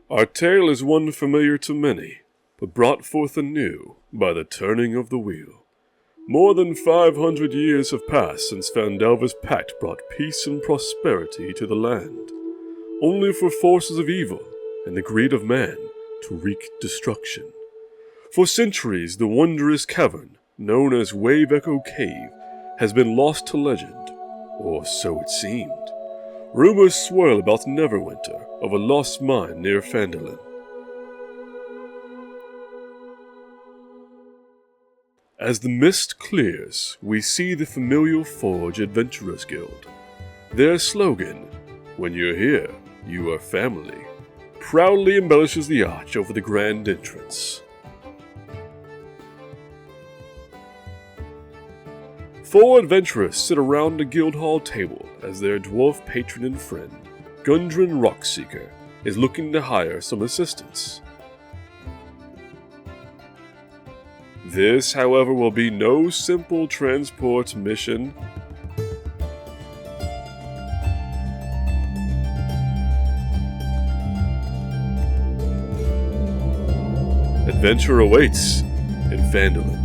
Our tale is one familiar to many, but brought forth anew by the turning of the wheel. More than 500 years have passed since Phandelver's pact brought peace and prosperity to the land, only for forces of evil and the greed of man to wreak destruction. For centuries, the wondrous cavern, known as Wave Echo Cave, has been lost to legend, or so it seemed. Rumors swirl about Neverwinter of a lost mine near Phandelver. As the mist clears, we see the Familial Forge Adventurers Guild. Their slogan, "When you're here, you are family," proudly embellishes the arch over the grand entrance. 4 adventurers sit around the guild hall table as their dwarf patron and friend, Gundren Rockseeker, is looking to hire some assistance. This, however, will be no simple transport mission. Adventure awaits in Phandelver.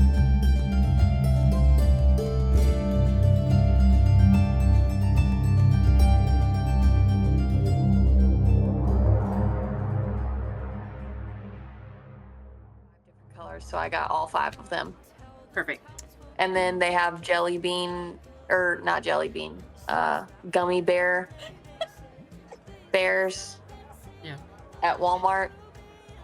So I got all 5 of them. Perfect. And then they have jelly bean, or not jelly bean, gummy bears Yeah. at Walmart.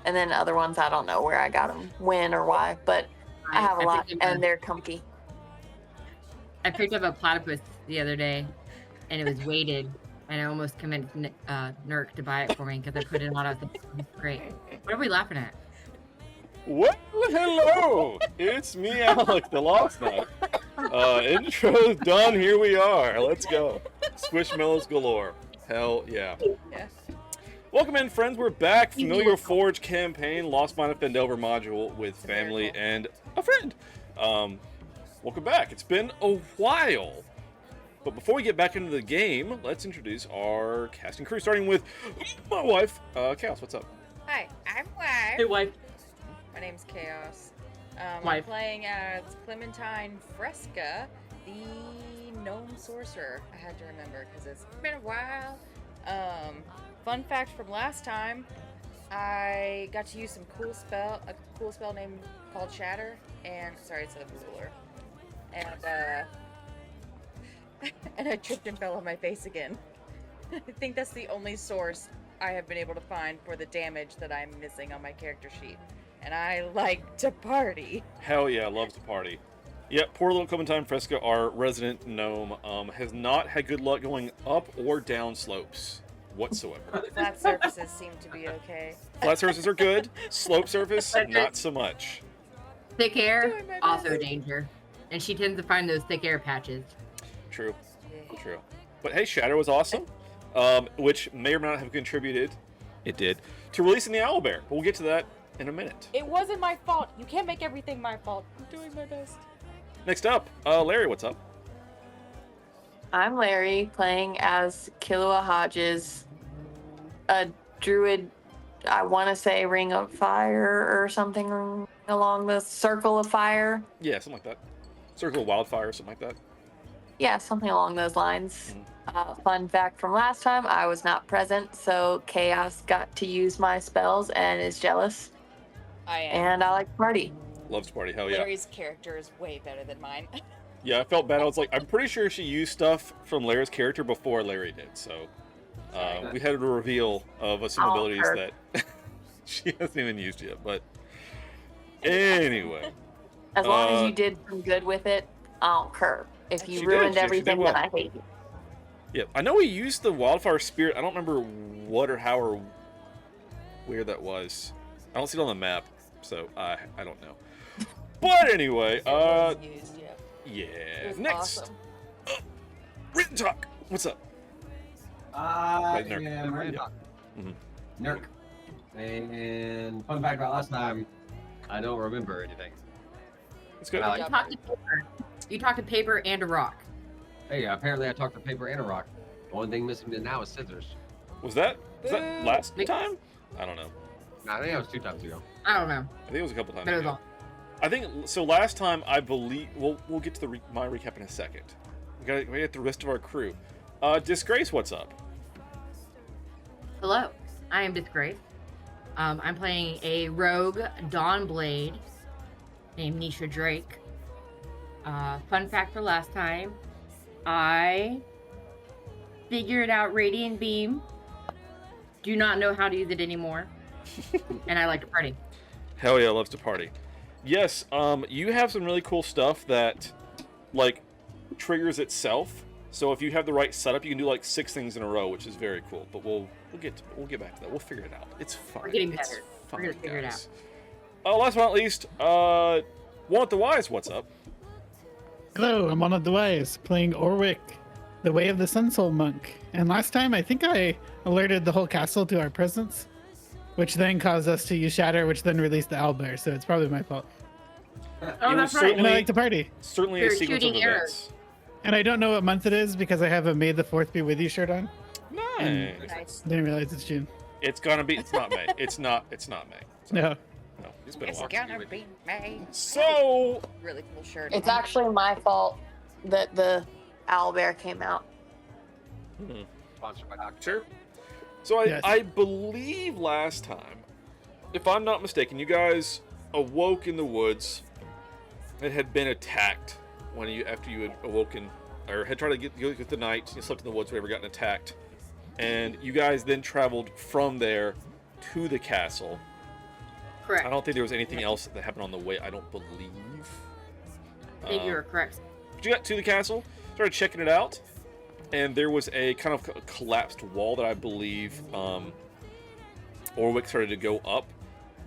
And then other ones, I don't know where I got them, when or why, but I have a lot, and they're comfy. I picked up a platypus the other day, and it was weighted, and I almost convinced Nurk to buy it for me because I put it on. I was like, great. What are we laughing at? Well, hello! It's me, Alek, the Lost Knight. Intro's done, here we are. Let's go. Squishmallows galore. Hell yeah. Yeah. Welcome in, friends. We're back. Familiar Forge campaign, Lost Mine of Phandelver module with family and a friend. Welcome back. It's been a while. But before we get back into the game, let's introduce our casting crew, starting with my wife, Chaos. What's up? Hi, I'm Wife. Hey, wife. My name's Chaos. Wife. I'm playing as Clementine Fresca, the gnome sorcerer. I had to remember because it's been a while. Fun fact from last time, I got to use a cool spell named called Shatter, and sorry, it's a ruler, and and I tripped and fell on my face again. I think that's the only source I have been able to find for the damage that I'm missing on my character sheet. And I like to party. Hell yeah, loves to party. Yep, poor little Clementine Fresca, our resident gnome, has not had good luck going up or down slopes whatsoever. Flat surfaces seem to be okay. Flat surfaces are good. Slope surface, not so much. Thick air, also a danger. And she tends to find those thick air patches. True. True. But hey, Shatter was awesome, which may or may not have contributed, it did, to releasing the OWLBEAR. But we'll get to that in a minute. It wasn't my fault. You can't make everything my fault. I'm doing my best. Next up, Larry, what's up? I'm Larry, playing as Killua Hodges, a druid, I want to say Ring of Fire or something along the Circle of Fire. Yeah, something like that. Circle of Wildfire, something like that. Yeah, something along those lines. Fun fact from last time, I was not present, so Chaos got to use my spells and is jealous. I am. And I like to party. Loves to party, hell yeah. Larry's character is way better than mine. Yeah, I felt bad. I was like, I'm pretty sure she used stuff from Larry's character before Larry did, so we had a reveal of some abilities that she hasn't even used yet, but anyway. As long as you did some good with it, I don't care. If you She ruined did everything, well. then I hate you. Yeah, I know we used the Wildfire Spirit. I don't remember what or how or where that was. I don't see it on the map, so I don't know. But anyway, yeah. It was Next, awesome. Rantok. What's up? I Nurk. am Rantok. Mhm. Nurk. And fun fact about last time, I don't remember anything. It's good. I You like- talked to paper. You talked to paper and a rock. Hey, apparently I talked to paper and a rock. The only thing missing now is scissors. Was that last time? I don't know. No, I think that was 2 times ago. I don't know. I think it was a couple times But it was ago. all. I think so. Last time, I believe we'll get to my recap in a second. We get the rest of our crew. Disgrace, what's up? Hello, I am Disgrace. I'm playing a rogue Dawnblade named Nisha Drake. Fun fact for last time, I figured out Radiant Beam. Do not know how to use it anymore, and I like to party. Hell yeah, loves to party. Yes, you have some really cool stuff that, like, triggers itself. So if you have the right setup, you can do like 6 things in a row, which is very cool. But we'll get back to that. We'll figure it out. It's fine. We're getting It's better. fine, We're gonna figure it out. guys. Last but not least, Walnut the Wise, what's up? Hello, I'm Walnut the Wise, playing Orwick, the Way of the Sun Soul Monk. And last time, I think I alerted the whole castle to our presence, which then caused us to use Shatter, which then released the owlbear, so it's probably my fault. Oh, It that's was right. And I like to party. Certainly We a were sequence of shooting events. And I don't know what month it is because I have a May the 4th be with you shirt on. Nice. Nice. Didn't realize it's June. It's gonna be. It's not May. It's not May. Sorry. No. No, it's been a It's while. gonna be May. So Really cool shirt. It's actually my fault that the owlbear came out. Sponsored by Dr. sure. So Yes. I believe last time, if I'm not mistaken, you guys awoke in the woods and had been attacked after you had awoken or had tried to go with the night. You slept in the woods, whatever, gotten attacked, and you guys then traveled from there to the castle. Correct. I don't think there was anything else that happened on the way. I don't believe. I think you were correct. But you got to the castle, started checking it out, and there was a kind of collapsed wall that I believe Orwick started to go up,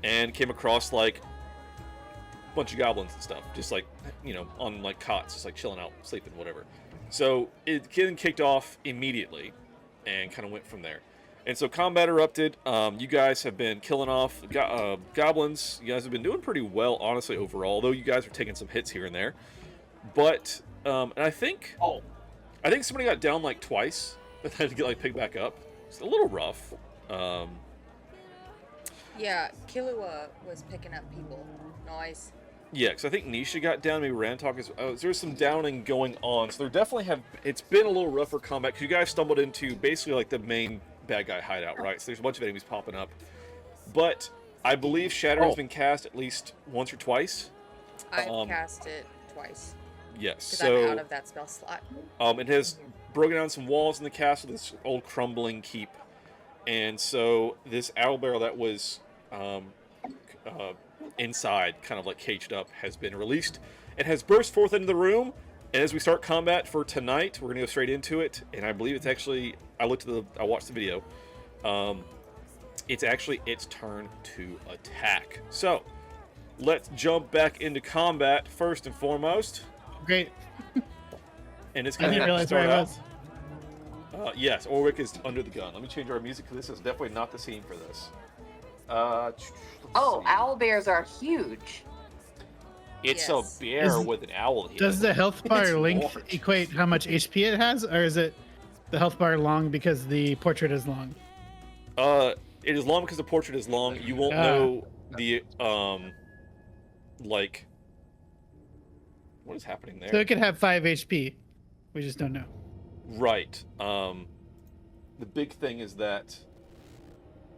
and came across like a bunch of goblins and stuff, just like, you know, on like cots, just like chilling out, sleeping, whatever. So it getting kicked off immediately, and kind of went from there. And so combat erupted. You guys have been killing off goblins. You guys have been doing pretty well, honestly, overall. Though you guys are taking some hits here and there. But and I think somebody got down like twice, but had to get like picked back up. It's a little rough. Yeah, Killua was picking up people. Nice. Yeah, because I think Nisha got down. Maybe Rantok is. There's some downing going on. So there definitely have. It's been a little rougher combat because you guys stumbled into basically like the main bad guy hideout, right? So there's a bunch of enemies popping up. But I believe Shatter has been cast at least once or twice. I've cast it twice. Yes. Because I'm So out of that spell slot. it has broken down some walls in the castle. This old crumbling keep, and so this owlbear that was inside, kind of like caged up, has been released and has burst forth into the room. And as we start combat for tonight, we're gonna go straight into it. And I believe it's actually, I watched the video. It's actually its turn to attack. So let's jump back into combat first and foremost. Great. And it's I gonna didn't realize where start I out. was. Yes, Orwick is under the gun. Let me change our music because this is definitely not the scene for this. Let's Oh, see. owlbears are huge. It's Yes. a bear Is- with an owl here. Does the health bar It's length large. equate how much HP it has, or is it the health bar long because the portrait is long? It is long because the portrait is long. You won't Ah. know the like what is happening there. So it could have 5 HP. We just don't know. Right. The big thing is that.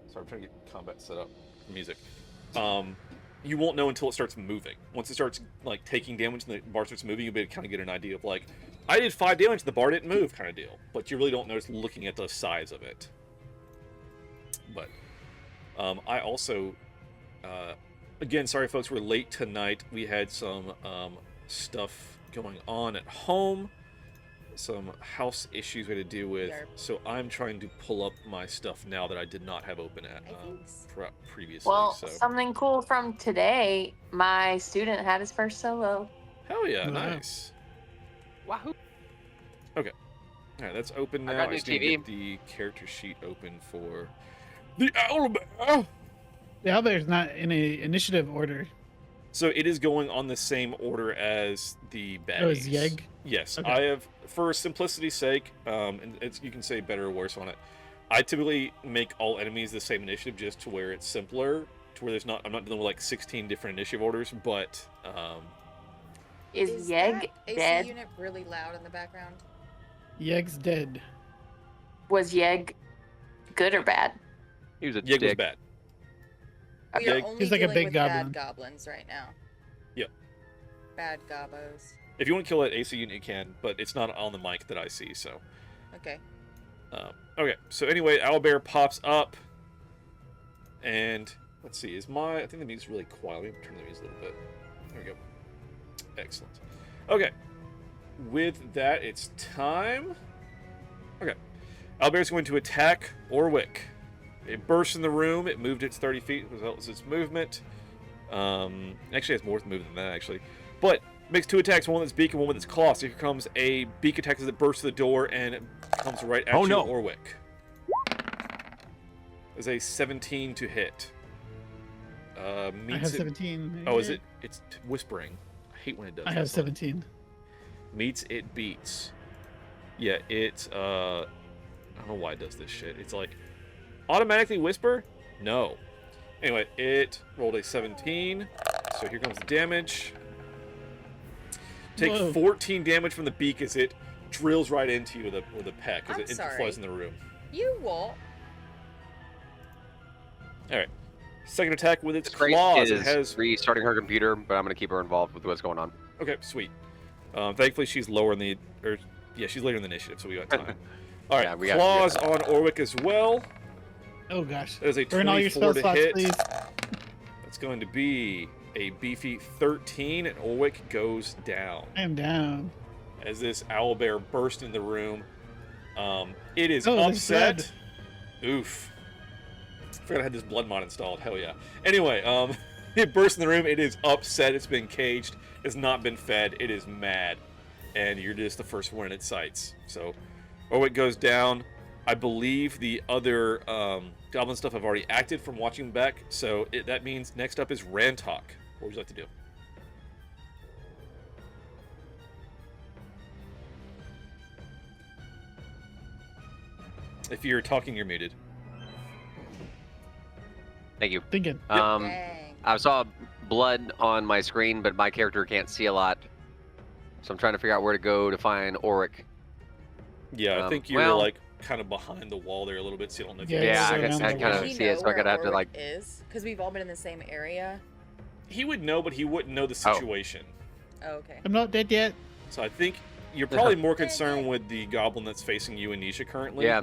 Sorry, I'm trying to get combat set up. Music. You won't know until it starts moving. Once it starts like taking damage and the bar starts moving, you'll be able to kind of get an idea of like, I did 5 damage, the bar didn't move, kind of deal. But you really don't notice looking at the size of it. But I also, again, sorry folks, we're late tonight. We had some stuff going on at home. Some house issues we had to deal with, Yarp. so I'm trying to pull up my stuff now that I did not have open at Thanks. previously. Well, so something cool from today. My student had his first solo. hell yeah, Wow. nice. Wahoo! All right, that's open I now. got I new just need to TV. get the character sheet open for the OWLBEAR. The owlbear's not in a initiative order. So it is going on the same order as the baddies. Oh, is Yeg? Yes, Okay. I have, for simplicity's sake, and you can say better or worse on it. I typically make all enemies the same initiative just to where it's simpler, to where I'm not dealing with like 16 different initiative orders, but Is that Yeg AC dead? unit really loud in the background? Yeg's dead. Was Yeg good or bad? He was a Yeg was dick. bad. We are Yeg- only He's like a dealing big with goblin. bad goblins right now. Yep. Bad gobos. If you want to kill that AC unit, you can, but it's not on the mic that I see, so. Okay. Okay, so anyway, OWLBEAR pops up, and let's see, I think the music's really quiet. Let me turn the music a little bit. There we go. Excellent. Okay, with that, it's time. Okay, OWLBEAR's going to attack Orwick. It bursts in the room. It moved its 30 feet. That was its movement. Actually, it has more movement than that, actually. But makes 2 attacks, one with its beak and one with its claw. So here comes a beak attack as it bursts through the door, and it comes right at you, Orwick. Is a 17 to hit. I Meets have it. 17. Oh, is it? It's whispering. I hate when it does I that. have 17. Meets it beats. Yeah, it. I don't know why it does this shit. It's like automatically whisper. No. Anyway, it rolled a 17. So here comes the damage. Take Whoa. 14 damage from the beak as it drills right into you with a peck as I'm it sorry. flies in the room. You what? All right. Second attack with its This crate claws. is It has. restarting her computer, but I'm going to keep her involved with what's going on. Okay, sweet. Thankfully, she's lower in the. She's later in the initiative, so we got time. All right, Yeah, we got- claws on Orwick as well. Oh gosh. That is a Burn all your 24 spell to slots, hit. please. That's going to be a beefy 13, and Orwick goes down. I am down. As this OWLBEAR bursts in the room. It is Oh, there's upset. Oof. I forgot I had this blood mod installed. Hell yeah. Anyway, it bursts in the room. It is upset. It's been caged. It's not been fed. It is mad. And you're just the first one in its sights. So, Orwick goes down. I believe the other goblin stuff I've already acted from watching back. So that means next up is Rantok. What would you like to do? If you're talking, you're muted. Thank you. Thinking. Dang. I saw blood on my screen, but my character can't see a lot. So I'm trying to figure out where to go to find Orwick. Yeah, I think you're well- like kind of behind the wall there a little bit, so you don't know if Yeah, you Yeah, so I around can the kind wall. of Does he see it, know so I'm going to have to where like... Orwick is? Because we've all been in the same area. He would know, but he wouldn't know the Oh. situation. Oh, okay. I'm not dead yet. So I think you're probably more concerned with the goblin that's facing you and Nisha currently. Yeah,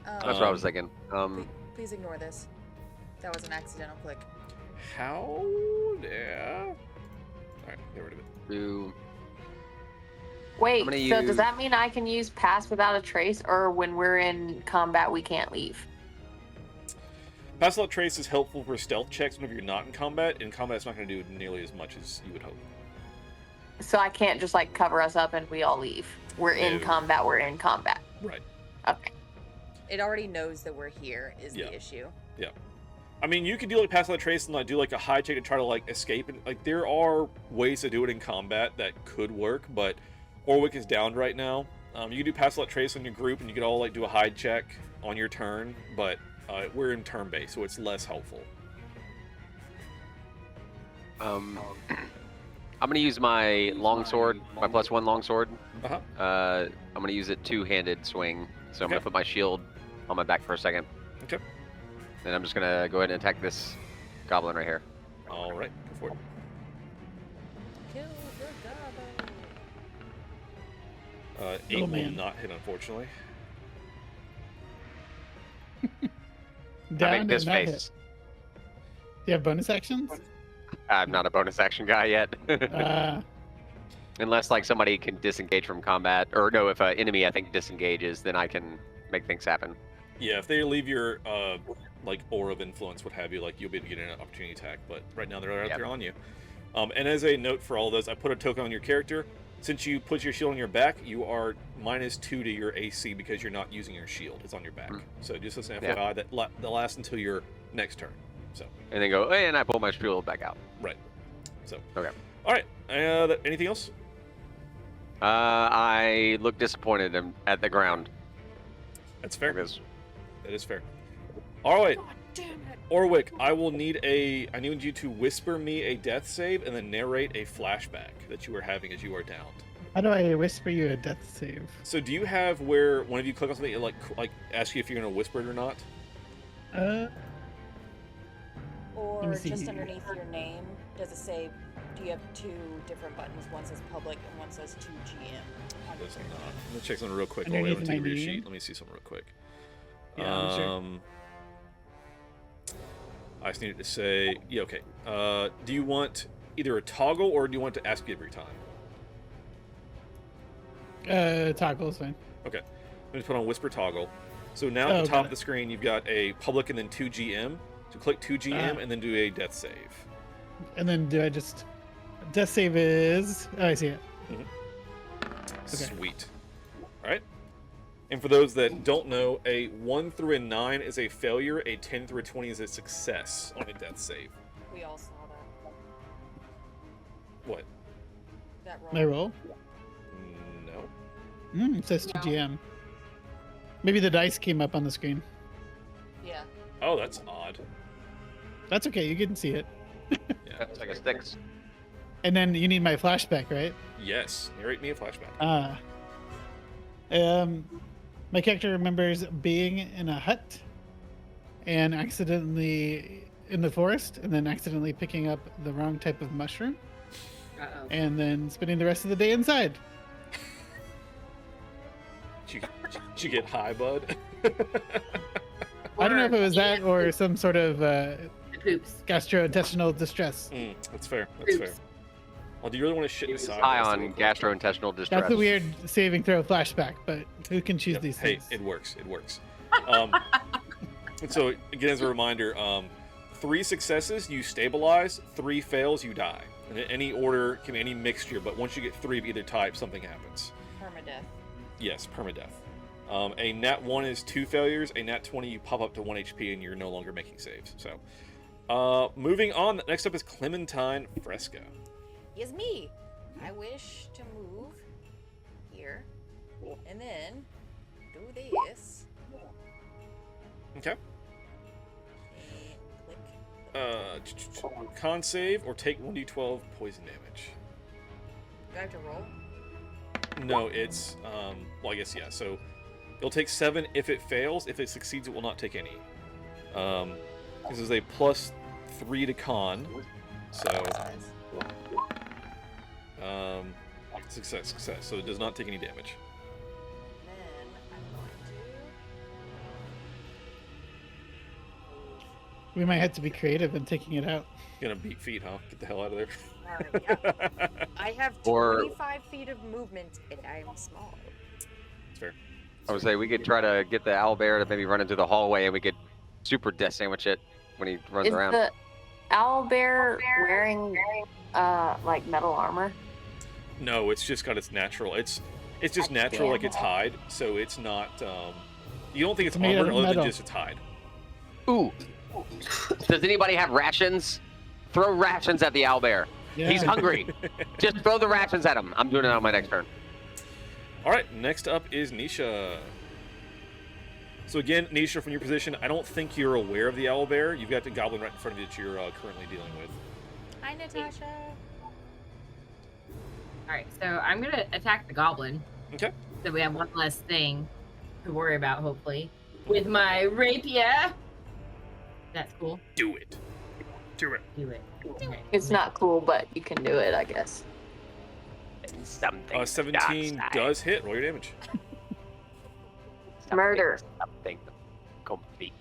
that's what I was Um, thinking. Please ignore this. That was an accidental click. How? Yeah. All right, get rid of it. Do... Wait, I'm gonna so use- does that mean I can use Pass Without a Trace, or when we're in combat we can't leave? Pass Without Trace is helpful for stealth checks whenever you're not in combat. In combat, it's not going to do nearly as much as you would hope. So I can't just like cover us up and we all leave. We're in No. combat, we're in combat. Right. Okay. It already knows that we're here is Yeah. the issue. I mean, you could do like Pass Without Trace and like do like a high check to try to like escape, and like there are ways to do it in combat that could work, but Orwick is downed right now. You can do Pass Without Trace on your group, and you could all like do a hide check on your turn, but we're in turn based, so it's less helpful. I'm going to use my longsword, my +1 longsword. Uh-huh. I'm going to use it two-handed swing. So I'm going Okay. to put my shield on my back for a second. Okay. And I'm just going to go ahead and attack this goblin right here. All right, go for it. Kill the gobbo. 8 will man. not hit, unfortunately. Down I make this and not face. hit. Do you have bonus actions? I'm not a bonus action guy yet. Unless like somebody can disengage from combat, or no, if an enemy I think disengages, then I can make things happen. Yeah, if they leave your like aura of influence, what have you, like you'll be able to get an opportunity attack. But right now they're out Yep. there on you. And as a note for all those, I put a token on your character. Since you put your shield on your back, you are -2 to your AC because you're not using your shield. It's on your back. Mm. So just as an Yeah. FYI, that lasts until your next turn. So And then go, and I pull my shield back out. right. So Okay. all right. Anything else? I look disappointed at the ground. That's fair. Because That is fair. All right, God damn it. Orwick, I need you to whisper me a death save and then narrate a flashback that you are having as you are downed. How do I whisper you a death save? So do you have where whenever you click on something, it like ask you if you're gonna whisper it or not? Or Let me see just here. underneath your name, does it say, do you have 2 different buttons? One says public and one says to GM. Does not. Let me check something real quick. Underneath I'll take my your name? sheet. Let me see something real quick. Yeah, I'm sure. I just needed to say, yeah, okay. Do you want either a toggle or do you want to ask you every time? Toggle is fine. Okay. I'm going to put on whisper toggle. So now at Oh, the top got of the screen, you've got a public and then 2 GM. So click 2 GM Ah. and then do a death save. And then do I just... Death save is... Oh, I see it. Sweet. All right. And for those that don't know, a 1 through a 9 is a failure. A 10 through a 20 is a success on a death save. We all saw that. What? That roll. My roll? No. It says No. 2GM. Maybe the dice came up on the screen. Yeah. Oh, that's odd. That's okay, you can see it. Yeah. That's like a 6. And then you need my flashback, right? Yes. Narrate me a flashback. My character remembers being in a hut and accidentally in the forest and then accidentally picking up the wrong type of mushroom Uh-oh. and then spending the rest of the day inside. Did you get high, bud? I don't know if it was that Or or some sort of the poops. gastrointestinal distress. That's fair. That's fair. Oops. Oh, do you really want to shit He in was the side? high on gastrointestinal distress. That's a weird saving throw flashback, but who can choose these Hey, things? it works. It works. And so, again, as a reminder, 3 successes, you stabilize. 3 fails, you die. And in any order, can be any mixture, but once you get 3 of either type, something happens. Permadeath. Yes, permadeath. A nat 1 is 2 failures. A nat 20, you pop up to 1 HP and you're no longer making saves. So, moving on. Next up is Clementine Fresca. Is me. I wish to move here and then do this Okay. and click. Con save or take 1d12 poison damage. Do I have to roll? No, it's well, I guess yeah. So it'll take 7 if it fails. If it succeeds, it will not take any. This is a +3 to con. So success. So it does not take any damage. Then I'm going We might have to be creative in taking it out. Gonna beat feet, huh? Get the hell out of there. to. I have Or- 25 feet of movement and I'm small. It's fair. I would say we could try to get the owlbear to maybe run into the hallway and we could super death sandwich it when he runs Is around. the owlbear wearing like metal armor? No, it's just got its natural. It's just natural, like its hide. So it's not. You don't think it's It's made out armor of other than metal. just its hide. Ooh. Does anybody have rations? Throw rations at the owlbear. He's hungry. Just throw the rations at him. I'm doing it on my next turn. All right, next up is Nisha. So again, Nisha, from your position, I don't think you're aware of the owlbear. You've got the goblin right in front of you that you're currently dealing with. Hi, Natasha. Alright, so I'm gonna attack the goblin. Okay. So we have one less thing to worry about, hopefully. With my rapier. That's cool. Do it. Do it. Do it. Okay. It's not cool, but you can do it, I guess. Something. 17 does hit. Roll your damage. Murder. Something complete.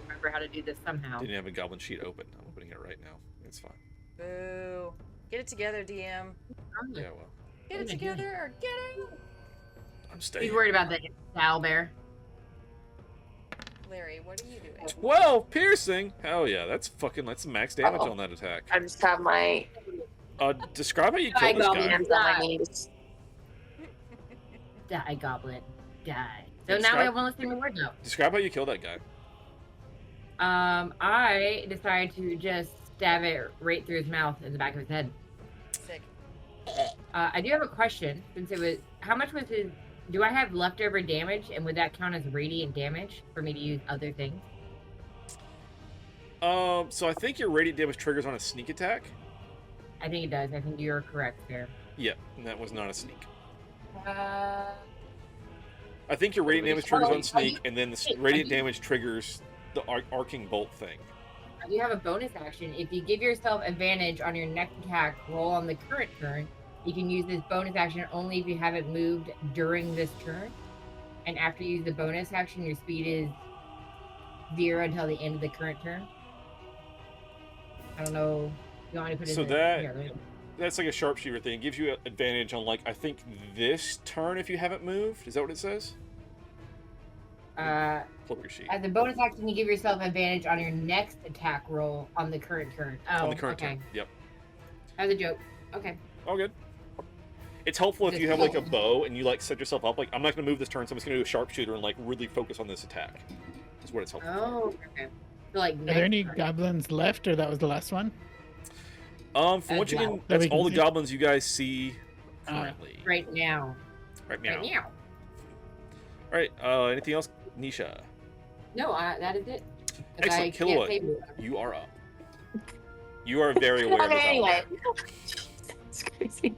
Remember how to do this somehow. Didn't have a goblin sheet open. I'm opening it right now. It's fine. Boo. Get it together, DM. Yeah, well, Get it together or get out. I'm staying. He's worried about the owlbear. Larry, what are you doing? 12 piercing. Hell yeah, that's max damage Uh-oh. on that attack. I just have my Describe how you kill this guy. hands on my knees. Die, goblin. Die. So Describe- now we have one less thing to worry about. Describe how you kill that guy. I decided to just stab it right through his mouth in the back of his head. Sick. I do have a question, since it was, how much was his do I have leftover damage, and would that count as radiant damage for me to use other things? So I think your radiant damage triggers on a sneak attack. I think it does. I think you're correct there. Yeah, and that was not a sneak. Uh, I think your radiant damage triggers on sneak, and then the radiant damage triggers the arcing bolt thing. I do have a bonus action. If you give yourself advantage on your next attack roll on the current turn, you can use this bonus action only if you haven't moved during this turn. And after you use the bonus action, your speed is 0 until the end of the current turn. I don't know. You want me to put it So in that's like a sharpshooter thing. It gives you advantage on, like, I think this turn if you haven't moved. Is that what it says? Flip your sheet. As a bonus action, you give yourself advantage on your next attack roll on the current turn. Oh, on the current okay. turn. Yep. As a joke. Okay. All good. It's helpful if you have like a bow and you like set yourself up. Like, I'm not going to move this turn, so I'm just going to do a sharpshooter and like really focus on this attack. That's what it's helpful. Oh, okay. So, like, Are there any goblins left, or that was the last one? From what you can, that's all the goblins you guys see currently. Right now. Right now. Right now. All right. Anything else, Nisha? No, that is it. Excellent, Killua. You are up. You are very aware of this. Anyway. It's crazy.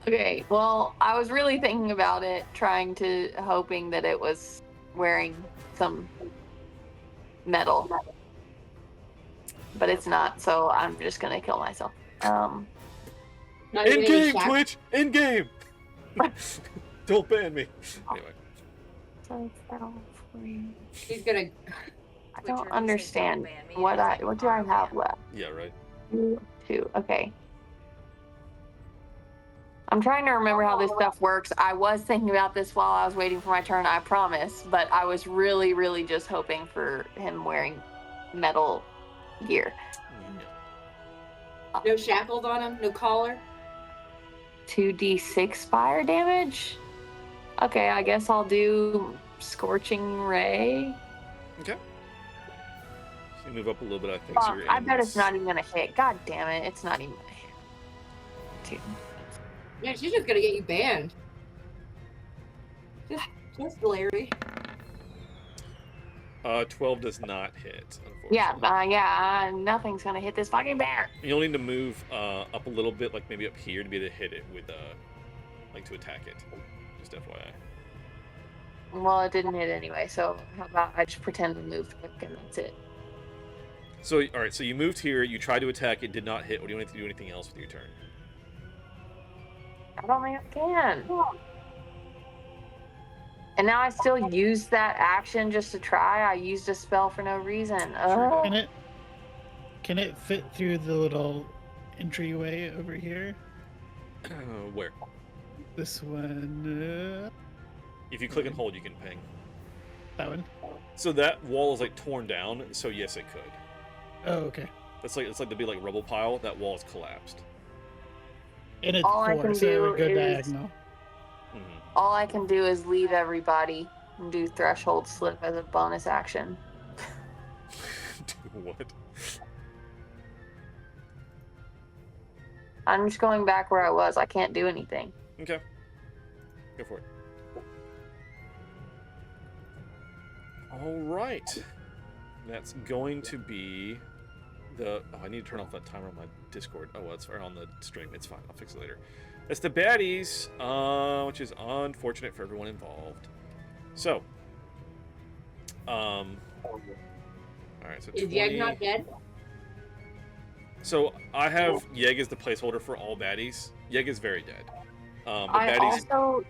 Okay, well, I was really thinking about it, hoping that it was wearing some metal. But it's not, so I'm just gonna kill myself. In game, Twitch! In game! Don't ban me. Anyway. He's gonna. I don't understand what do I have left? Yeah, right. 2. Okay. I'm trying to remember how this stuff works. I was thinking about this while I was waiting for my turn, I promise. But I was really, really just hoping for him wearing metal gear. No shackles on him? No collar? 2d6 fire damage? Okay, I guess I'll do Scorching Ray. Okay. So you move up a little bit, I think. So I bet it's not even gonna hit. God damn it, it's not even gonna hit. 2. Yeah, she's just gonna get you banned. Just Larry. 12 does not hit, unfortunately. Yeah, nothing's gonna hit this fucking bear. You'll need to move up a little bit, like maybe up here, to be able to hit it with, like to attack it. Just FYI. Well, it didn't hit anyway, so how about I just pretend to move and that's it. So, alright, so you moved here, you tried to attack, it did not hit. What do you want to do anything else with your turn? I don't think I can. And now I still use that action just to try. I used a spell for no reason. Can it fit through the little entryway over here? Where? This one. If you click and hold, you can ping. That one. So that wall is like torn down. So yes, it could. Oh, okay. It's like the big like rubble pile. That wall is collapsed. And it's All I 4, can so it do would go is- diagonal. All I can do is leave everybody and do Threshold Slip as a bonus action. Do what? I'm just going back where I was. I can't do anything. Okay. Go for it. All right. That's going to be the... Oh, I need to turn off that timer on my Discord. Oh, well, it's on the stream. It's fine. I'll fix it later. That's the baddies, which is unfortunate for everyone involved. So, all right. So Is 20... Yeg not dead? So I have Yeg as the placeholder for all baddies. Yeg is very dead. I baddies... also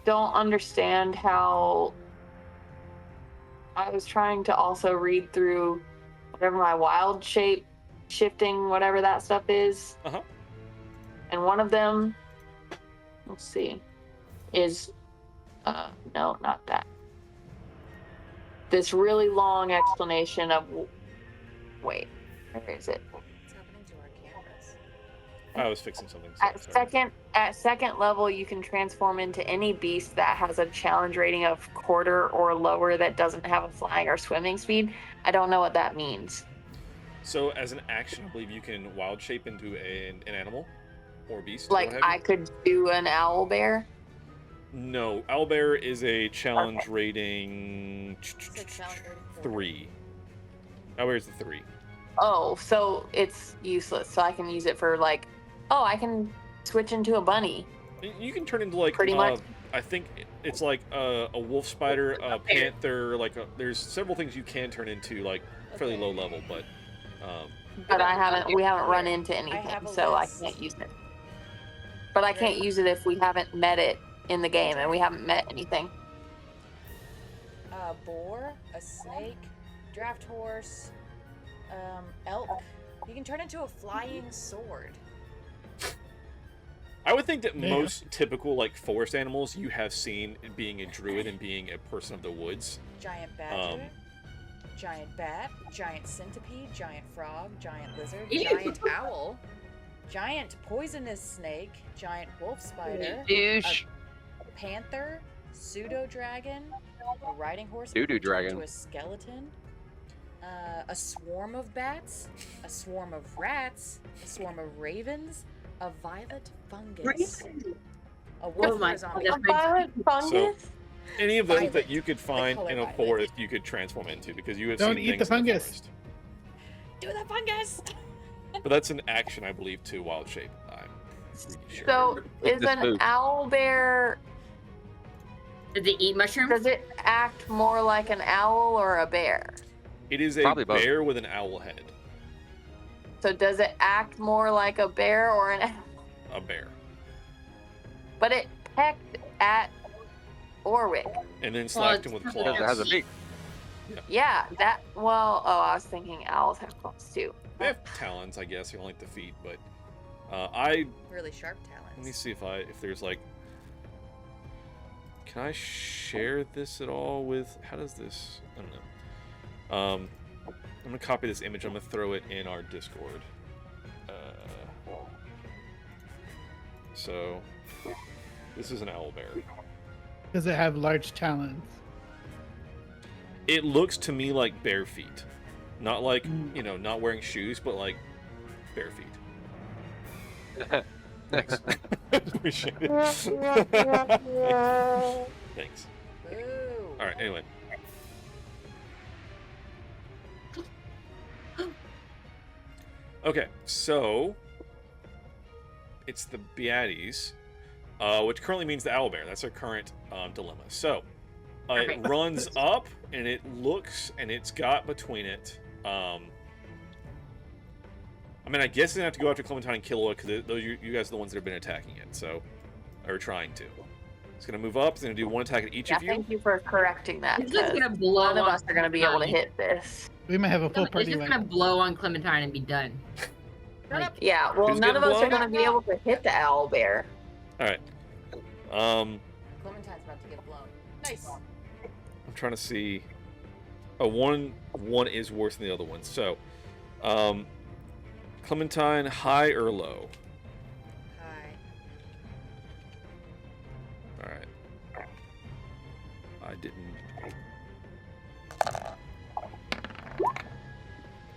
don't understand how... I was trying to also read through whatever my wild shape shifting, whatever that stuff is. Uh-huh. And one of them, let's see, is, no, not that. This really long explanation of, wait, where is it? What's happening to our cameras? I was fixing something. So At second level, you can transform into any beast that has a challenge rating of quarter or lower that doesn't have a flying or swimming speed. I don't know what that means. So as an action, I believe you can wild shape into an animal. or beast. Like I could do an owlbear. No, owlbear is a challenge rating It's a challenge rating 3. Owlbear is the 3. Oh, so it's useless. So I can use it for like, oh, I can switch into a bunny. You can turn into like Pretty much. I think it's like a wolf spider, a panther. Like there's several things you can turn into, like fairly low level, but. But we haven't run into anything, have a so I list. can't use it. But I can't use it if we haven't met it in the game, and we haven't met anything. A boar, a snake, draft horse, elk. You can turn into a flying sword. I would think that most typical like forest animals you have seen being a druid and being a person of the woods. Giant badger, giant bat, giant centipede, giant frog, giant lizard, Ew. giant owl, giant poisonous snake, giant wolf spider, Douche. a panther, pseudo dragon, a riding horse Doo-doo dragon. to a skeleton, a swarm of bats, a swarm of rats, a swarm of ravens, a violet fungus, a wolf my zombie. God. A violet fungus? Any of those Violet. that you could find color in a violet. forest, you could transform into because you have Don't seen eat the things in fungus. forest. Do the fungus! But that's an action, I believe, to wild shape. I'm pretty sure. So is This an move. owlbear, Did they eat mushrooms? does it act more like an owl or a bear? It is a Probably both. bear with an owl head. So does it act more like a bear or an owl? A bear. But it pecked at Orwick. And then slapped him with it's- Because it has a claws. beak. Yeah, that, well, oh, I was thinking owls have claws too. They have talons, I guess. You don't like the feet, but I Really sharp talons. let me see if there's like. Can I share this at all with? How does this? I don't know. I'm gonna copy this image. I'm gonna throw it in our Discord. So this is an owlbear. Does it have large talons? It looks to me like bare feet, not like not wearing shoes, but like bare feet. Thanks. Appreciate it. Thanks. Boo. All right. Anyway. Okay, so it's the Beaties, which currently means the owlbear. That's our current dilemma. So it Perfect. runs up, and it looks, and it's got between it. I mean, I guess they have to go after Clementine and Killua because those you guys are the ones that have been attacking it. So, or trying to. It's gonna move up. It's gonna do one attack at each Yeah, of you. thank you for correcting that. It's just 'cause gonna blow none of on us are gonna be able to Clementine. hit this. We might have a full It's party just right gonna now. blow on Clementine and be done. Like, Yeah, well, Who's none of getting us are blown? gonna be able to hit the owlbear. All right. Clementine's about to get blown. Nice. I'm trying to see. Oh, one is worse than the other one. So, Clementine, high or low? Hi. All right. I didn't.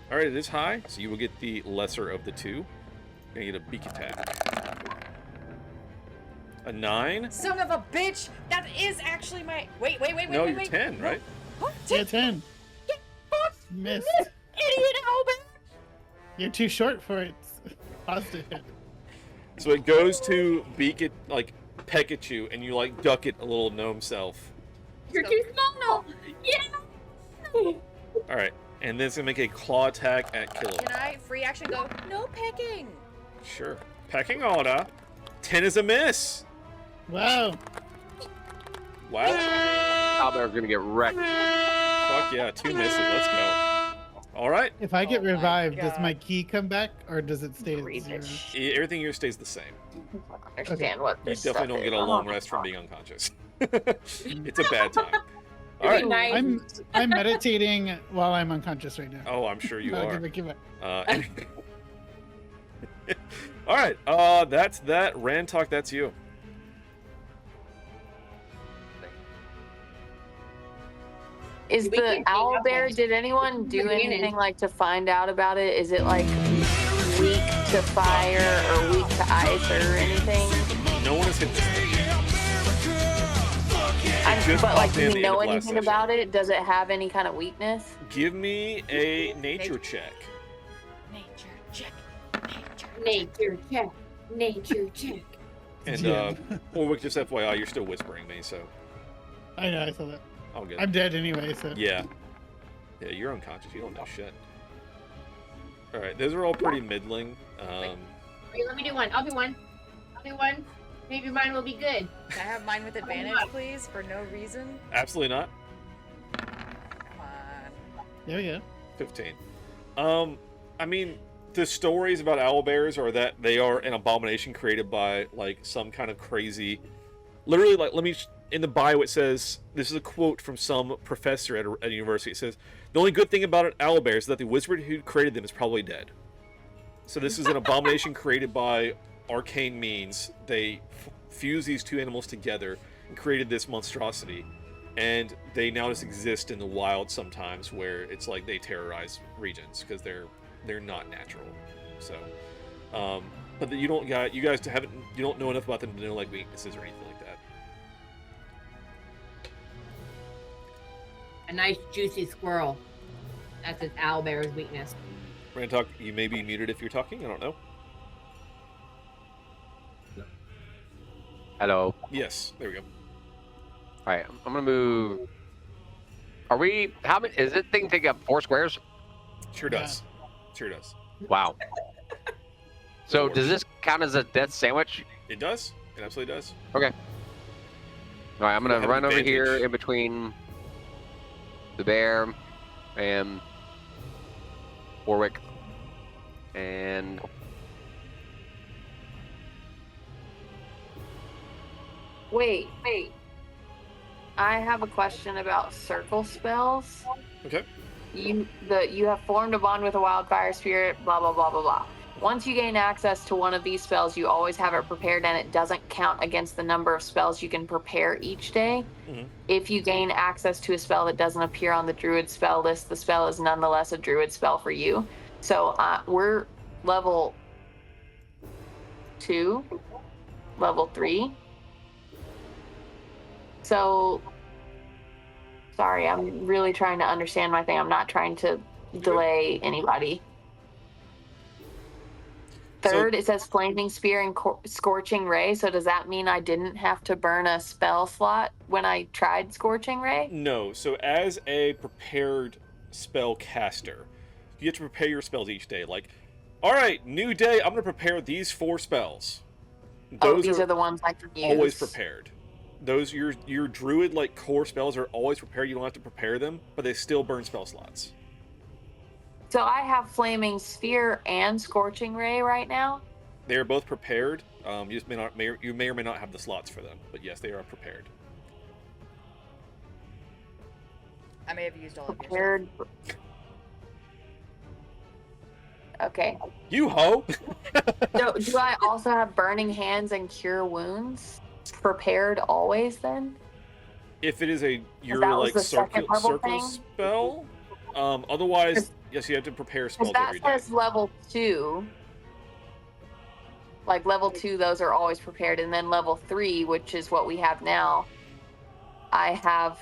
All right, it is high, so you will get the lesser of the two. You're gonna get a beak attack. A 9? Son of a bitch! That is actually my. Wait. No, you're 10, right? What? Yeah, 10. Get fucked, Missed. idiot owlbear! You're too short for it. Positive hit. So it goes to beak it, like peck at you, and you like duck it a little gnome self. You're too small. Yeah. All right, and then it's gonna make a claw attack at Killua. Can I free action go? No pecking. Sure. Pecking order. 10 is a miss. Wow. Wow. Owlbear's gonna get wrecked. Fuck yeah, 2 misses. Let's go. All right. If I get Oh my revived, does God. my key come back or does it stay at Read 0? this. Everything here stays the same. Understand what You this definitely stuff don't get is. a long rest from being unconscious. It's a bad time. All right. Nice. I'm meditating while I'm unconscious right now. Oh, I'm sure you I'll are. give it. All right. That's that. Rantok, that's you. Is We the can take owlbear? up Did anyone do Advantage. anything like to find out about it? Is it like weak to fire or weak to ice or anything? No one has hit this thing yet. just But like, popped do in we the end know of last anything session. about it? Does it have any kind of weakness? Give me a nature check. Nature check. Nature check. Nature check. And Yeah. Orwick, just FYI, you're still whispering me, so I know, I saw that. I'll get it. I'm dead anyway, so. Yeah. Yeah, you're unconscious. You don't know shit. Alright, those are all pretty middling. Wait, let me do one. I'll do one. Maybe mine will be good. Can I have mine with advantage, please, for no reason? Absolutely not. Come on. There we go. 15. I mean, the stories about owlbears are that they are an abomination created by, like, some kind of crazy... Literally, like, in the bio it says, this is a quote from some professor at a university, it says, the only good thing about an owlbear is that the wizard who created them is probably dead. So this is an abomination created by arcane means. They fused these two animals together and created this monstrosity. And they now just exist in the wild sometimes, where it's like they terrorize regions because they're not natural. So, but you don't know enough about them to know like weaknesses or anything like that. A nice juicy squirrel. That's his owlbear's weakness. Rantok, you may be muted if you're talking. I don't know. Hello. Yes, there we go. All right, I'm gonna move. Are we? How many? Is this thing taking up 4 squares? Sure does. Sure does. Wow. So does this count as a death sandwich? It does. It absolutely does. Okay. All right, I'm gonna Have run over advantage. here in between the bear and Warwick, and Wait. I have a question about circle spells. Okay. You have formed a bond with a wildfire spirit, blah blah blah blah blah. Once you gain access to one of these spells, you always have it prepared, and it doesn't count against the number of spells you can prepare each day. Mm-hmm. If you gain access to a spell that doesn't appear on the Druid spell list, the spell is nonetheless a Druid spell for you. So we're level 2, level 3. So, sorry, I'm really trying to understand my thing. I'm not trying to delay anybody. Third, it says Flaming Spear and Scorching Ray. So does that mean I didn't have to burn a spell slot when I tried Scorching Ray? No. So as a prepared spell caster, you have to prepare your spells each day. Like, all right, new day, I'm going to prepare these 4 spells. These are the ones I can use. Always prepared. Those your druid like core spells are always prepared. You don't have to prepare them, but they still burn spell slots. So I have Flaming Sphere and Scorching Ray right now. They are both prepared. You just you may or may not have the slots for them, but yes, they are prepared. I may have used all of yours. Prepared. Okay. You ho! So do I also have Burning Hands and Cure Wounds prepared always then? If it is your that was like the second level circle thing? spell, otherwise yes, you have to prepare spells Because that every day. says level 2. Like level 2, those are always prepared, and then level 3, which is what we have now, I have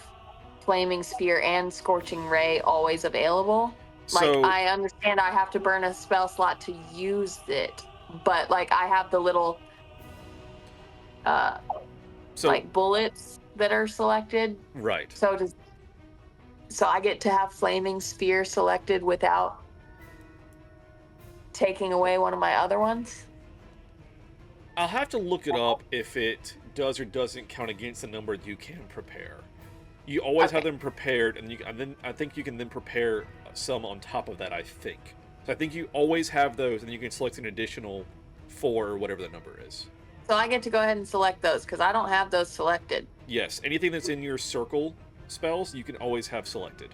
Flaming Spear and Scorching Ray always available. Like, So I understand I have to burn a spell slot to use it, but like I have the little like bullets that are selected. right. So I get to have Flaming Spear selected without taking away one of my other ones? I'll have to look it up if it does or doesn't count against the number you can prepare. You always have them prepared, and then I think you can then prepare some on top of that, I think. So I think you always have those, and you can select an additional 4 or whatever the number is. So I get to go ahead and select those because I don't have those selected. Yes, anything that's in your circle spells, you can always have selected.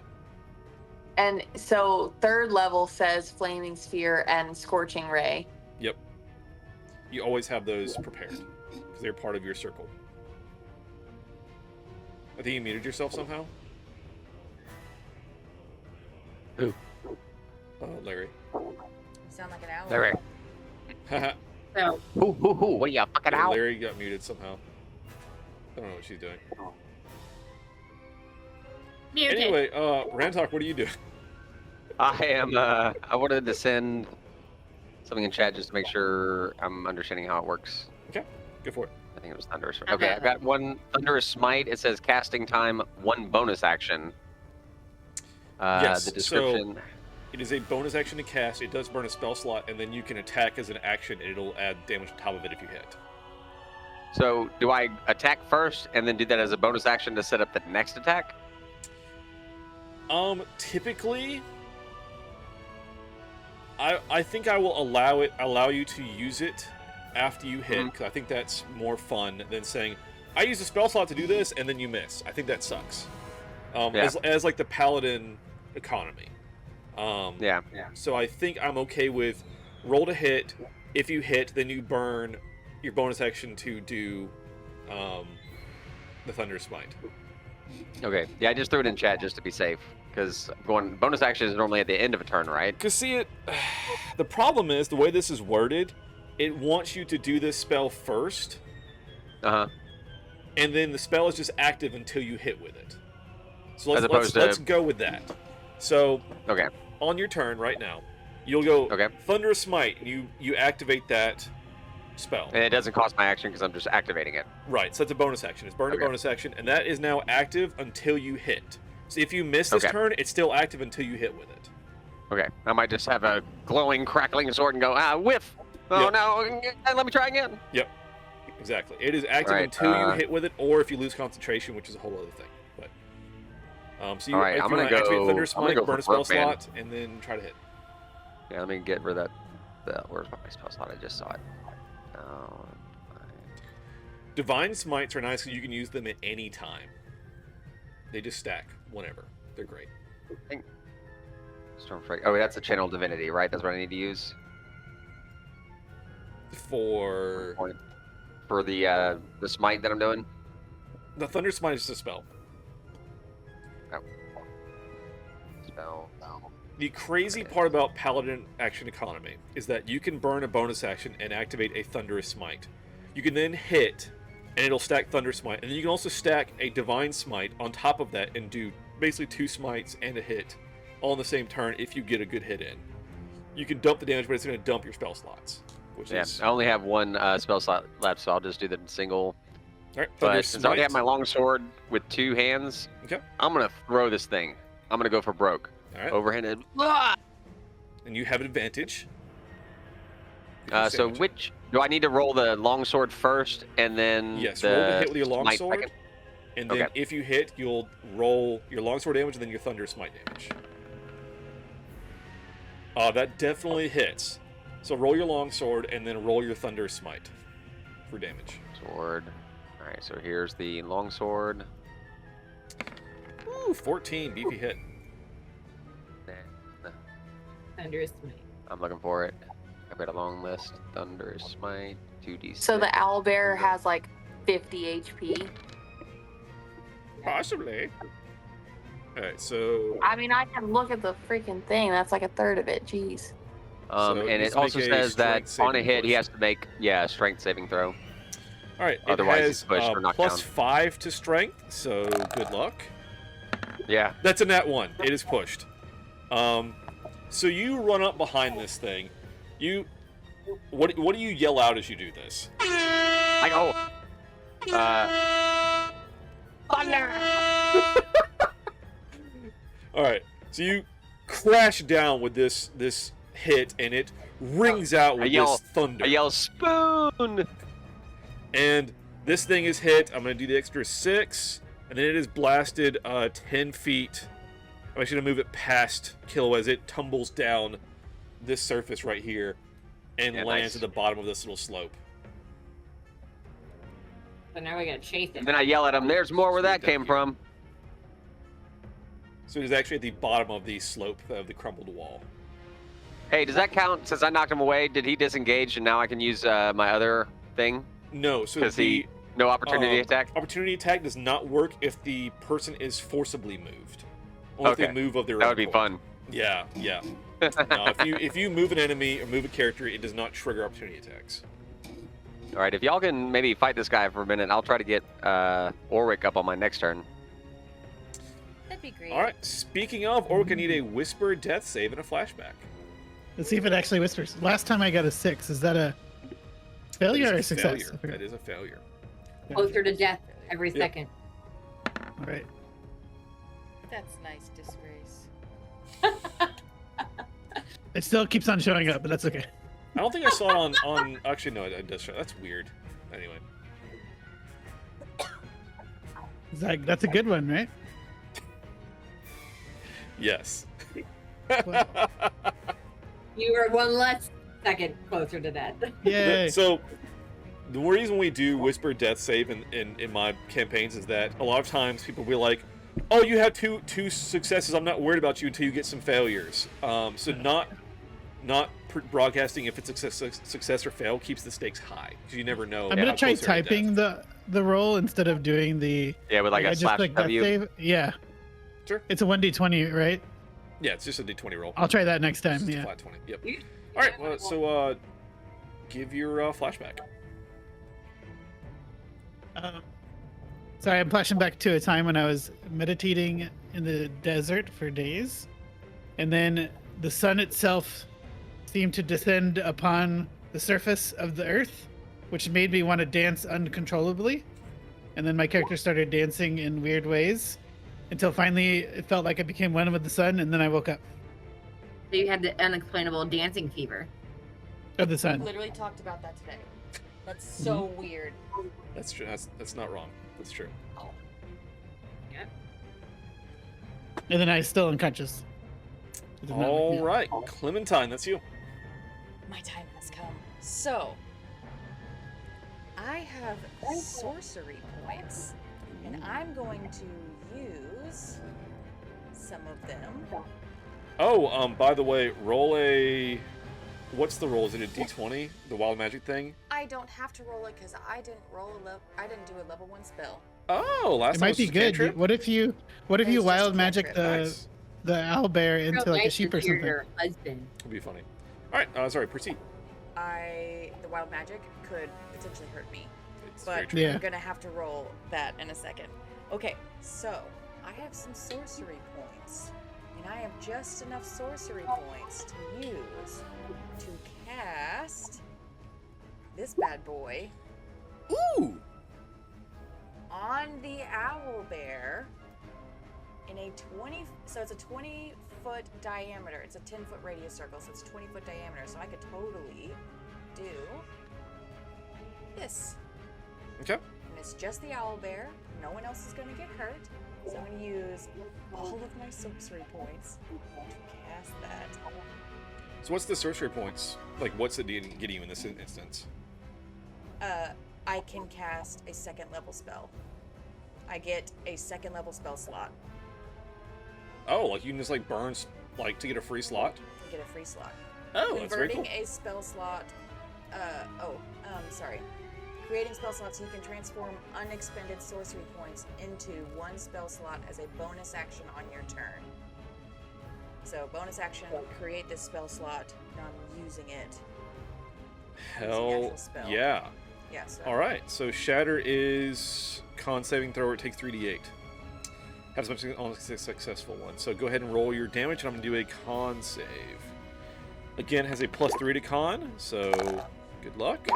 And so 3rd level says Flaming Sphere and Scorching Ray. Yep. You always have those prepared because they're part of your circle. I think you muted yourself somehow. Who? Larry. You sound like an owl. Larry. So What are you fucking out? Larry got muted somehow. I don't know what she's doing. muted. Anyway, Rantok, what are you doing? I am. I wanted to send something in chat just to make sure I'm understanding how it works. Okay, go for it. I think it was Thunderous. Okay, I've got one Thunderous Smite. It says casting time, 1 bonus action. Yes, The description. so it is a bonus action to cast. It does burn a spell slot, and then you can attack as an action, and it'll add damage on top of it if you hit. So do I attack first and then do that as a bonus action to set up the next attack? Typically, I think I will allow you to use it after you hit, because I think that's more fun than saying, I use a spell slot to do this, and then you miss. I think that sucks. As like the Paladin economy. Yeah. So I think I'm okay with roll to hit. If you hit, then you burn your bonus action to do the Thunder Smite. Okay. Yeah, I just threw it in chat just to be safe. Because going bonus action is normally at the end of a turn, right? Because see, the problem is the way this is worded, it wants you to do this spell first, Uh-huh. and then the spell is just active until you hit with it. So As opposed to- let's go with that. So Okay. on your turn right now, you'll go Okay. Thunderous Smite. You activate that spell. And it doesn't cost my action because I'm just activating it. Right, so that's a bonus action. It's burn a Okay. bonus action, and that is now active until you hit. So if you miss this Okay. turn, it's still active until you hit with it. Okay. I might just have a glowing, crackling sword and go, whiff! Oh, Yep. no! Let me try again! Yep, exactly. It is active Right, until you hit with it, or if you lose concentration, which is a whole other thing. But so you, All right, if I'm you gonna want to activate go- Thunder I'm gonna Smite, go burn for a spell Broke Man. slot, and then try to hit. Yeah, let me get rid of that. Where's my spell slot? I just saw it. Oh, Divine Smites are nice because you can use them at any time. They just stack whenever. They're great. Stormfrag. Oh, that's a channel divinity, right? That's what I need to use For for the smite that I'm doing. the Thunder Smite is just a spell. Spell. The crazy part about Paladin Action Economy is that you can burn a bonus action and activate a Thunderous Smite. You can then hit, and it'll stack Thunder Smite, and then you can also stack a Divine Smite on top of that and do basically 2 smites and a hit all in the same turn if you get a good hit in. You can dump the damage, but it's going to dump your spell slots. Which is... I only have one spell slot left, so I'll just do the single. All right, Thunder But since I already have Smite. my longsword with 2 hands, Okay. I'm going to throw this thing. I'm going to go for broke. All right. Overhanded. And you have an advantage. So Damage. which... Do I need to roll the longsword first, and then Yes, the roll to hit with your smite longsword. second? And then Okay. if you hit, you'll roll your longsword damage and then your Thunder Smite damage. That definitely hits. So roll your longsword and then roll your Thunder Smite for damage. Sword. All right, so here's the longsword. Ooh, 14, beefy hit. Thunderous Smite. I'm looking for it. I've got a long list. Thunder Smite, 2d6. So the owlbear has like 50 HP. Possibly. All right, so I mean, I can look at the freaking thing. That's like a third of it. Jeez. So and let's it also make a says that strength on a saving hit he throw. has to make a strength saving throw. all right. Otherwise it he's has pushed or knocked down. +5 to strength. So good luck. Yeah. That's a nat 1. It is pushed. So you run up behind this thing. What do you yell out as you do this? I go. Thunder. All right. So you crash down with this hit, and it rings out with this thunder. I yell spoon. And this thing is hit. I'm going to do the extra 6, and then it is blasted 10 feet. I'm actually going to move it past Killua as it tumbles down this surface right here and Yeah, lands nice. at the bottom of this little slope. So now we gotta chase it. And then I yell at him. There's more where that came from. So it is actually at the bottom of the slope of the crumbled wall. Hey, does that count? Since I knocked him away, did he disengage and now I can use my other thing? No, so Because the no opportunity attack. opportunity attack does not work if the person is forcibly moved. Only if Okay. they move of their That own would be accord. fun. Yeah, yeah. No, if you move an enemy or move a character, it does not trigger opportunity attacks. All right, if y'all can maybe fight this guy for a minute, I'll try to get Orwick up on my next turn. That'd be great. All right. Speaking of, Orc, I need a Whisper Death save and a flashback. Let's see if it actually whispers. Last time I got a 6. Is that a failure or That a is success? failure. That is a failure. Closer to death every Yep. second. All right. That's nice disgrace. It still keeps on showing up, but that's okay. I don't think I saw it on. Actually, no, it does show. That's weird. Anyway. It's like, that's a good one, right? Yes. Well, You are one less second closer to death. yay. So, the reason we do Whisper Death Save in my campaigns is that a lot of times people will be like, "Oh, you have two successes. I'm not worried about you until you get some failures." So not broadcasting if it's a success or fail keeps the stakes high because you never know. I'm how gonna try close you are to typing death. the roll instead of doing the Yeah, with like a I just slash like that W. save. Yeah. Sure. It's a 1d20, right? Yeah, it's just a D20 roll. I'll try that next It's time. just a Yeah. flat 20. Yep. All right. Well, so give your flashback. Sorry, I'm flashing back to a time when I was meditating in the desert for days, and then the sun itself seemed to descend upon the surface of the earth, which made me want to dance uncontrollably. And then my character started dancing in weird ways until finally it felt like I became one with the sun, and then I woke up. So you had the unexplainable dancing fever. Of the We sun. literally talked about that today. That's so weird. That's true. That's not wrong. That's true. And then I was still unconscious. It did not wake me All up. right, Clementine, that's you. My time has come. So, I have sorcery points, and I'm going to use some of them. Oh, by the way, roll a. What's the roll? Is it a D20? The wild magic thing? I don't have to roll it because I didn't do a level 1 spell. Oh, last It time might was be just a good. cantrip? What if you It's just wild a magic cantrip. Nice. the owlbear into like a sheep or something? Your husband. Would be funny. All right, sorry, proceed. The wild magic could potentially hurt me, It's very but true. Yeah. I'm gonna have to roll that in a second. Okay, so I have some sorcery points, and I have just enough sorcery points to use to cast this bad boy Ooh! on the owlbear in a 20. So it's a 20-foot diameter. It's a 10-foot radius circle, so it's 20-foot diameter. So I could totally do this. Okay. And it's just the owlbear. No one else is going to get hurt. So I'm going to use all of my sorcery points to cast that. So what's the sorcery points? Like, what's it getting you in this instance? I can cast a 2nd level spell. I get a 2nd level spell slot. Oh, like you can just like burn like to get a free slot? I get a free slot. Oh, that's very Converting cool. a spell slot. Sorry. Creating spell slots, you can transform unexpended sorcery points into one spell slot as a bonus action on your turn. So, bonus action, create this spell slot. Now I'm using it. Hell actual spell. yeah. Yeah, so. All right, so Shatter is con saving throw. It takes 3d8. Have some on a successful one. So go ahead and roll your damage, and I'm gonna do a con save. Again, has a +3 to con, so good luck.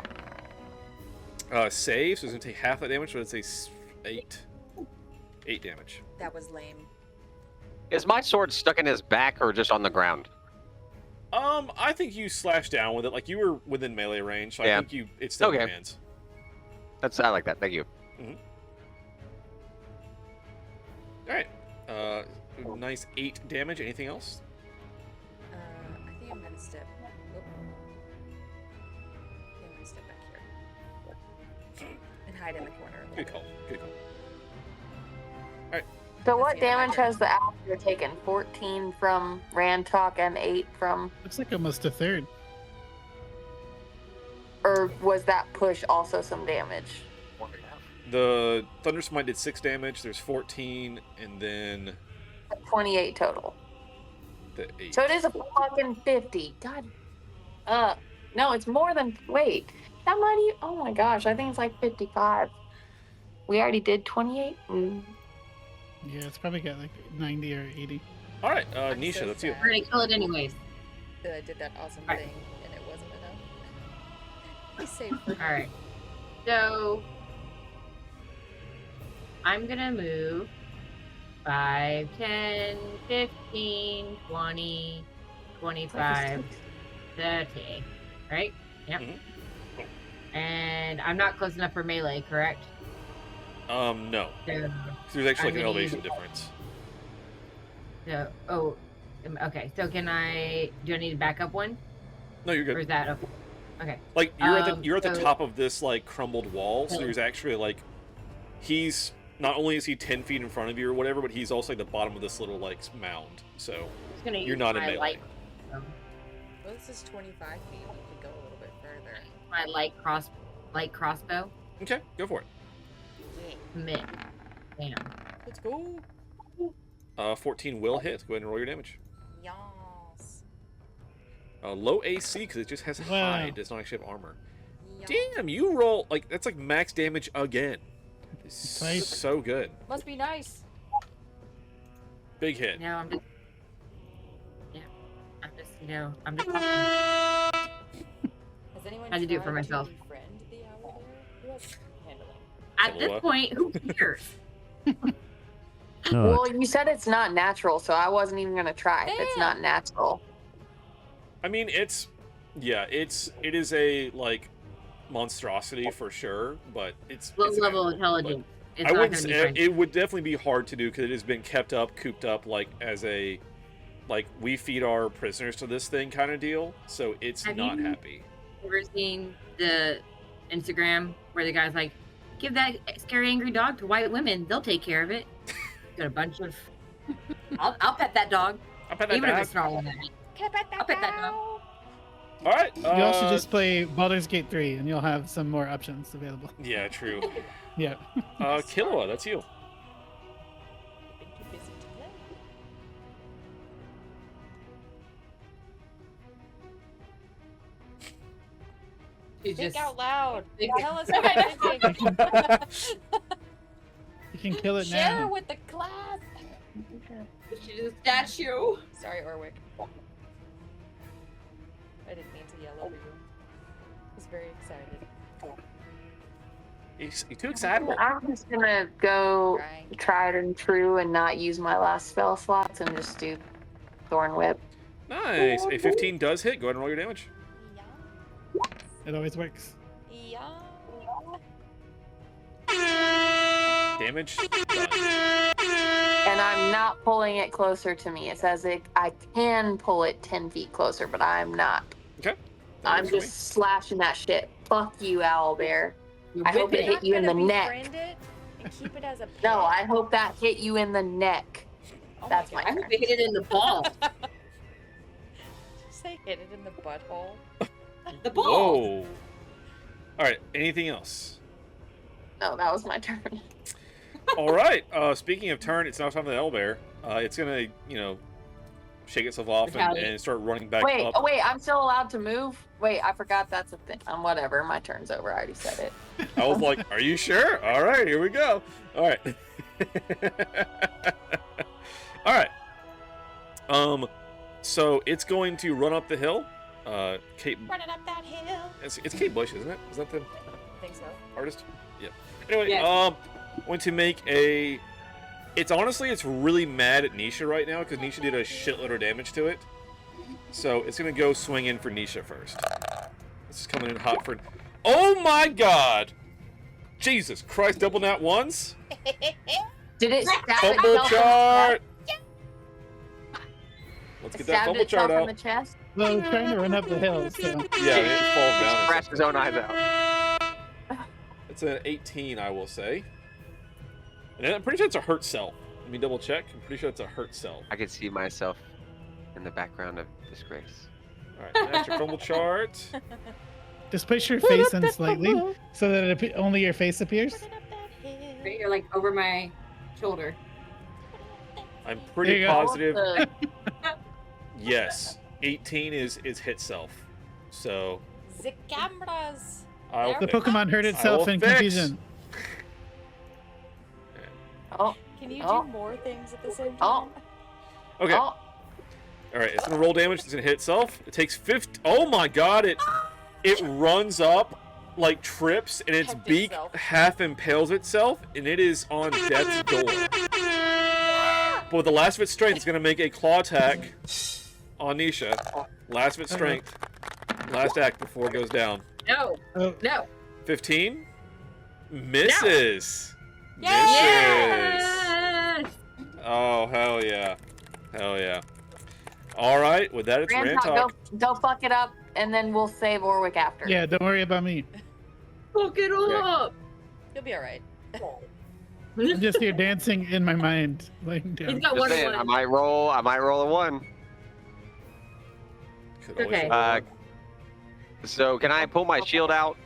Save, so it's gonna take half that damage, so it's a 8 damage. That was lame. Is my sword stuck in his back or just on the ground? I think you slashed down with it, like you were within melee range. So I Yeah. think it's still in your Okay. hands. I like that. Thank you. All right, nice 8 damage. Anything else? I think I'm gonna step. Oop. I think I'm gonna step back here. And hide in the corner. a Good little call. bit. Good call. All right. So what That's the damage other. has the owlbear taken? 14 from Rantok and 8 from... Looks like almost a third. Or was that push also some damage? The Thunder Smite did 6 damage. There's 14, and then 28 total. the 8. So it is a fucking 50. God. No, it's more than. Wait. That might even. Oh my gosh, I think it's like 55. We already did 28. Yeah, it's probably got like 90 or 80. All right, I'm Nisha, so that's you. sad. We're gonna kill it anyways. That I did that awesome Alright. thing and it wasn't enough. Be safe for All right. So I'm gonna move 5, 10, 15, 20, 25, 30. Right? Yep. Mhm. And I'm not close enough for melee, correct? No. So, There's actually I'm like an gonna elevation use- difference. okay. So do I need a backup one? No, you're Or good. is that okay? Okay. Like you're at the so- top of this like crumbled wall, so Yeah. there's actually like he's not only is he 10 feet in front of you or whatever, but he's also like the bottom of this little like mound. So I'm just gonna you're use not in my melee. light, Well, this is 25 feet. We could go a little bit further. my light crossbow. Okay, go for it. Yeah. Mid. Bam. Let's go. 14 will hit. Go ahead and roll your damage. Yas. Low AC because it just has Wow. hide. Does not actually have armor. Yas. Damn, you roll like that's like max damage again. Right. So good. Must be nice. Big hit. Now I'm just. Yeah. I'm just. Has anyone Had to do it for tried myself. befriend the owlbear? Who else is handling? At this Killua. point, who cares? No, Well, you said it's not natural, so I wasn't even gonna try if it's not natural. I mean, it is a like monstrosity for sure, but it's Low it's an level animal. intelligence. But It's I not wouldn't gonna be say friendly. it would definitely be hard to do because it has been kept up, cooped up, like as a like we feed our prisoners to this thing kind of deal. So it's Have not you- happy. Ever seen the Instagram where the guy's like, "Give that scary angry dog to white women; they'll take care of it." Got a bunch of. I'll pet that dog, I bet that even if dog. it's snarling at me. Can I pet that I'll pet that cow? dog. All right. You also just play Baldur's Gate 3, and you'll have some more options available. Yeah, true. Yeah. Killua, that's you. Been too busy to play. She's Think just out loud. Think- Tell us what you're thinking. You can kill it Share now. with the class. she's a statue. Sorry, Orwick. I didn't mean to yell over you. I was very excited. You're too excitable. I'm just gonna go Trying. tried and true and not use my last spell slots and just do Thorn Whip. Nice. A 15 does hit. Go ahead and roll your damage. Yeah. It always works. Yeah. Damage done. And I'm not pulling it closer to me. It says I can pull it 10 feet closer, but I'm not. Okay. I'm Works for me. just slashing that shit. Fuck you, Owlbear. I hope it You're hit you in not the gonna neck. befriend it and keep it as a pet? No, I hope that hit you in the neck. Oh That's my my I God. hope it hit it in the ball. Just say hit it in the butthole. The ball. Whoa. All right. Anything else? No, that was my turn. All right. Speaking of turn, it's now time for the owlbear. It's gonna, shake itself off and start running back Wait, up. oh wait, I'm still allowed to move? Wait, I forgot that's a thing. Whatever, my turn's over. I already said it. I was like, "Are you sure?" All right, here we go. All right. All right. So it's going to run up the hill. Kate, Running up that hill. it's Kate Bush, isn't it? Is that the I think so. artist? Yeah. Anyway, Yes. want to make a. It's really mad at Nisha right now because Nisha did a shitload of damage to it. So it's gonna go swing in for Nisha first. This is coming in hot for. Oh my God! Jesus Christ! Double nat ones. Did it stab Fumble itself chart. Let's It get that stabbed fumble chart itself in out. the chest? Well, it's trying to run up the hill, so. Yeah, it falls down. Scratch his own eyes out. It's an 18, I will say. And I'm pretty sure it's a hurt self. Let me double check. I'm pretty sure it's a hurt self. I could see myself in the background of disgrace. All right, master fumble chart. Just push your face in slightly so that only your face appears. Running up that hill. Right here, like over my shoulder. I'm There pretty you go. positive. Yes. 18 is hit self. So The cameras. I'll The fix. Pokemon heard I itself will in fix. confusion. Oh, Can you Oh. do more things at the same Oh. time? Okay. oh, Alright, it's gonna roll damage, it's gonna hit itself. It takes 50. Oh my god, it runs up, like trips, and its Pecked beak itself. half impales itself, and it is on death's door. But with the last of its strength, it's gonna make a claw attack on Nisha. Last of its strength. Last act before it goes down. No. Oh, No. 15? Misses! Misses! Yes! Oh, hell yeah. Hell yeah. Alright, with that, it's Rantok. go fuck it up, and then we'll save Orwick after. yeah, don't worry about me. Fuck it up. You'll be alright. I'm just here dancing in my mind, laying He's down. got Just one saying, I one. might roll a 1. Could always Okay. roll. So can I pull my shield out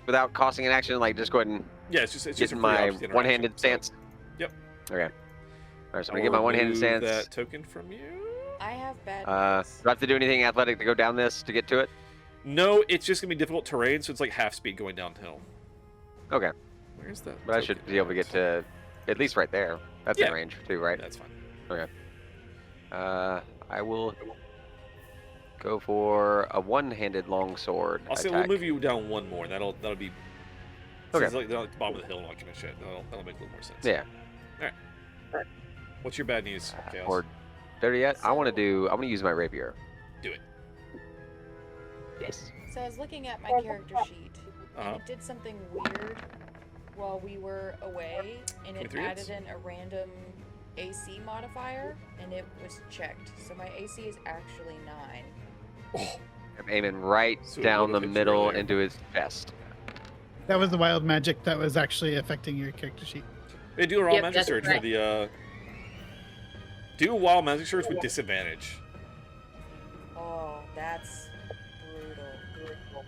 without costing an action? Like, just go ahead and Yeah, it's just get a in free my opposite interaction, one-handed so- stance. Yep. Okay. All right, so I'm I gonna get my will one-handed remove stance. that token from you. I have bad Do I have to do anything athletic to go down this to get to it? No, it's just gonna be difficult terrain, so it's like half speed going downhill. Okay, Where's that? but I should token be able to at? get to at least right there. That's Yeah. in range too, right? That's fine. I will go for a one-handed longsword I'll say attack. we'll move you down one more. That'll be. Okay. It's like they're at the bottom of the hill and all that kind of shit. That'll make a little more sense. Yeah. What's your bad news, Chaos? Or there yet? I want to use my rapier. Do it. Yes. So I was looking at my character sheet, Uh-huh. and it did something weird while we were away, and it 23 added hits? in a random AC modifier, and it was checked. So my AC is actually 9. Oh, I'm aiming right So it down the would've hit you middle earlier. into his chest. That was the wild magic that was actually affecting your character sheet. hey, do a wild Yep, magic that's search right. for the. Do a wild magic search with disadvantage. Oh, that's brutal.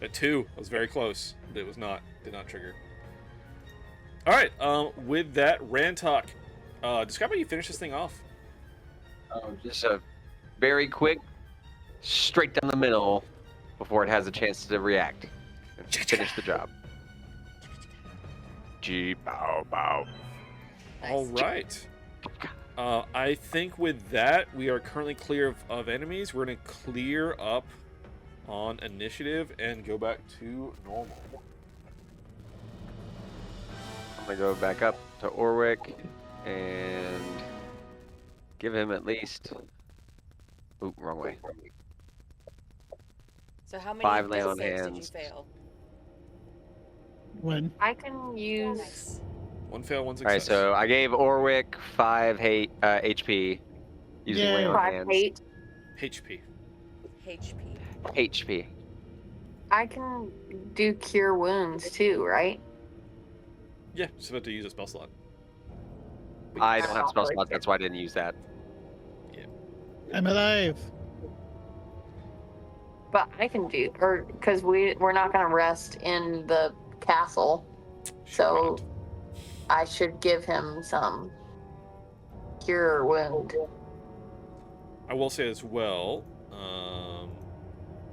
A 2. I was very close, but it was not. Did not trigger. All right. With that, Rantok, describe how you finish this thing off. Just a very quick, straight down the middle before it has a chance to react and finish the job. G bow bow. Nice. All right. I think with that, we are currently clear of enemies. We're going to clear up on initiative and go back to normal. I'm gonna go back up to Orwick and give him at least. Oop, wrong way. So how many 5 lay death on saves hands. did you fail? When? I can use. Nice. One fail, one All right, success. so I gave Orwick 5 HP using Yay. lay on 5 hands. 8. HP. HP. HP. I can do cure wounds too, right? Yeah, just about to use a spell slot. I don't have spell slots, that's why I didn't use that. I'm alive. But I can do, or because we're not gonna rest in the castle, so I should give him some cure wound. I will say as well,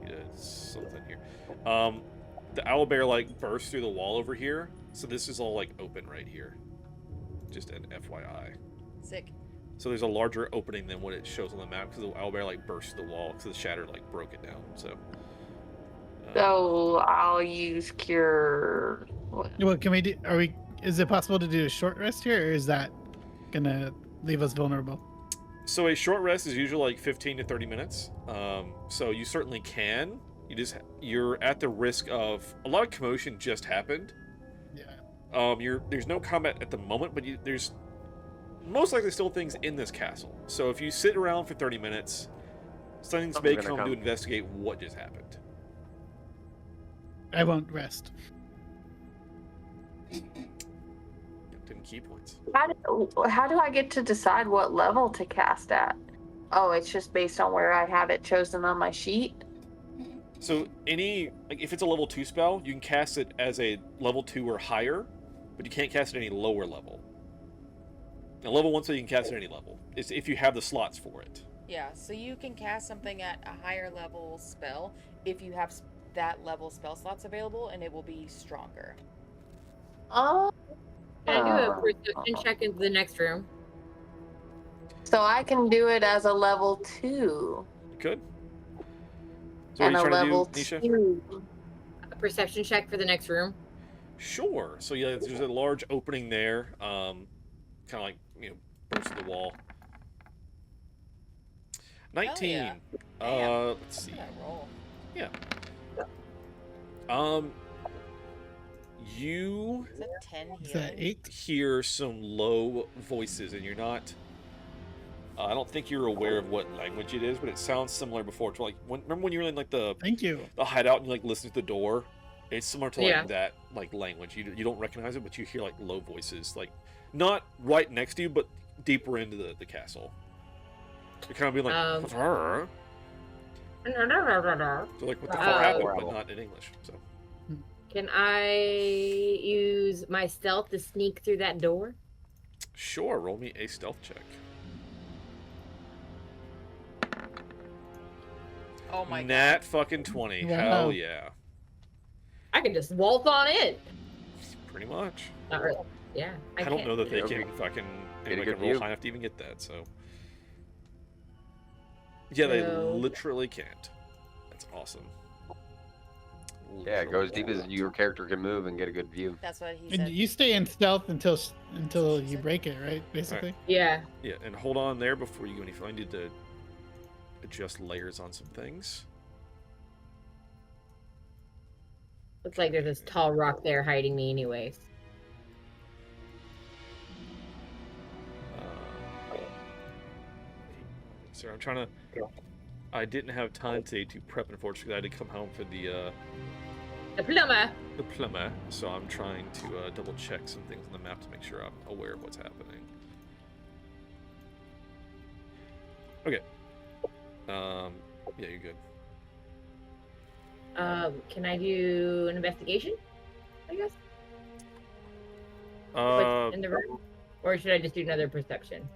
yeah, something here. The owlbear like bursts through the wall over here, so this is all like open right here. Just an FYI. Sick. So there's a larger opening than what it shows on the map because the owlbear like burst the wall because the shatter like broke it down. So. So I'll use cure. What can we do? Is it possible to do a short rest here, or is that gonna leave us vulnerable? So a short rest is usually like 15 to 30 minutes. So you certainly can. You're at the risk of a lot of commotion just happened. Yeah. There's no combat at the moment, but there's most likely still things in this castle. So if you sit around for 30 minutes, things may Something's gonna come to come. investigate what just happened. I won't rest. 10 key points. How do I get to decide what level to cast at? Oh, it's just based on where I have it chosen on my sheet. So if it's a level 2 spell, you can cast it as a level 2 or higher, but you can't cast it any lower level. Now, level 1, so you can cast at any level. It's if you have the slots for it. Yeah, so you can cast something at a higher level spell if you have that level spell slots available, and it will be stronger. Oh. Can I do a perception check into the next room? So I can do it as a level 2. You could. So And what a are you trying level to do, Nisha? 2. A perception check for the next room? Sure. So yeah, there's a large opening there. Kind of like, burst the wall. 19. yeah. Let's see. Look at that roll. Yeah. You Is that 10 healing? Is that 8? hear some low voices, and you're not. I don't think you're aware of what language it is, but it sounds similar before to like remember when you were in like the Thank you. hideout and you like listen to the door. It's similar to like Yeah. that like language. You don't recognize it, but you hear like low voices, like not right next to you, but deeper into the castle. You're kind of being like, "Arr." So like what the fuck happened, but not in English. So Can I use my stealth to sneak through that door? sure, roll me a stealth check. Oh my god. Nat fucking 20. Wow. Hell yeah. I can just waltz on in. Pretty much. Not really. Yeah. I don't can. know that they Okay. can fucking Get a anybody good can roll view. high enough to even get that, so. Yeah, they So- literally can't. That's awesome. Yeah, go as deep as your character can move and get a good view. That's what he And said. you stay in stealth until you break it, right? Basically. Yeah. Yeah, and hold on there before you go any further. I need to adjust layers on some things. Looks like there's this tall rock there hiding me anyways. So I'm trying to. I didn't have time today to prep, unfortunately. I had to come home for the plumber. plumber, so I'm trying to double check some things on the map to make sure I'm aware of what's happening. Okay. Yeah, you're good. Can I do an investigation? I guess. Uh, In the room, or should I just do another perception?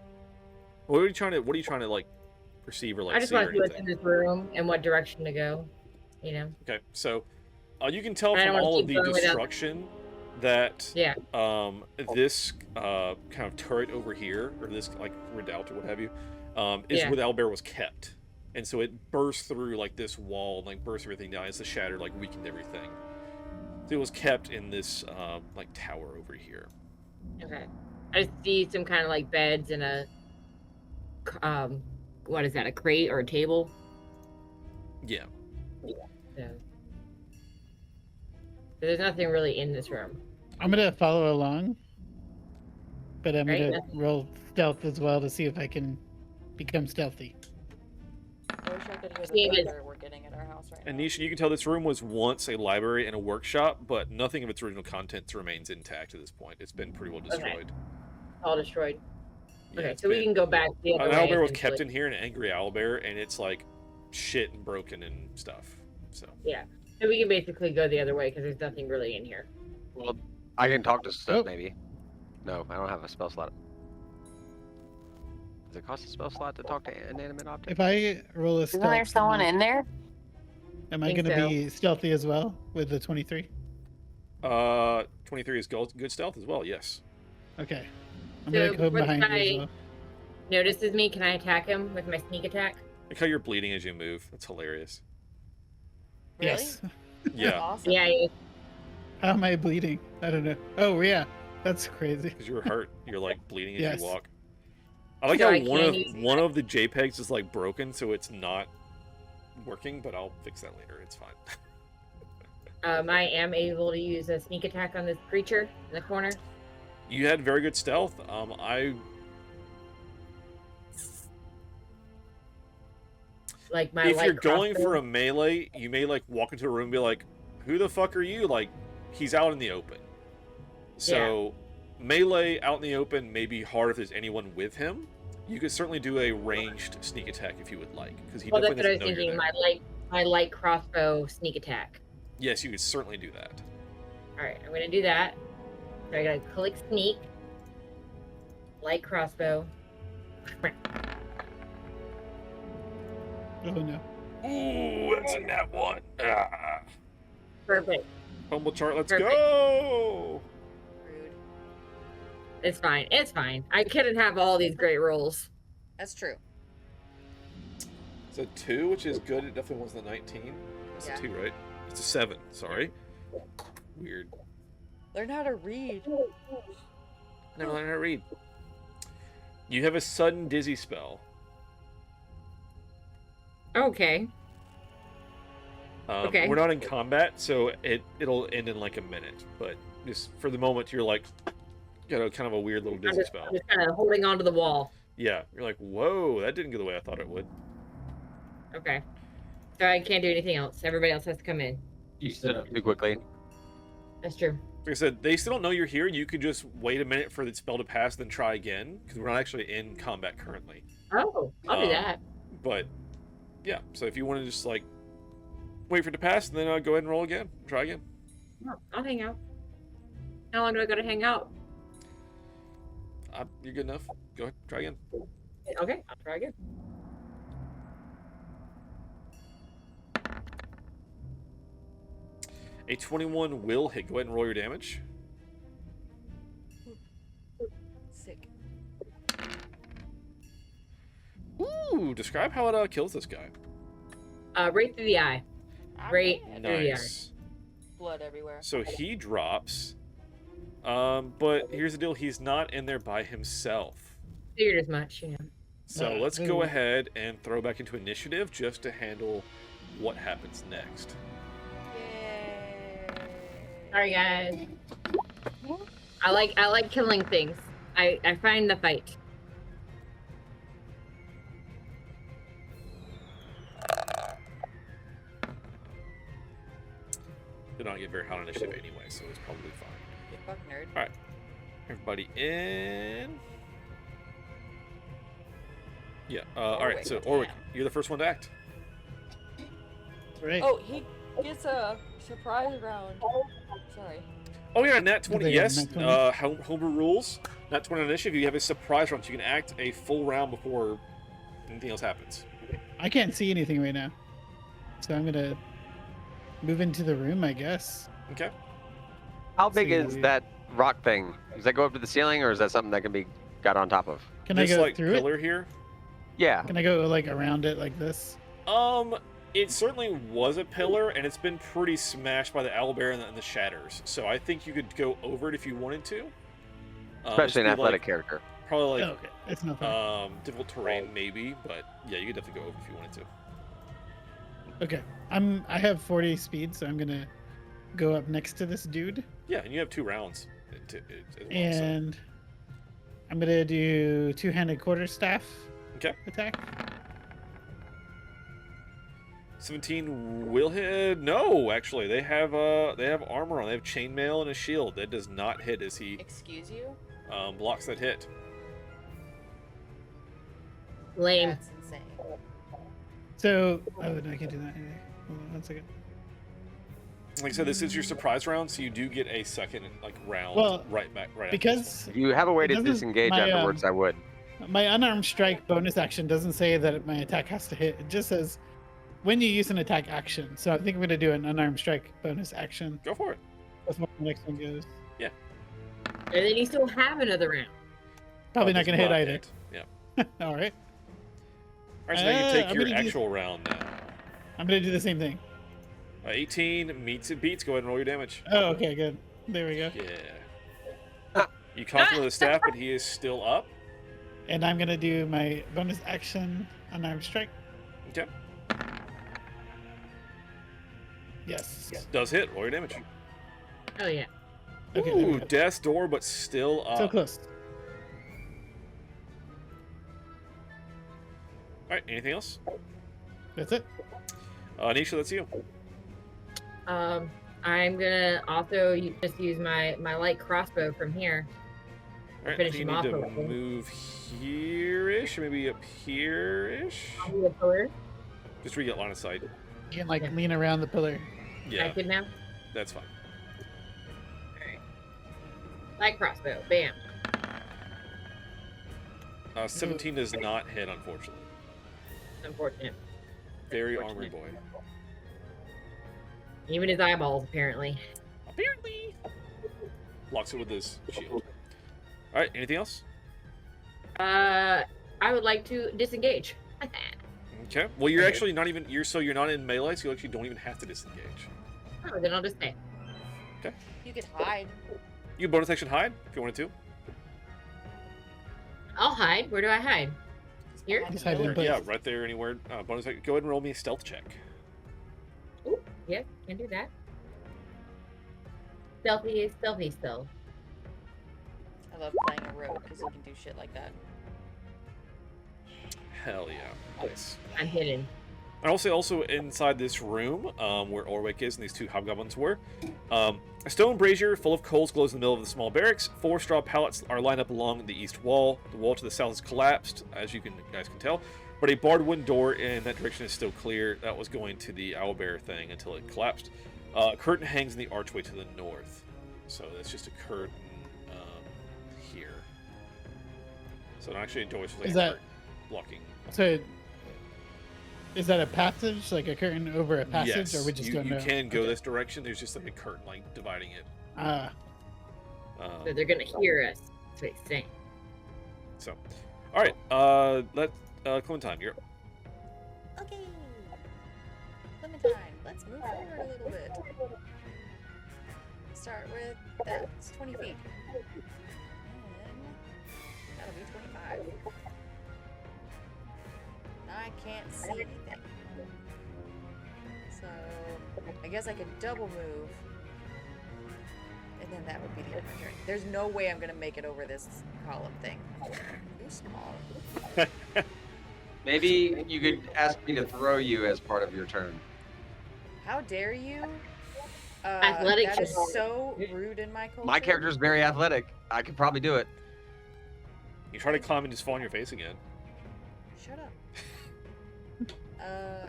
what are you trying to like perceive or like I just see or want to see what's in anything? this room and what direction to go. You know. Okay, so you can tell I don't from wanna all of keep the going without- destruction that Yeah. this kind of turret over here, or this like redoubt or what have you, is Yeah. where the owlbear was kept, and so it burst through like this wall, and, like burst everything down. It's the shattered, like weakened everything. So it was kept in this like tower over here. Okay. I just see some kind of like beds and a what is that? A crate or a table? Yeah. So there's nothing really in this room. I'm gonna follow along, but I'm Right, gonna that's- roll stealth as well to see if I can become stealthy. I wish I could hear Yeah, the but- weather we're getting at our house right And now. Nisha, you can tell this room was once a library and a workshop, but nothing of its original contents remains intact at this point. It's been pretty well destroyed. All destroyed. Yeah, Okay, it's so we been- can go back the An other way. owlbear was kept essentially. in here, an angry owlbear, and it's like shit and broken and stuff. So Yeah. So we can basically go the other way because there's nothing really in here. Well, I can talk to stuff Oh. maybe. No, I don't have a spell slot. Does it cost a spell slot to talk to inanimate objects? If I roll a stealth, Isn't there someone in there? am I Think gonna so. be stealthy as well with the 23? 23 is good stealth as well. Yes. Okay. I'm So gonna come before the behind you guy- as well. Notices me, can I attack him with my sneak attack? Look how you're bleeding as you move. That's hilarious. Really? Yes. Yeah, Awesome. Yeah, yeah. How am I bleeding? I don't know. Oh yeah, that's crazy. because you're hurt. You're like bleeding as Yes. you walk. I like So how I one can't of use one of the JPEGs is like broken, so it's not working. But I'll fix that later. It's fine. I am able to use a sneak attack on this creature in the corner. You had very good stealth. Like my If light you're going crossbow. for a melee, you may like walk into a room and be like, "Who the fuck are you?" Like, he's out in the open. So, melee out in the open may be hard if there's anyone with him. You could certainly do a ranged sneak attack if you would like, because he Well, that's definitely what I was doesn't know you're thinking. there. My light crossbow sneak attack. Yes, you could certainly do that. All right, I'm gonna do that. So I gotta click sneak. Light crossbow. Oh no. Ooh, that's in that one. Ah. Perfect. Humble chart, let's Perfect. go! Rude. It's fine. It's fine. I couldn't have all these great rolls. That's true. It's a 2, which is good. It definitely wasn't a 19. It's Yeah. a 2, right? It's a 7, sorry. Weird. Learn how to read. Never learned how to read. You have a sudden dizzy spell. Okay. Okay. We're not in combat, so it'll end in like a minute. But just for the moment, you're like, kind of a weird little dizzy spell. I'm just kind of holding on to the wall. Yeah, you're like, whoa, that didn't go the way I thought it would. Okay. So I can't do anything else. Everybody else has to come in. You stood up too quickly. That's true. Like I said, they still don't know you're here. You could just wait a minute for the spell to pass, then try again, because we're not actually in combat currently. Oh, I'll do that. But yeah, so if you want to just like wait for it to pass, and then go ahead and roll again. Try again. Oh, I'll hang out. How long do I gotta hang out? You're good enough. Go ahead, try again. Okay, I'll try again. A 21 will hit. Go ahead and roll your damage. Sick. Ooh, describe how it kills this guy. Right through the eye. Right through the eye. Nice. Blood everywhere. So he drops. But here's the deal: he's not in there by himself. Figured as much, you know. So let's go ahead and throw back into initiative just to handle what happens next. Yay. Sorry, guys. I like killing things. I find the fight. Did not get very high on initiative anyway, so it's probably fine. You fuck nerd. All right, everybody in. Yeah. All right. So Orwick, you're the first one to act. Right. Oh, he gets a surprise round. Sorry. Oh yeah, nat 20. They Yes. got nat 20? Homebrew rules. Nat 20 on initiative. You have a surprise round, so you can act a full round before anything else happens. I can't see anything right now, so I'm gonna move into the room, I guess. Okay. How big See. is that rock thing? Does that go up to the ceiling, or is that something that can be got on top of? Can This I go like through pillar it? here. Yeah. Can I go like around it like this? It certainly was a pillar, and it's been pretty smashed by the owlbear and the shatters. So I think you could go over it if you wanted to. Especially an it'd be, athletic like, character. Probably Oh, like okay, it's not far. difficult terrain maybe, but yeah, you could definitely go over if you wanted to. Okay, I have 40 speed, so I'm gonna go up next to this dude, Yeah, and you have 2 rounds. As well, and I'm gonna do two-handed quarterstaff Okay. attack. 17 will hit. No, actually, they have armor on. They have chainmail and a shield. That does not hit as he Excuse you? blocks that hit. Lame. That's insane. So, oh no, I can't do that. Anyway. Hold on 1 second. Like I said, this is your surprise round, so you do get a second round Well, right back right Because If you have a way It to doesn't- disengage my, afterwards, I would. my unarmed strike bonus action doesn't say that my attack has to hit. It just says when you use an attack action. So I think I'm gonna do an unarmed strike bonus action. Go for it. That's what the next one goes. And then you still have another round. Probably Oh, not does gonna hit either. hit. Yeah. All right, All right, so now you take I'm your gonna do- actual round now. I'm gonna do the same thing. 18 meets it beats. Go ahead and roll your damage. Oh, okay, good. There we go. Yeah. You conquer with the staff, but he is still up. And I'm gonna do my bonus action unarmed strike. Okay. Yes. Does hit. Roll your damage. Oh yeah. Okay. there we Ooh, go. death's door, but still up. So close. All right. Anything else? That's it. Nisha, that's you. I'm gonna also just use my light crossbow from here. All right. I Finish think you him need off to a little. move here-ish, or maybe up here-ish. I'll do the pillar. Just where you get line of sight. You can like lean around the pillar. Yeah, I can now. that's fine. Alright. Light crossbow. Bam. 17 does not hit, unfortunately. Unfortunate. Very Unfortunate. armored boy. Even his eyeballs, apparently. Apparently. Locks it with his shield. All right. Anything else? I would like to disengage. Okay. Well, you're Okay. actually not even. You're not in melee, so you actually don't even have to disengage. Oh, then I'll just stay. You could hide. You bonus action hide if you wanted to. I'll hide. Where do I hide? Here? Just hide in place. Yeah, right there. Anywhere. Bonus action. Go ahead and roll me a stealth check. Ooh, yeah, can do that. Stealthy is stealthy still. I love playing a rogue because you can do shit like that. Hell yeah. Nice. I'm hidden. And I'll say also inside this room, where Orwick is and these two hobgoblins were, a stone brazier full of coals glows in the middle of the small barracks. 4 straw pallets are lined up along the east wall. The wall to the south is collapsed, as you guys can tell, but a barred wooden door in that direction is still clear. That was going to the owlbear thing until it collapsed. A curtain hangs in the archway to the north, so that's just a curtain here. So not actually a door, it's just like Is a that- curtain blocking. So, is that a passage, like a curtain over a passage, Yes, or we just you don't know? can go Okay. this direction. There's just like a curtain like dividing it. Ah, So they're gonna hear us. That's what he's saying. So, all right. Let Clementine, you're. Okay. Clementine, let's move forward a little bit. Start with that's 20 feet. And that'll be 25. I can't see anything. So I guess I could double move. And then that would be the end of my turn. There's no way I'm gonna make it over this column thing. Too small. Maybe you could ask me to throw you as part of your turn. How dare you? Athletic That is check. so rude in my culture. My character's very athletic. I could probably do it. You try to climb and just fall on your face again. Shut up.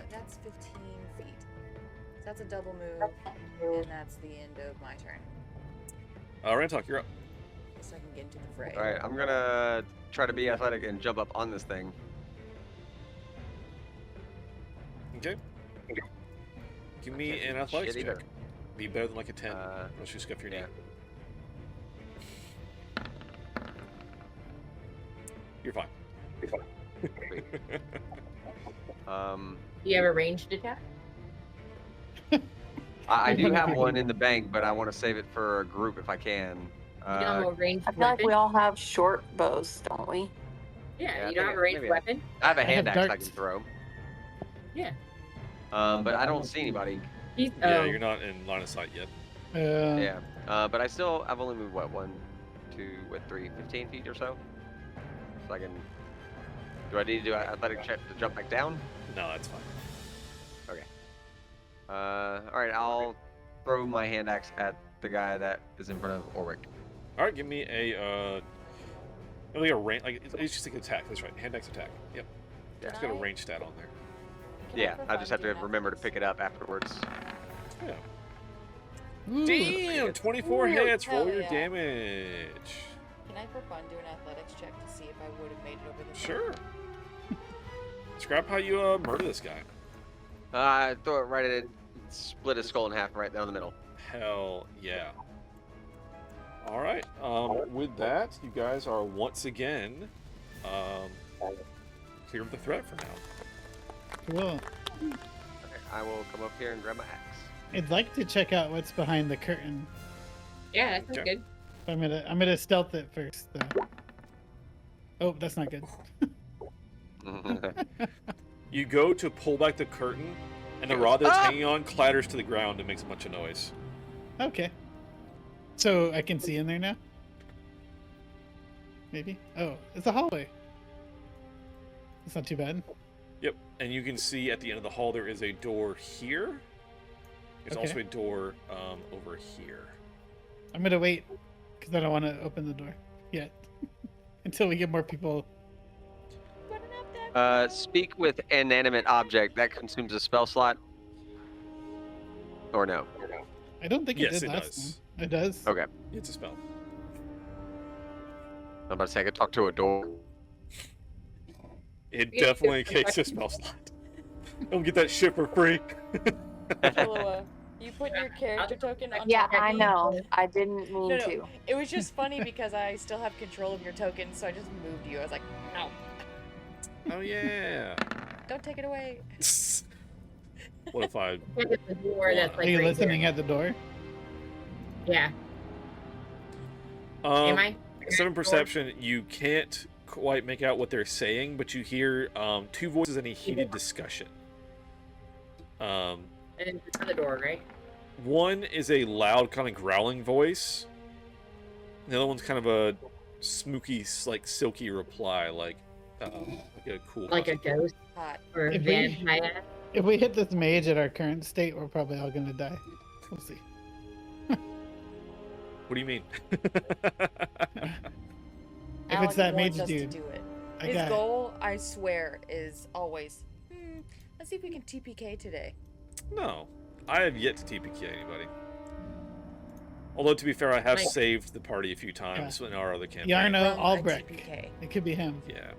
That's 15 feet. So that's a double move, and that's the end of my turn. Rantok, you're up. So I can get into the fray. All right, I'm gonna try to be athletic and jump up on this thing. Okay. Give me can't an do athletics shit check. either. Be better than like a 10. Uh, Unless you scuff your knee. yeah. You're fine. Sweet. Do you have a ranged attack? I do have one in the bank, but I want to save it for a group if I can. You don't have a ranged I feel like weapon? we all have short bows, don't we? Yeah, Yeah, I you don't think have a ranged maybe weapon? I have a I have hand axe I darts. can throw. Yeah. But I don't see anybody. He's, Yeah, oh, you're not in line of sight yet. Yeah. But I've only moved what, 1, 2, 3, 15 feet or so. So I can. Do I need to do an athletic check to jump back down? No, that's fine. Okay. All right, I'll throw my hand axe at the guy that is in front of Orwick. All right, give me a like a range. Like it's just like an attack. That's right. Hand axe attack. Yep. Yeah. It's got a range stat on there. Can Yeah, for I fun just have do to an remember to athletics pick it up afterwards. Yeah. Ooh. Damn, 24 Ooh, hits. Roll hell your yeah. damage. Can I for fun do an athletics check to see if I would have made it over the Sure. Describe how you murder this guy. Throw it right at it, split his skull in half right down the middle. Hell yeah. All right. With that, you guys are once again clear of the threat for now. Cool. Okay, I will come up here and grab my axe. I'd like to check out what's behind the curtain. yeah, that sounds Okay. good. I'm gonna stealth it first, though. Oh, that's not good. You go to pull back the curtain, and the rod that's hanging on clatters to the ground and makes a bunch of noise. Okay. So I can see in there now? Maybe? Oh, it's a hallway. It's not too bad. Yep. And you can see at the end of the hall there is a door here. There's Okay. also a door over here. I'm gonna wait, because I don't want to open the door yet. Until we get more people. Speak with inanimate object. That consumes a spell slot. Or no? I don't think Yes, it did it last does. time. It does? Okay. It's a spell. I'm about to say I could talk to a door. It definitely encased a spell slot. Don't get that shit for free. Killua, you put your character token on Yeah, top of I me. know. I didn't mean No. to. It was just funny because I still have control of your token, so I just moved you. I was like, no, Oh yeah. don't take it away. What if I? The door that's Are like you right listening at the door? here. Yeah. Am I? 7 perception. You can't quite make out what they're saying, but you hear two voices in a heated discussion. And the door, right? One is a loud, kind of growling voice. The other one's kind of a smoky, like silky reply, like a cool. Like a customer. ghost Hot. or a If we- vampire. If we hit this mage at our current state, we're probably all gonna die. We'll see. What do you mean? If Alek it's that wants mage us to dude, do it. I His got it. goal, I swear, is always, let's see if we can TPK today. No, I have yet to TPK anybody. Although to be fair, I have Nice. saved the party a few times in our other campaign. Yarno From a Albrecht. TPK. It could be him. Yeah.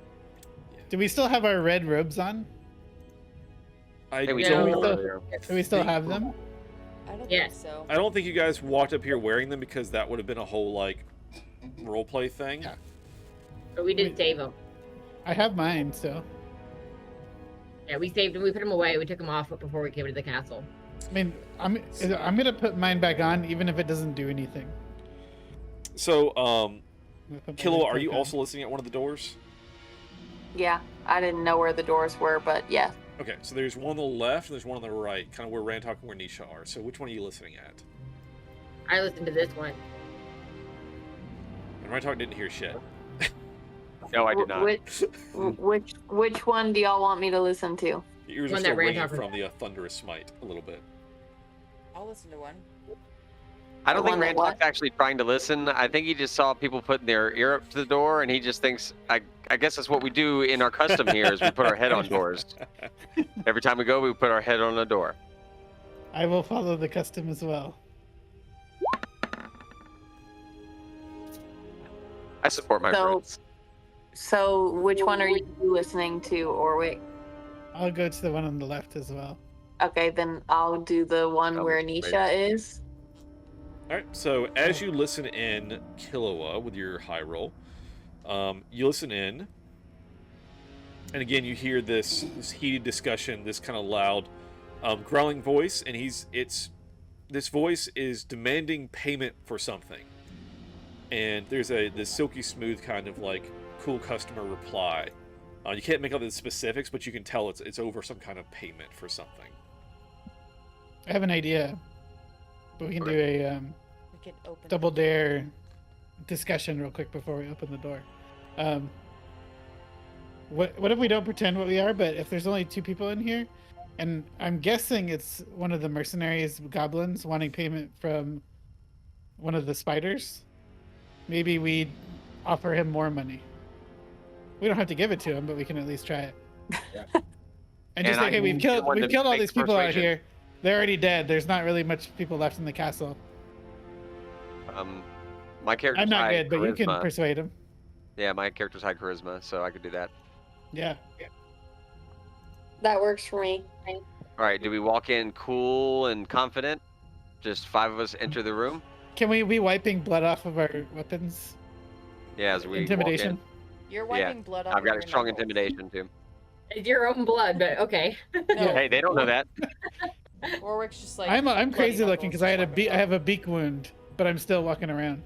Do we still have our red robes on? I Hey, we Yeah, told we them still- earlier. Do we still have them? I don't Yes. think so. I don't think you guys walked up here wearing them because that would have been a whole like roleplay thing. Yeah. But we did save them. I have mine, so. Yeah, we saved them. We put them away. We took them off before we came to the castle. I mean, I'm gonna put mine back on, even if it doesn't do anything. So, I'm gonna put my Killua, red are you cloak on. also listening at one of the doors? Yeah, I didn't know where the doors were, but yeah. Okay, so there's one on the left and there's one on the right, kind of where Rantok and where Nisha are. So which one are you listening at? I listened to this one. And Rantok didn't hear shit. No, I did not. Which one do y'all want me to listen to? Your ears are One still that ringing Rantok- from the thunderous smite a little bit. I'll listen to one. I don't The think one that Rantok's what? actually trying to listen. I think he just saw people putting their ear up to the door, and he just thinks, I guess that's what we do in our custom here, is we put our head on doors. Every time we go, we put our head on a door. I will follow the custom as well. I support my So- friends. So, which one are you listening to, Orwick? I'll go to the one on the left as well. Okay, then I'll do the one Oh, where great. Nisha is. Alright, so as you listen in Killua with your high roll, you listen in, and again you hear this heated discussion, this kind of loud, growling voice, and this voice is demanding payment for something. And there's this silky smooth kind of like cool customer reply. You can't make out the specifics, but you can tell it's over some kind of payment for something. I have an idea, but we can do a We can open double dare discussion real quick before we open the door. What if we don't pretend what we are, but if there's only 2 people in here, and I'm guessing it's one of the mercenaries goblins wanting payment from one of the spiders, maybe we offer him more money. We don't have to give it to him, but we can at least try it. Yeah. And just And say, I hey, we've need someone killed to all make these people out persuasion. here. They're already dead. There's not really much people left in the castle. My character's I'm not high good, but you can charisma. persuade him. Yeah, my character's high charisma, so I could do that. Yeah. That works for me. All right, do we walk in cool and confident? Just 5 of us enter the room? Can we be wiping blood off of our weapons? Yeah, as we Intimidation. walk You're Yeah, wiping blood in. off I've got of a strong your knuckles. intimidation, too. It's your own blood, but okay. No, Hey, they don't know that. Warwick's just like. I'm bloody crazy looking knuckles because I wiping I blood. have a beak wound, but I'm still walking around.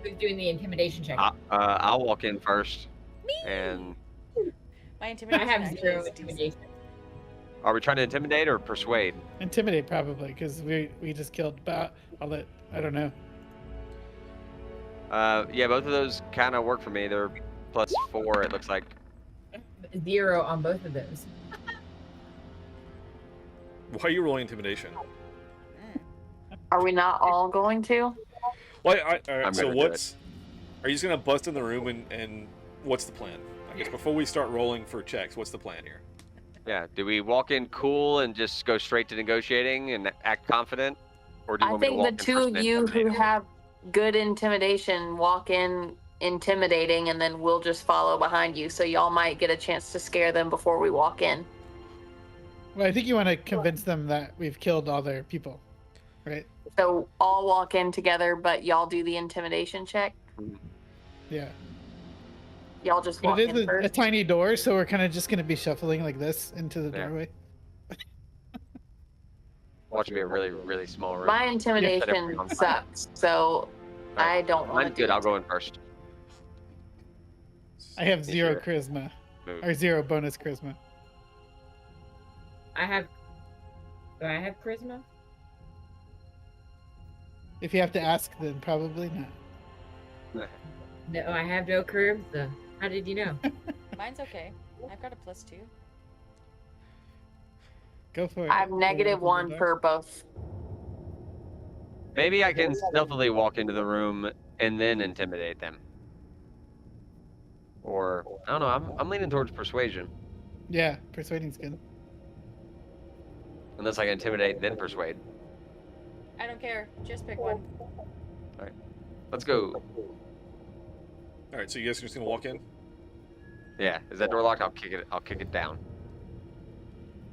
Who's doing the intimidation check? I'll walk in first. And My I intimidation have actually 0 is decent. intimidation. are we trying to intimidate or persuade? Intimidate probably because we just killed. But I don't know. Yeah, both of those kind of work for me. They're +4, it looks like. 0 on both of those. Why are you rolling intimidation? Are we not all going to? Well, all right, I'm so gonna do what's... Are you just going to bust in the room and what's the plan? I guess before we start rolling for checks, what's the plan here? Yeah, do we walk in cool and just go straight to negotiating and act confident? Or do you I want me to think walk the in two first of and you who intimidate? have good intimidation, walk in intimidating, and then we'll just follow behind you. So y'all might get a chance to scare them before we walk in. Well, I think you want to convince them that we've killed all their people, right? So all walk in together, but y'all do the intimidation check. Yeah. Y'all just But walk it in is a first. tiny door, so we're kind of just going to be shuffling like this into the Yeah. doorway. Watch it be a really, really small room. My Set intimidation everything on fire. sucks, so I don't want Mine's to do good. I'll it. go in first. I have See 0 here. charisma, Move. or 0 bonus charisma. Do I have charisma? If you have to ask, then probably not. No, I have no charisma. How did you know? Mine's okay. I've got a +2. Go for it. I have Go -1 for for both. Maybe I can stealthily walk into the room and then intimidate them. Or I don't know. I'm leaning towards persuasion. Yeah, persuading's good. Unless I can intimidate then persuade. I don't care. Just pick one. Let's go. All right, so you guys are just gonna walk in. Yeah. Is that door locked? I'll kick it down.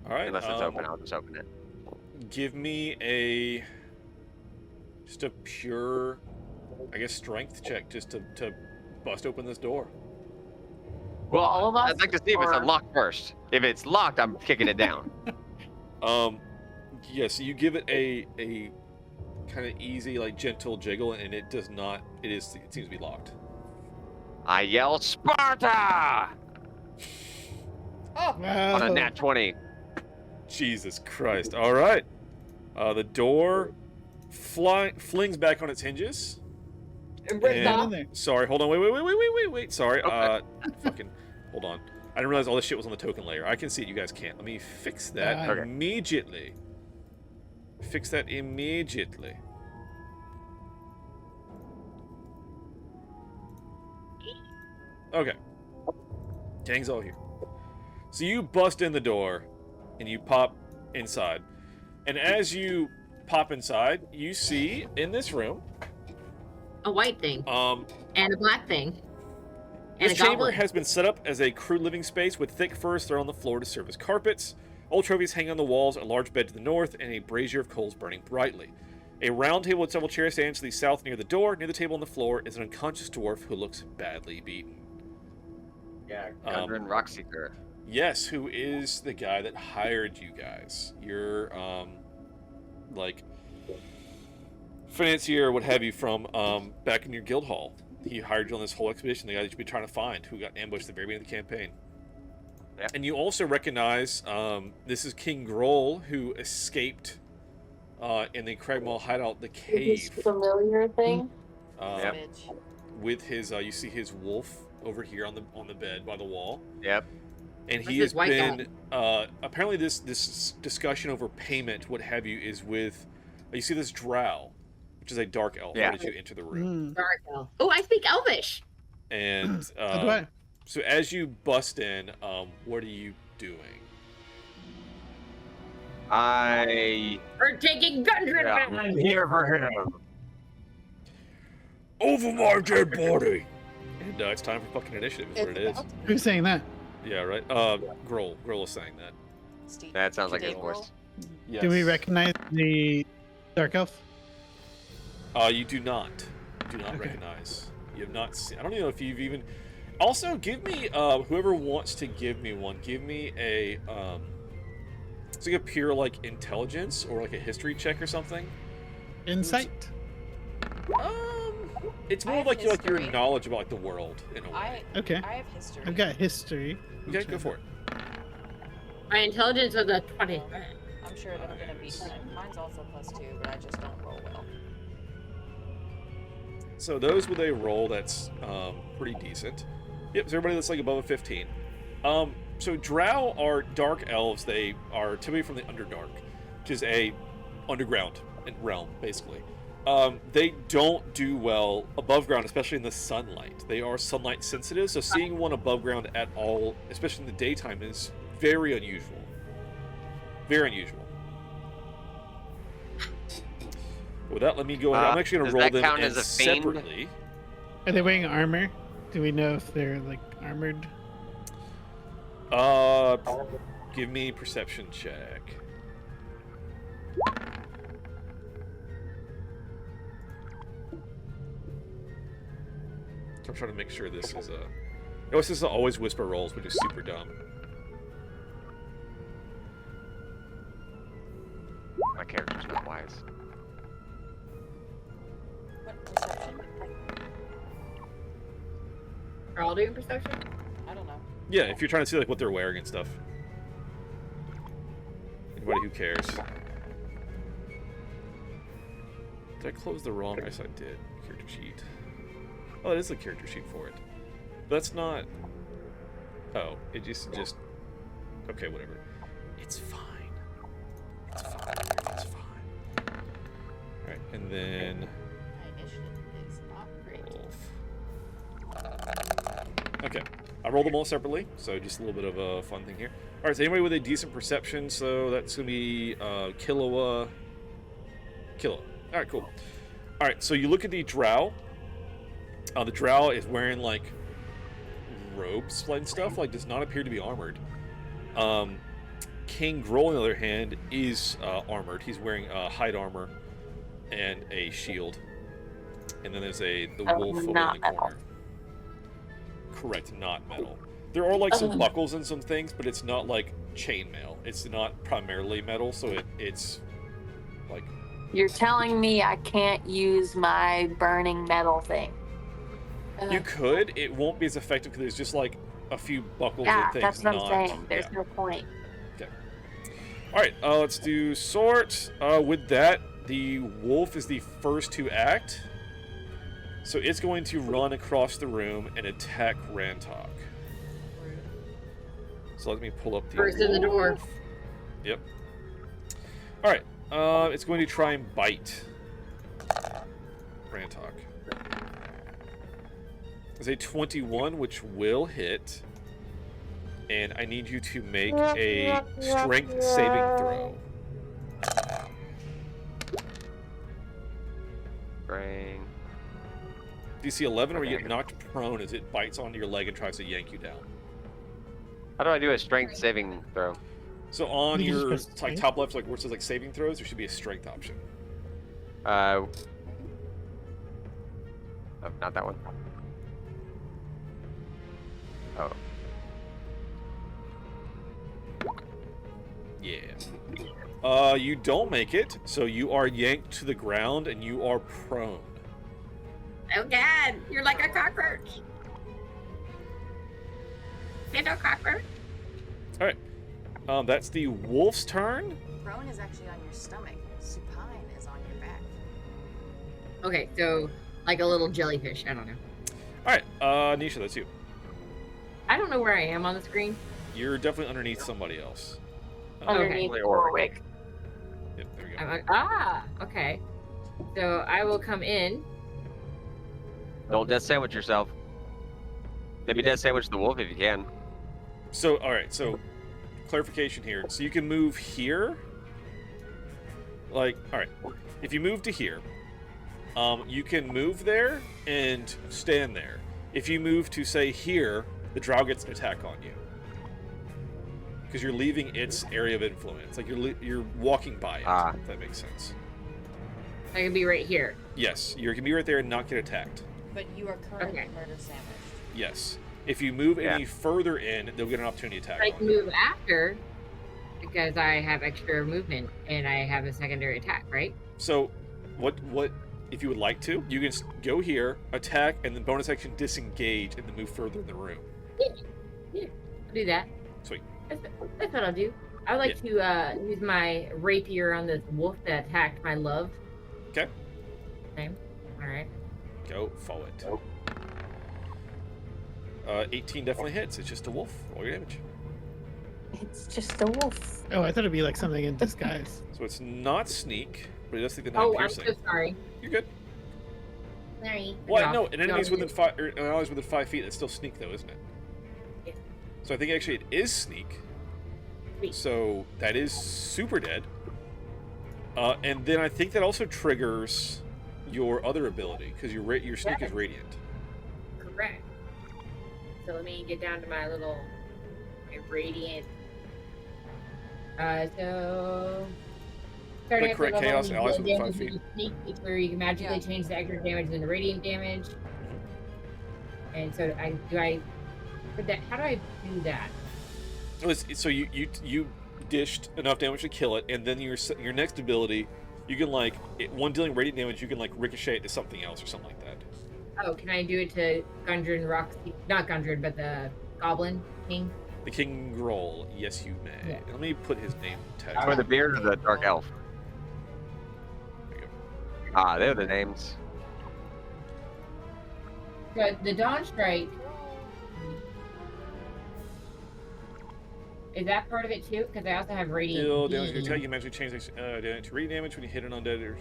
All right. Unless it's open, I'll just open it. Give me just a pure, I guess, strength check just to bust open this door. Well, all of us, I'd like to see if it's or- unlocked first. If it's locked, I'm kicking it down. Yeah. So you give it a kind of easy, like gentle jiggle, and it does not. It seems to be locked. I yell Sparta Oh, Wow. on a nat 20. Jesus Christ! All right. The door flings back on its hinges. Get in And, there. sorry, hold on. Wait. Sorry. Fucking. Hold on. I didn't realize all this shit was on the token layer. I can see it. You guys can't. Let me fix that Okay. immediately. Fix that immediately. Okay. Gang's all here. So you bust in the door, and you pop inside. And as you pop inside, you see in this room, A white thing and a black thing. And this a chamber goblin. has been set up as a crude living space with thick furs thrown on the floor to serve as carpets. Old trophies hang on the walls, a large bed to the north, and a brazier of coals burning brightly. A round table with several chairs stands to the south near the door. Near the table on the floor is an unconscious dwarf who looks badly beaten. Yeah, Conjuring Rockseeker. Yes, who is the guy that hired you guys. Your, like, financier, what have you, from back in your guild hall. He hired you on this whole expedition, the guy that you've been trying to find, who got ambushed at the very beginning of the campaign. Yep. And you also recognize this is King Groll, who escaped in the Cragmaw hideout, the This cave, familiar thing. Yep. bitch. with his. You see his wolf over here on the bed by the wall, Yep. and What's he this has white been apparently this discussion over payment, what have you, is with. You see this drow, which is a dark elf, Yeah. as you enter the room. Dark elf. Oh, I speak Elvish. And So do I. so as you bust in, what are you doing? We're taking Gundren back. I'm here for him. Over my dead body! And it's time for fucking initiative, is what it is. Who's saying that? Yeah, right. Groll is saying that. Steve. That sounds like his Dave voice. Yes. Do we recognize the dark elf? You do not. Do not Okay. recognize. You have not seen. I don't even know if you've even. Also, give me whoever wants to give me one. Give me a it's like a pure like intelligence or like a history check or something. Insight. It's I more have like your history. knowledge about like the world in a way. Okay. I have history. I've got history. Okay, go for it. My intelligence was a 20. I'm sure that I'm gonna beat mine. Mine's also +2, but I just don't roll well. So those with a roll that's pretty decent. Yep, so everybody that's like above a 15. So drow are dark elves. They are typically from the Underdark, which is a underground realm, basically. They don't do well above ground, especially in the sunlight. They are sunlight sensitive, so seeing one above ground at all, especially in the daytime, is very unusual. Very unusual. With that, let me go ahead. I'm actually going does to roll that them count in as a fiend? separately. Are they wearing armor? Do we know if they're like armored? Give me perception check. I'm trying to make sure this is this is always whisper rolls, which is super dumb. My character's not wise. What perception? Are all doing perception? I don't know. Yeah, if you're trying to see like what they're wearing and stuff. Anybody who cares. Did I close the wrong? Yes, I did. Character sheet. Oh, that is the character sheet for it. But that's not. Oh, it just. Okay, whatever. It's fine. It's fine. It's fine. All right, and then. My initiative is not great. Wolf. Okay, I rolled them all separately, so just a little bit of a fun thing here. All right, so anybody with a decent perception, so that's gonna be Killua. All right, cool. All right, so you look at the drow. The drow is wearing like robes and stuff. Like, does not appear to be armored. King Groll, on the other hand, is armored. He's wearing hide armor and a shield. And then there's the wolf over in the corner. Correct, not metal. There are like some buckles and some things, but it's not like chainmail. It's not primarily metal, so it's like. You're telling me I can't use my burning metal thing? You could. It won't be as effective because there's just like a few buckles Yeah, and things. that's what I'm saying. There's no point. Okay. All right. Let's do sort. With that, the wolf is the first to act. So it's going to run across the room and attack Rantok. So let me pull up the First in the door. Yep. All right. It's going to try and bite Rantok. It's a 21, which will hit. And I need you to make a strength saving throw. Brain. DC 11, or you get knocked prone as it bites onto your leg and tries to yank you down. How do I do a strength saving throw? So on You just your press like strength? top left, like where it says like saving throws, there should be a strength option. Oh, not that one. Oh. Yeah. You don't make it, so you are yanked to the ground and you are prone. Oh God, you're like a cockroach. Hello, cockroach. All right. That's the wolf's turn. Prone is actually on your stomach. Supine is on your back. Okay, so like a little jellyfish. I don't know. All right. Nisha, that's you. I don't know where I am on the screen. You're definitely underneath somebody else. Underneath Okay. Warwick. Yep, there we go. Okay. So I will come in. Don't death sandwich yourself. Maybe death sandwich the wolf if you can. So, all right. So, clarification here. So you can move here. Like, all right. If you move to here, you can move there and stand there. If you move to say here, the drow gets an attack on you because you're leaving its area of influence. Like you're walking by it. If that makes sense. I can be right here. Yes, you can be right there and not get attacked. But you are currently Okay. murder sandwiched. Yes. If you move any further in, they'll get an opportunity attack. I on can you. move after because I have extra movement and I have a secondary attack, right? So, what if you would like to? You can go here, attack, and then bonus action disengage, and then move further in the room. Yeah, I'll do that. Sweet. That's what I'll do. I would like to use my rapier on this wolf that attacked my love. Okay. Same. All right. Go forward. 18 definitely hits. It's just a wolf. Roll your damage. It's just a wolf. Oh, I thought it'd be like something in disguise. So it's not sneak, but it does take the 9 Oh, I'm piercing. so sorry. You're good. Sorry. What? Yeah. No, an enemy's Yeah. within 5. Or an ally's within 5 feet. That's still sneak, though, isn't it? Yeah. So I think actually it is sneak. Sweet. So that is super dead. And then I think that also triggers your other ability because your sneak is radiant. Correct. So let me get down to my radiant. So starting at correct chaos allies within 5 feet. Sneak, where you can magically change the extra damage into radiant damage. And so how do I do that? So you dished enough damage to kill it, and then your next ability, you can one dealing radiant damage, you can ricochet it to something else or something like that. Oh, can I do it to Gundren Roxy? Not Gundren, but the Goblin King. The King Groll, yes you may. Yeah. Let me put his name tag. Or the beard or the dark elf? There you go. Ah, they're the names. So the Dawn Strike, is that part of it too? Because I also have Radiant Deal damage to Beam. attack. You magically change damage to radiant damage when you hit an undead, or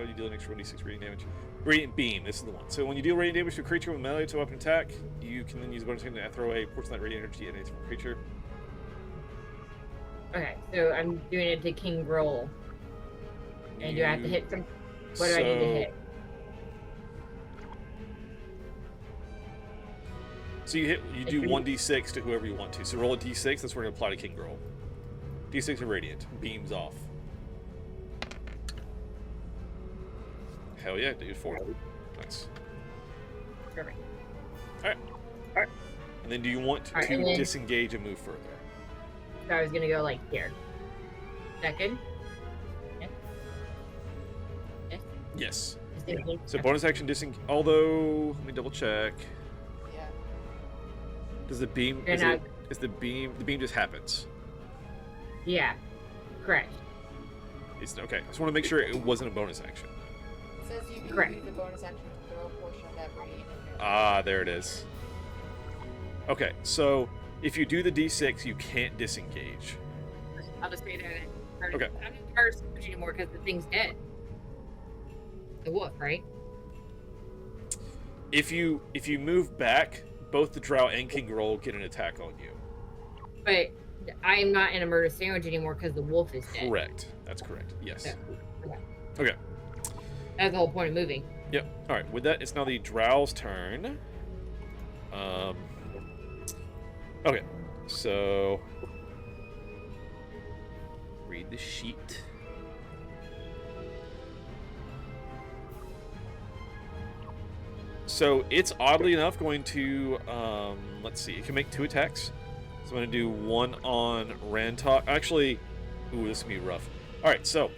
you deal an extra 1d6 radiant damage. Radiant Beam, this is the one. So when you deal radiant damage to a creature with melee to weapon attack, you can then use a bonus action to throw a portion of that radiant energy at a different creature. Okay, so I'm doing it to King Groll. And do I have to hit some? What do I need to hit? So you do 1d6 to whoever you want to. So roll a d6, that's where you apply to King Groll. D6 of radiant, beams off. Hell yeah, dude, 4. Nice. Perfect. Alright. And then do you want Alright, to and then- disengage and move further? So I was gonna go here. Is that good? Yes. Yes. So bonus action disengage. Although, let me double check. Yeah. Does the beam? They're Is the beam? The beam just happens. Yeah. Correct. It's okay. I just want to make sure it wasn't a bonus action. It says you can Correct. use the bonus action to throw a portion of that radiant in there. Ah, there it is. Okay, so if you do the d6, you can't disengage. I'll just stay there then. Okay. I'm not tired of anymore because the thing's dead. The wolf, right? If you move back, both the Drow and King Groll get an attack on you. But I'm not in a murder sandwich anymore because the wolf is dead. Correct. That's correct. Yes. Yeah. Okay. That's the whole point of moving. Yep. All right. With that, it's now the Drow's turn. Okay. So read the sheet. So it's oddly enough going to let's see. It can make 2 attacks. So I'm going to do one on Rantok. Actually, ooh, this will be rough. All right. So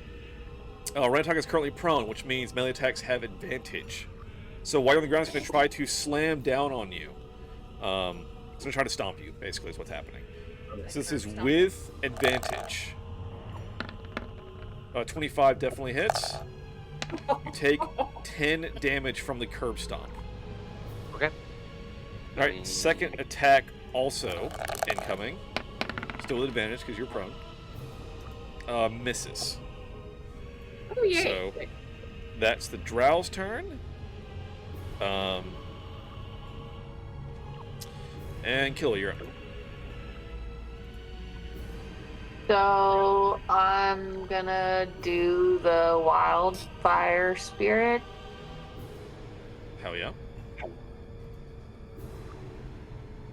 Rantok is currently prone, which means melee attacks have advantage. So while you're on the ground, it's going to try to slam down on you. It's going to try to stomp you, basically, is what's happening. So this is with advantage. 25 definitely hits. You take 10 damage from the curb stomp. Okay. Alright, second attack also incoming. Still with advantage because you're prone. Misses. Oh, yay. So that's the Drow's turn. And Killua, you're up. So I'm gonna do the wildfire spirit. Hell yeah.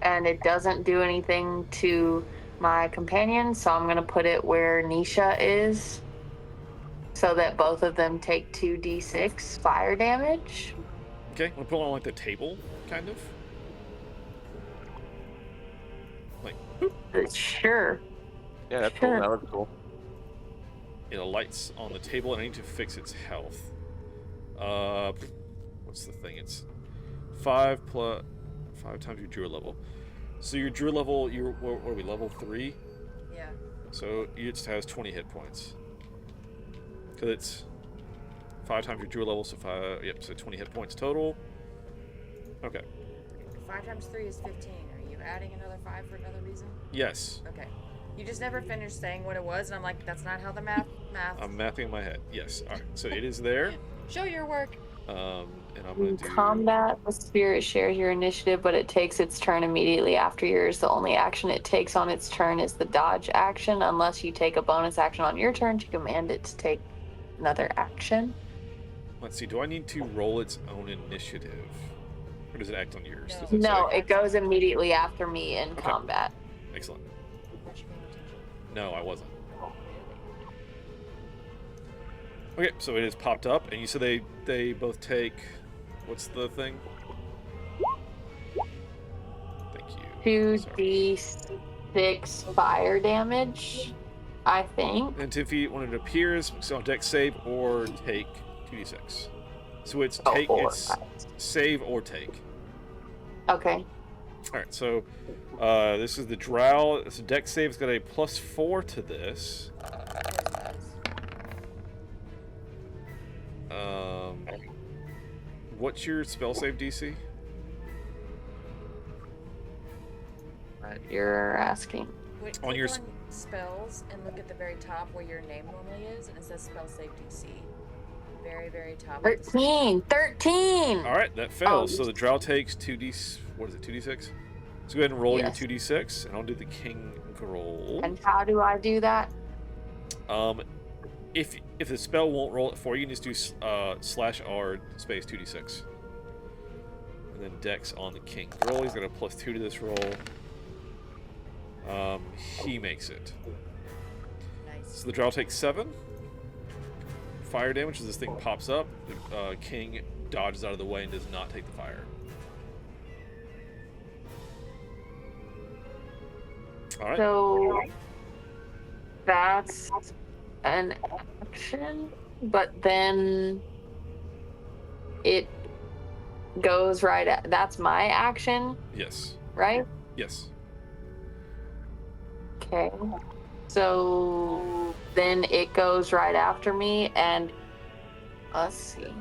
And it doesn't do anything to my companion, so I'm gonna put it where Nisha is, so that both of them take 2d6 fire damage. Okay, I'm gonna put it on like the table, kind of. Like, boop. Sure. Yeah, that's Sure. cool. That looks cool. It alights on the table, and I need to fix its health. What's the thing? It's 5 times your Druid level. So your Druid level, what are we, level 3? Yeah. So it just has 20 hit points. Because it's 5 times your Druid level, so 20 hit points total. Okay. 5 times 3 is 15. Are you adding another 5 for another reason? Yes. Okay. You just never finished saying what it was, and I'm like, that's not how the math. I'm mapping in my head. Yes. All right. So it is there. Show your work. And I'm going to do... Combat, the spirit shares your initiative, but it takes its turn immediately after yours. The only action it takes on its turn is the dodge action, unless you take a bonus action on your turn to command it to take another action. Let's see. Do I need to roll its own initiative, or does it act on yours? No. Does it No, say? it goes immediately after me in combat. Excellent. No, I wasn't. Okay, so it has popped up, and you said they both take. What's the thing? Thank you. Sorry. 2d6 fire damage, I think. And 2 feet when it appears, so on deck save or take 2d6. So it's Oh, take, 4, it's 5. save or take. Okay. All right, so this is the drow. It's a deck save. It's got a +4 to this. What's your spell save DC? You're asking. Wait, On click your on spells and look at the very top where your name normally is, and it says spell save DC. Very, very top. 13! 13! All right, that fails. Oh. So the drow takes 2d. What is it? 2d6. So go ahead and roll Yes. your 2d6, and I'll do the king roll. And how do I do that? If the spell won't roll it for you, you can just do /R space 2d6. And then Dex on the king roll. He's got a +2 to this roll. He makes it. Nice. So the drow takes 7 fire damage as this thing pops up. The king dodges out of the way and does not take the fire. All right. So that's an action, but then it goes right at, that's my action, Yes. right? Yes. Okay. So then it goes right after me, and let's see.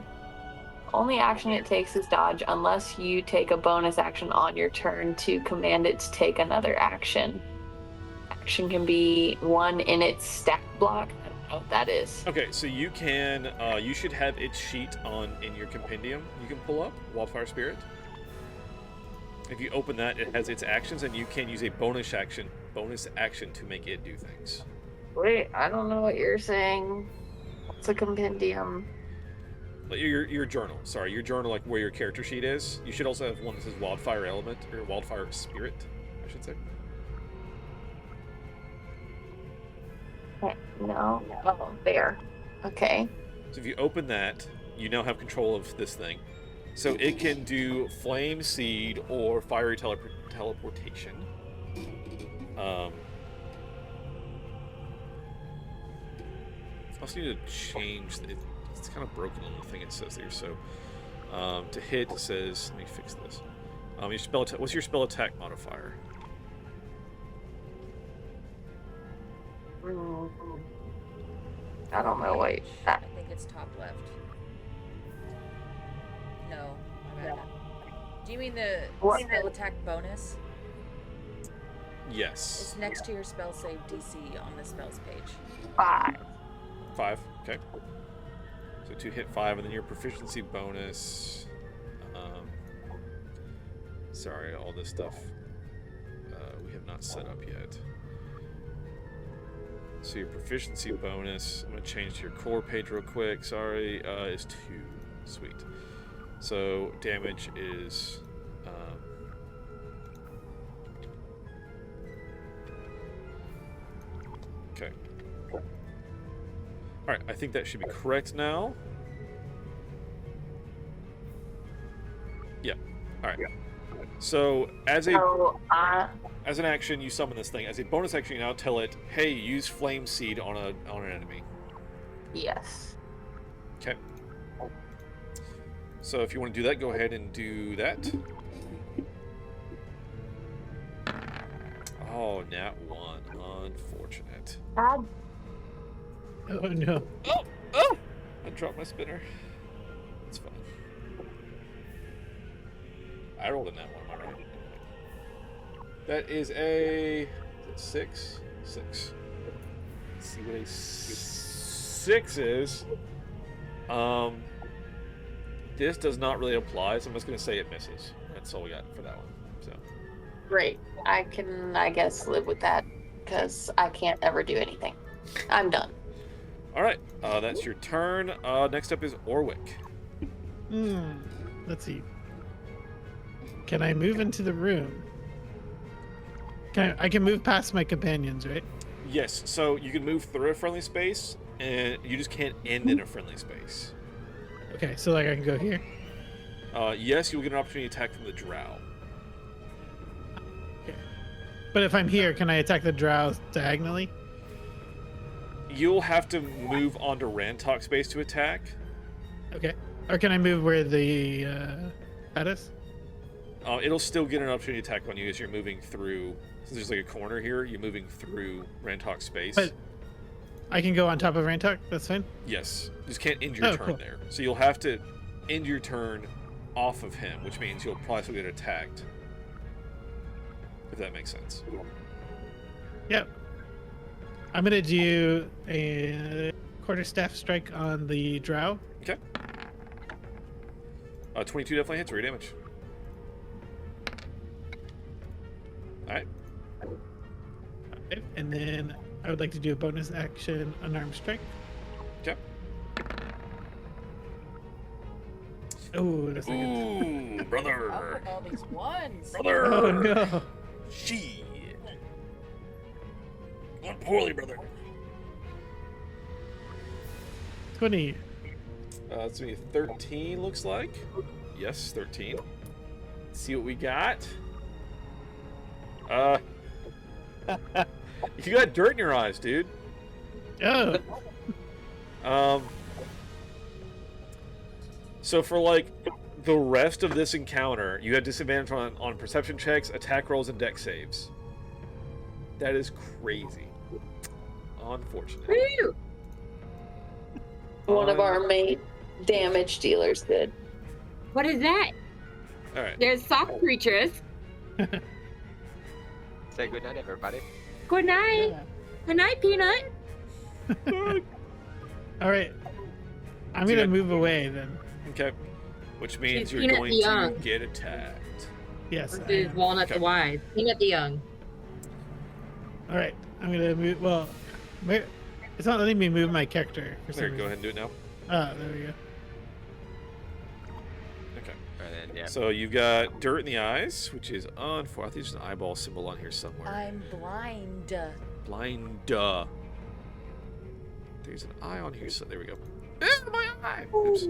Only action it takes is dodge unless you take a bonus action on your turn to command it to take another action. Action can be one in its stack block. I don't know what that is. Okay, so you can, you should have its sheet in your compendium. You can pull up Wildfire Spirit. If you open that, it has its actions, and you can use a bonus action to make it do things. Wait, I don't know what you're saying. What's a compendium? Like your journal. Sorry, your journal, like where your character sheet is. You should also have one that says Wildfire Element or Wildfire Spirit, I should say. No. Oh, there. Okay. So if you open that, you now have control of this thing. So it can do Flame Seed or Fiery Teleportation. I also need to change it. It's kind of broken on the thing it says there. So to hit, it says, let me fix this. Your spell what's your spell attack modifier? I don't know. Wait. I think it's top left. No. my bad. Do you mean the What? spell attack bonus? Yes. It's next to your spell save DC on the spells page. 5. 5. Okay. So to hit 5, and then your proficiency bonus. Sorry, all this stuff we have not set up yet. So your proficiency bonus, I'm going to change to your core page real quick, sorry, is 2. Sweet. So damage is... okay. Alright, I think that should be correct now. Yeah. Alright. So, as an action, you summon this thing. As a bonus action, you now tell it, "Hey, use Flame Seed on an enemy." Yes. Okay. So, if you want to do that, go ahead and do that. Oh, nat 1. Unfortunate. Oh no. Oh! I dropped my spinner. It's fine. I rolled a nat 1. Am I right? That is a... Is it 6? 6. Let's see what a 6 is. This does not really apply, so I'm just going to say it misses. That's all we got for that one. So. Great. I can, I guess, live with that because I can't ever do anything. I'm done. All right, that's your turn. Next up is Orwick. Let's see. Can I move into the room? I can move past my companions, right? Yes, so you can move through a friendly space, and you just can't end in a friendly space. Okay, so like I can go here. Yes, you'll get an opportunity to attack from the drow. Okay. But if I'm here, can I attack the drow diagonally? You'll have to move onto Rantok space to attack. Okay. Or can I move where the that is? It'll still get an opportunity to attack on you as you're moving through. Since there's like a corner here, you're moving through Rantok space. But I can go on top of Rantok. That's fine. Yes, just can't end your turn there. So you'll have to end your turn off of him, which means you'll probably still get attacked. If that makes sense. Yep. I'm gonna do a quarterstaff strike on the drow. Okay. 22 definitely hits. Roll your damage. All right. And then I would like to do a bonus action unarmed strike. Okay. Oh, that's not good. Ooh, brother. Up with all these ones. Brother. Oh no. Shit. Going poorly, brother. 20. It's gonna be 13, looks like. Yes, 13. Let's see what we got. You got dirt in your eyes, dude. Oh. So for like the rest of this encounter, you have disadvantage on perception checks, attack rolls, and dex saves. That is crazy. Unfortunate. Woo! One of our main damage dealers did. What is that? All right. There's soft creatures. Say good night, everybody. Good night. Yeah. Good night, Peanut. All right. I'm gonna move away then. Okay. Which means She's you're Peanut going the to Young. get attacked. Yes. I This is am. Walnut Okay. the Wise. Peanut the Young. All right. I'm gonna move. Well, it's not letting me move my character. For There, some go ahead reason. and do it now. Ah, there we go. Okay. And then, yeah. So you've got dirt in the eyes, which is unfortunate. I think there's an eyeball symbol on here somewhere. I'm blind. Blind. There's an eye on here. So there we go. My eye. Oops.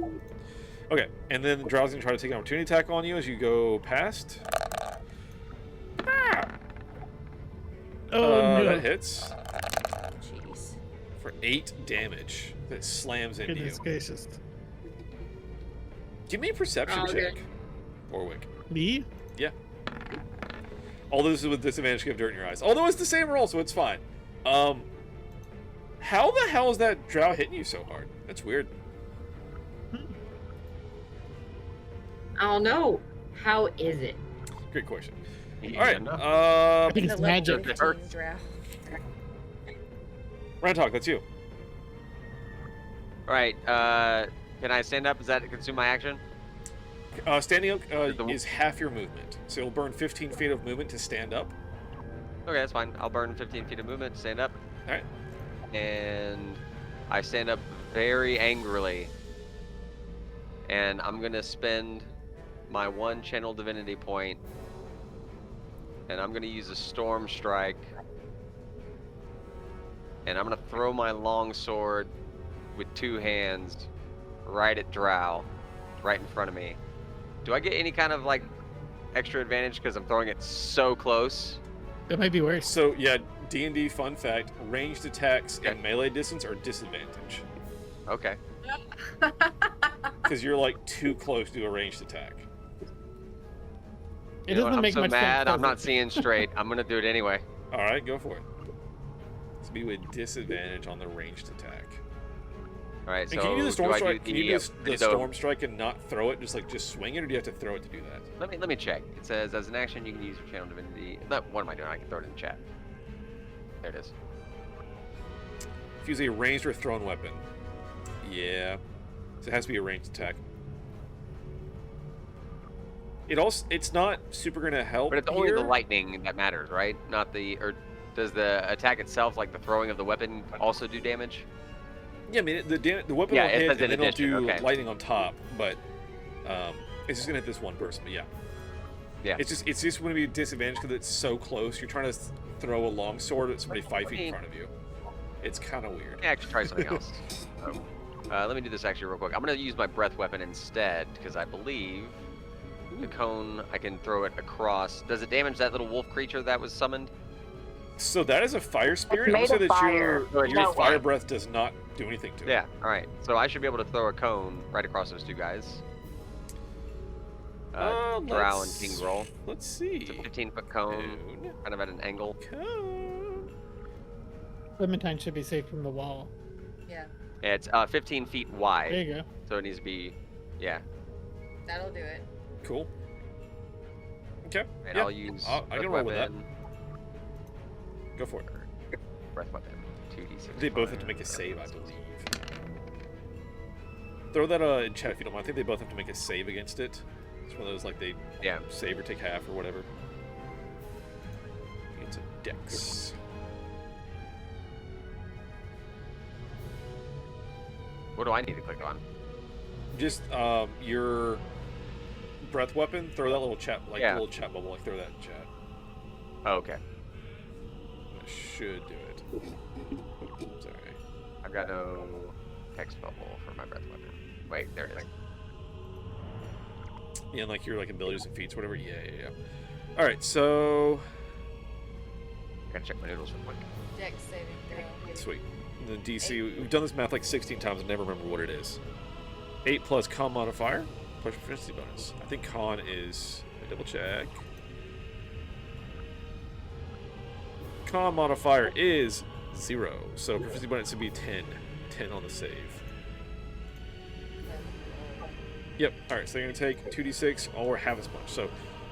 Okay, and then the drow's gonna try to take an opportunity attack on you as you go past. Oh no. That hits Jeez. for 8 damage. That slams into Goodness you. gracious. Give me a perception Oh, check, good. Warwick. Me? Although this is with disadvantage, you have dirt in your eyes. Although it's the same roll, so it's fine. How the hell is that drow hitting you so hard? That's weird. I don't know. How is it? Great question. Yeah, All right. no. I think The it's level magic. 15 drow. Rantok, that's you. All right. Can I stand up? Does that consume my action? Standing up is half your movement, so you'll burn 15 feet of movement to stand up. Okay, that's fine. I'll burn 15 feet of movement to stand up. All right. And I stand up very angrily. And I'm going to spend my 1 channel divinity point. And I'm going to use a storm strike. And I'm going to throw my long sword with 2 hands right at Drow, right in front of me. Do I get any kind of like extra advantage because I'm throwing it so close? That might be worse. So yeah, D&D fun fact: ranged attacks Okay. and melee distance are disadvantage Okay. because you're like too close to a ranged attack. It You know what? doesn't make I'm so much mad. sense. I'm does not it? seeing straight. I'm gonna do it anyway. All right, go for it. It's be with disadvantage on the ranged attack. All right. And So can you do the storm I strike? Can you do the the- storm strike and not throw it? Just swing it, or do you have to throw it to do that? Let me check. It says as an action you can use your channel divinity. What am I doing? I can throw it in the chat. There it is. If you use a ranged or thrown weapon, yeah, so it has to be a ranged attack. It's not super gonna help. But it's only here. the lightning that matters, right? Not the or does the attack itself, like the throwing of the weapon, also do damage? Yeah, I mean, the weapon Yeah, will it hit, says in and then it'll addition, do okay. lightning on top, but it's just gonna hit this one person. But yeah. Yeah. It's just going to be a disadvantage because it's so close. You're trying to throw a long sword at somebody 5 feet in front of you. It's kind of weird. Yeah, actually try something else. Let me do this actually real quick. I'm going to use my breath weapon instead because I believe the cone, I can throw it across. Does it damage that little wolf creature that was summoned? So that is a fire spirit. I made would say of that fire. your fire breath does not do anything to it. Yeah, alright. So I should be able to throw a cone right across those two guys. Drow and King Roll. Let's see. It's a 15-foot cone, kind of at an angle. Cone. Clementine should be safe from the wall. Yeah, It's 15 feet wide. There you go. So it needs to be, yeah. that'll do it. Cool. Okay. And Yeah, I'll use I breath can roll with that. weapon. Go for it. Breath weapon. 2d6. They both have to make a save, I believe. Throw that in chat if you don't mind. I think they both have to make a save against it. It's one of those, like, they Yeah. save or take half or whatever. It's a dex. What do I need to click on? Just your breath weapon. Throw that little chat, like Yeah. little chat bubble. Like throw that in chat. Oh, okay. That should do it. Sorry. I've got no text bubble for my breath weapon. Wait, there it is. Yeah, and like your abilities and feats, whatever. Yeah. All right, so I gotta check my noodles real quick. Dex saving throw. sweet. The DC. We've done this math like 16 times and never remember what it is. 8 plus con modifier plus proficiency bonus. I think con is. Let me double check. Con modifier is 0, so proficiency bonus would be 10. 10 on the save. Yep. All right. So they're gonna take 2d6 or half as much. So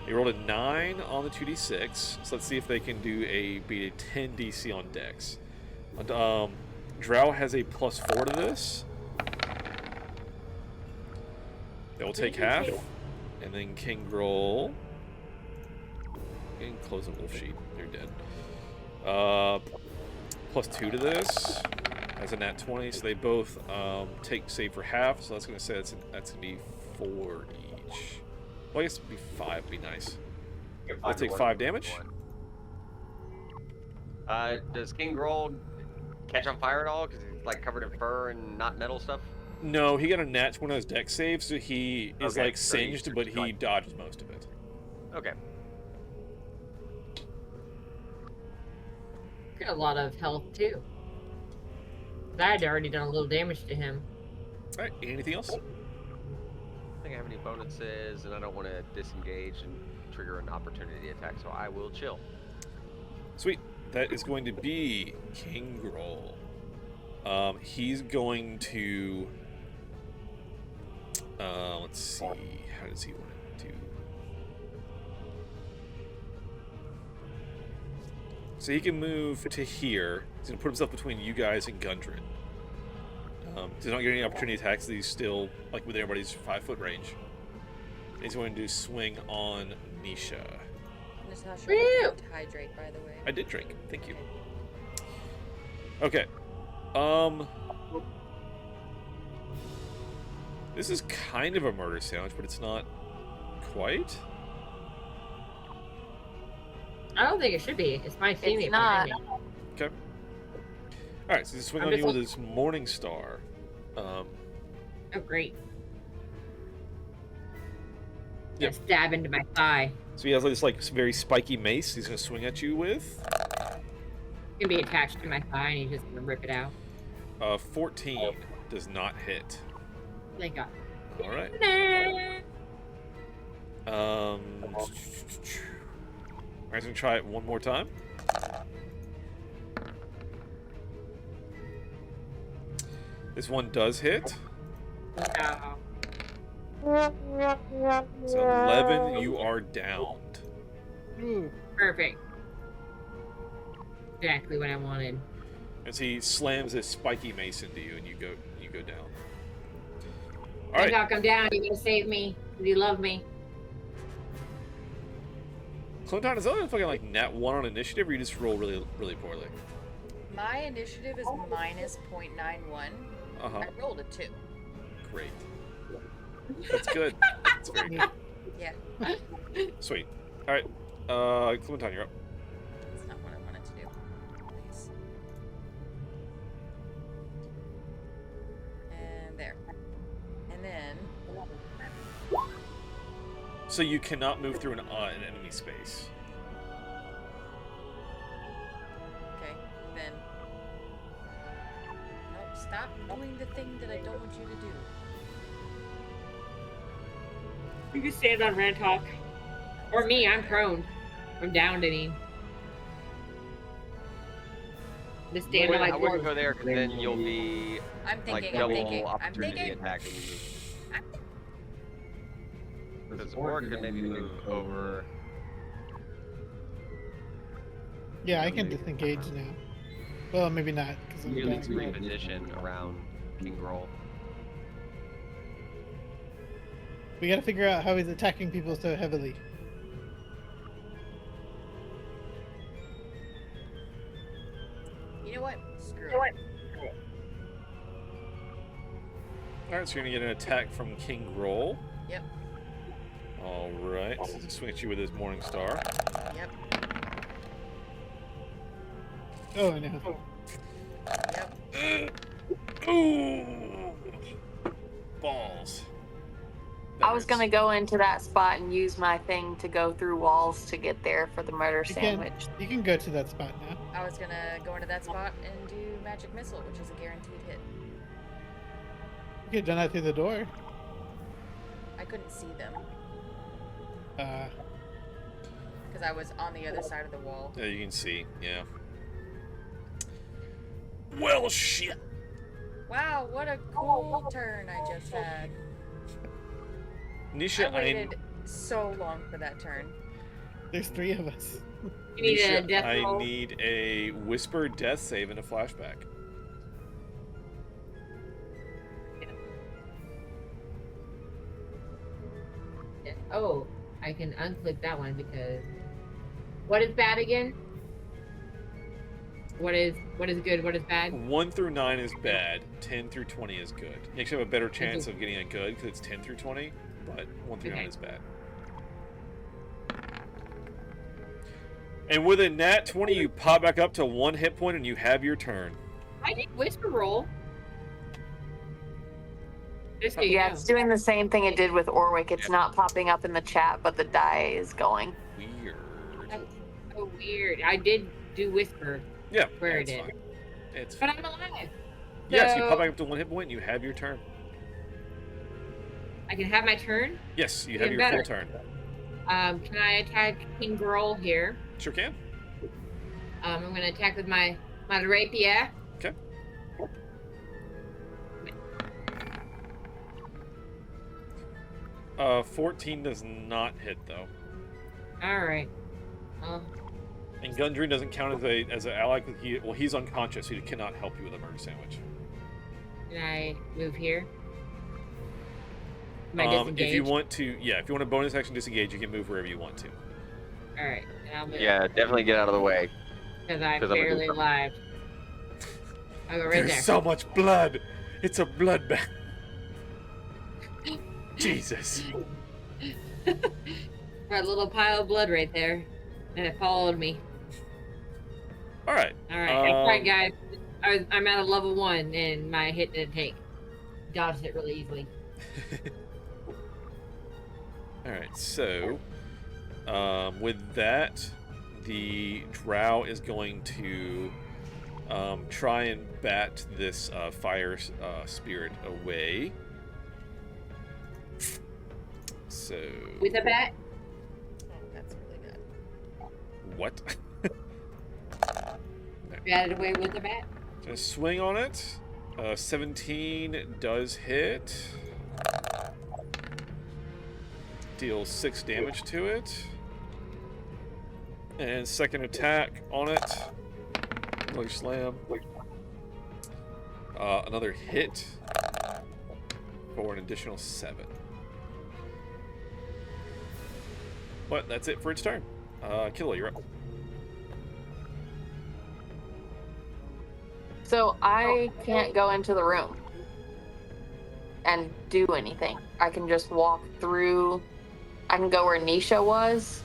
they rolled a 9 on the 2d6. So let's see if they can beat a 10 DC on Dex. Drow has a +4 to this. They will take half, and then King Groll. And close the wolf sheet. They're dead. +2 to this. As a nat 20, so they both save for half. So that's gonna say that's gonna be 4 each. Well, I guess it'd be 5. Would be nice. I'll take 5 damage. Does King Groll catch on fire at all? Because he's like covered in fur and not metal stuff. No, he got a nat 20 on his dex save, so he is Okay, like so he singed, but he like- dodges most of it. Okay. Got a lot of health too. I had already done a little damage to him. All right. Anything else? I don't think I have any bonuses, and I don't want to disengage and trigger an opportunity attack, so I will chill. Sweet. That is going to be King Groll. He's going to. Let's see. How does he want to do? So he can move to here. He's going to put himself between you guys and Gundren. He's not getting any opportunity attacks. He's still like within everybody's 5-foot range. He's going to swing on Nisha. Natasha, Woo! to hydrate, by the way. I did drink. Thank you. Okay. This is kind of a murder sandwich, but it's not quite. I don't think it should be. It's my teammate. It's not. behind me. Okay. All right, so he's swinging on you with his Morning Star. Oh, great. Yep. Yeah, stab into my thigh. So he has this very spiky mace. He's gonna swing at you with. It's gonna be attached to my thigh, and he's just gonna rip it out. 14 does not hit. Thank God. All right. I'm gonna try it one more time. This one does hit. No. So 11, you are downed. Perfect. Exactly what I wanted. As he slams his spiky mace into you, and you go down. All Thank right. God, come down. You're gonna save me. Because you love me. Clementine, is that fucking nat 1 on initiative, or you just roll really, really poorly? My initiative is -0.91. Uh-huh. I rolled a 2. Great. That's good. That's very good. Yeah. Sweet. All right. Clementine, you're up. That's not what I wanted to do. Please. And there. And then. So you cannot move through an enemy space. Okay. Then. Nope. Stop doing the thing that I don't want you to do. You can stand on Rantok. Or me, I'm prone. I'm down to me. Just stand on I my wouldn't corpse. go there because then you'll be I'm like thinking. double I'm opportunity thinking. attack when you move. Because or could maybe move over. Yeah, I can disengage now. Well, maybe not. Cause I'm You need to down. reposition around King Roll. We gotta figure out how he's attacking people so heavily. You know what? Screw it. All right, so you're gonna get an attack from King Roll. Yep. All right. Swing at you with his Morning Star. Yep. Oh, I know. Yep. Ooh. Balls. I was gonna go into that spot and use my thing to go through walls to get there for the murder sandwich. You can go to that spot now. I was gonna go into that spot and do magic missile, which is a guaranteed hit. You could have done that through the door. I couldn't see them Uh, because I was on the other side of the wall. Yeah, you can see. Yeah. Well, shit. Wow, what a cool turn I just had. Nisha, I waited so long for that turn. there's 3 of us. You need a Nisha, death I roll. need a whisper death save and a flashback. Oh, I can unclick that one because. What is bad again? What is good? What is bad? 1 through 9 is bad. 10 through 20 is good. You actually have a better chance of getting a good because it's 10 through 20, but 1 through 9 is bad. And with a nat 20, you pop back up to 1 hit point and you have your turn. I did whisper roll. Just so you Yeah, know. it's doing the same thing it did with Orwick. It's not popping up in the chat, but the die is going. Weird. That's so weird. I did do whisper. Yeah. Where it's it is. fine. It's But fine. I'm alive. Yeah, so you So- pop back up to 1 hit point and you have your turn. I can have my turn. Yes, you have Even your better. full turn. Can I attack King Girl here? Sure can. I'm gonna attack with my rapier. Okay. 14 does not hit though. All right. And Gundry doesn't count as an ally. He's unconscious. So he cannot help you with a murder sandwich. Can I move here? Am I If you disengaged? want to, yeah, if you want a bonus action disengage, you can move wherever you want to. All right. And I'll move. Yeah, definitely get out of the way. Because I'm 'Cause I'm a barely goober. alive. I'll go right There's there. so much blood. It's a bloodbath. Jesus. Got a little pile of blood right there, and it followed me. All right. All right, that's right, guys. I'm at a level 1, and my hit didn't take. Dodged it really easily. All right. So, with that, the drow is going to try and bat this fire spirit away. So. With a bat? Oh, that's really good. What? Bat it away with a bat? Gonna swing on it. 17 does hit. Deals 6 damage to it. And second attack on it. Another slam. Another hit for an additional 7. But that's it for its turn. Killua, you're up. So I can't go into the room. and do anything. I can just walk through. I can go where Nisha was,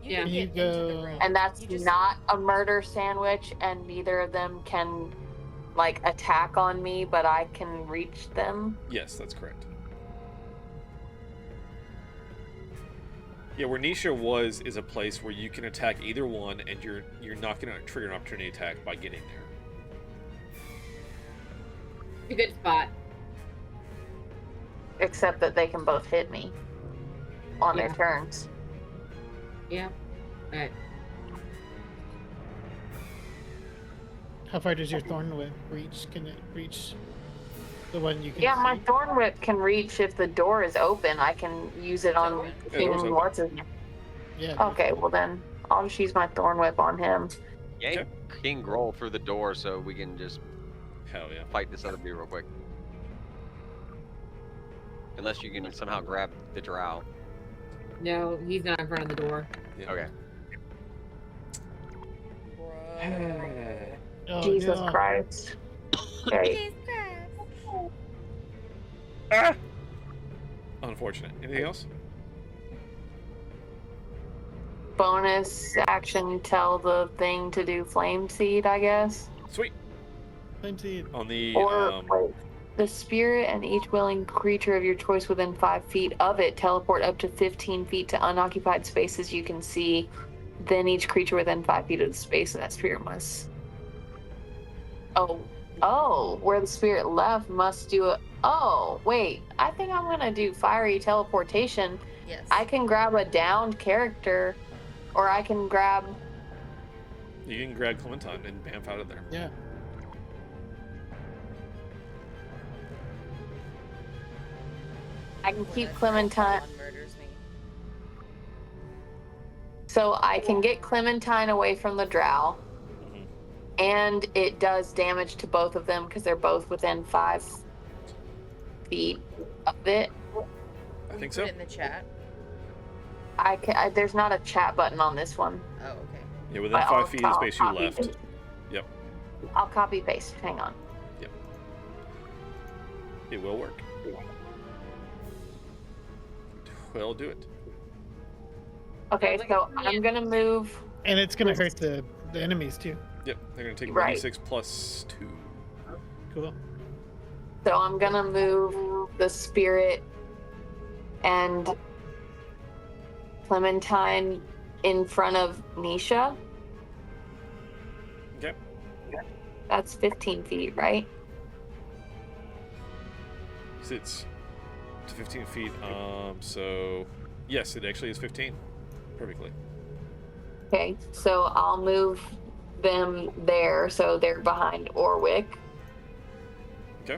You Yeah. can You get into the go- room. and that's You just- not a murder sandwich, and neither of them can like attack on me, but I can reach them. Yes, that's correct. Yeah, where Nisha was is a place where you can attack either one, and you're not going to trigger an opportunity attack by getting there. A good spot. Except that they can both hit me on their Yeah. turns. Yeah. Right. How far does your thorn whip reach? Can it reach the one you can Yeah, my see? thorn whip can reach if the door is open. I can use it on Yeah, King door's open. what's his Yeah. Okay, well then I'll just use my thorn whip on him. Yank Okay. King Groll through the door so we can just Hell yeah. fight this other dude real quick. Unless you can somehow grab the drow. No, he's not in front of the door. Yeah. Okay. Bro. Oh, Jesus no. Christ. Okay. Unfortunate. Anything else? Bonus action, tell the thing to do flame seed, I guess. Sweet. Flame seed. On the Or wait, the spirit and each willing creature of your choice within 5 feet of it teleport up to 15 feet to unoccupied spaces you can see. Then each creature within 5 feet of the space of that spirit must. Oh, where the spirit left must do a. Oh, wait. I think I'm gonna do fiery teleportation. Yes. I can grab a downed character, or I can grab. you can grab Clementine and bamf out of there. Yeah. I can When keep a Clementine. Pokemon murders me. So I can get Clementine away from the drow, Mhm. and it does damage to both of them because they're both within 5 feet of it. I think Put so. it in the chat. There's not a chat button on this one. Oh, okay. Yeah, within But 5 feet of the I'll space you copy left. paste. Yep. I'll copy paste. Hang on. It will work. Well, do it. Okay, so I'm gonna move. And it's gonna hurt the enemies too. Yep. They're going to take Right. 1d6 plus 2. Cool. So I'm gonna move the spirit and Clementine in front of Nisha. Okay. That's 15 feet, right? So it's to 15 feet. So yes, it actually is 15. Perfectly. Okay, so I'll move them there so they're behind Orwick. Okay.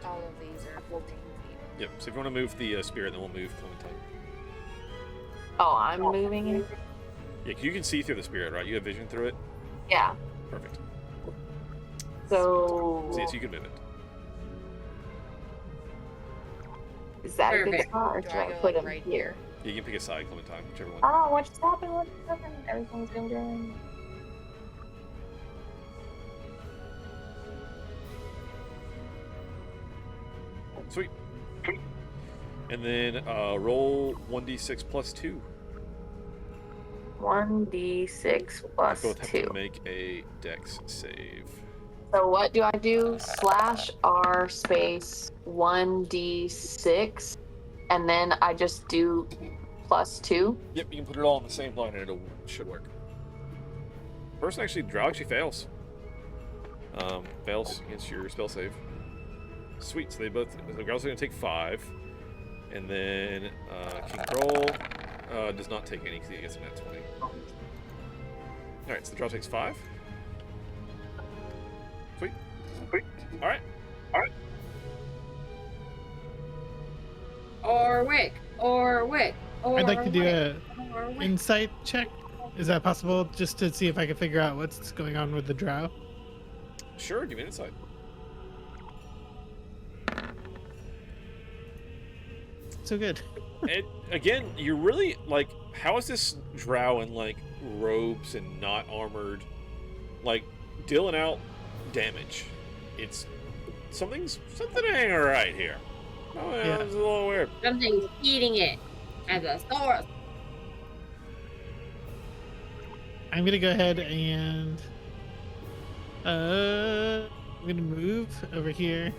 All of these are 14 feet. Yep. So if you want to move the spirit, then we'll move Clementine. Oh, I'm moving it? Yeah, 'cause you can see through the spirit, right? You have vision through it. Yeah. Perfect. So So yes, you can move it. is that a good Perfect. spot, or Do should I I go, put like, him right here? Yeah, you can pick a side, Clementine, whichever one. Oh, what just happened? What just happened? Everything's been good. Sweet. And then roll 1d6 plus 2. 1d6 plus Both have 2. to make a dex save. So what do I do? /R space 1d6, and then I just do plus 2. Yep, you can put it all on the same line and it should work. First, actually, Drow actually fails. Fails against your spell save. Sweet, so they both. The girls are going to take 5. And then King Groll does not take any because he gets a nat 20. Alright, so the Drow takes 5. Sweet. Alright. Orwick. I'd like to do a Orwick. insight check. Is that possible? Just to see if I can figure out what's going on with the drow. Sure, give me an insight. So good. And again, you're really like, how is this Drow in like robes and not armored, like dealing out damage. It's something ain't alright here. Oh, yeah, it's a little weird. Something's eating it as a source. I'm gonna go ahead and I'm gonna move over here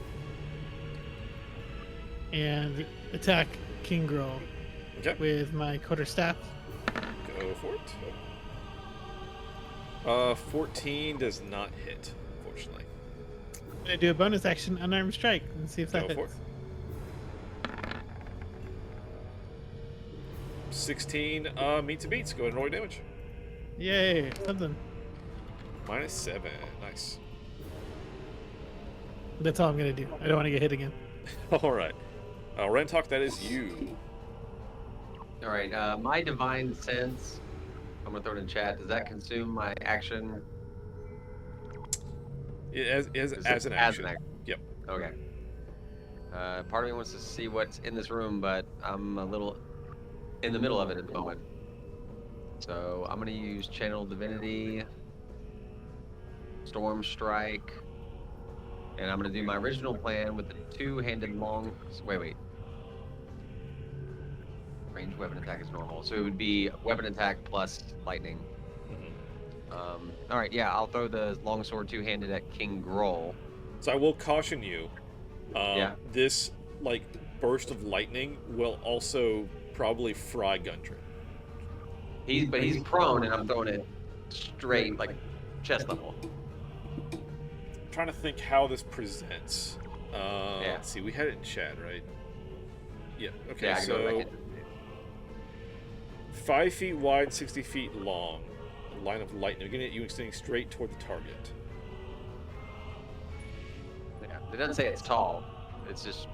and attack King Groll with my quarterstaff. Go for it. 14 does not hit, unfortunately. I'm gonna do a bonus action unarmed strike and see if that Go for hits. it. 16 meets and beats. Go ahead and roll your damage. Yay, something. -7. Nice. That's all I'm gonna do. I don't want to get hit again. Alright. Rantok, that is you. Alright, my Divine Sense, I'm going to throw it in chat. Does that consume my action? As an action. Yep. Okay. Part of me wants to see what's in this room, but I'm a little in the middle of it at the moment. So I'm going to use Channel Divinity, Storm Strike, and I'm going to do my original plan with the two-handed long... Wait. Ranged weapon attack is normal, so it would be weapon attack plus lightning. All right, yeah, I'll throw the longsword two-handed at King Groll. So I will caution you. This burst of lightning will also probably fry Gundren. He's prone, and I'm throwing it straight, like chest level. I'm trying to think how this presents. Let's see, we had it in chat, right? Yeah. Okay. Yeah, so 5 feet wide, 60 feet long. A line of lightning. Again, you extending straight toward the target. Yeah, it doesn't say it's tall. It's just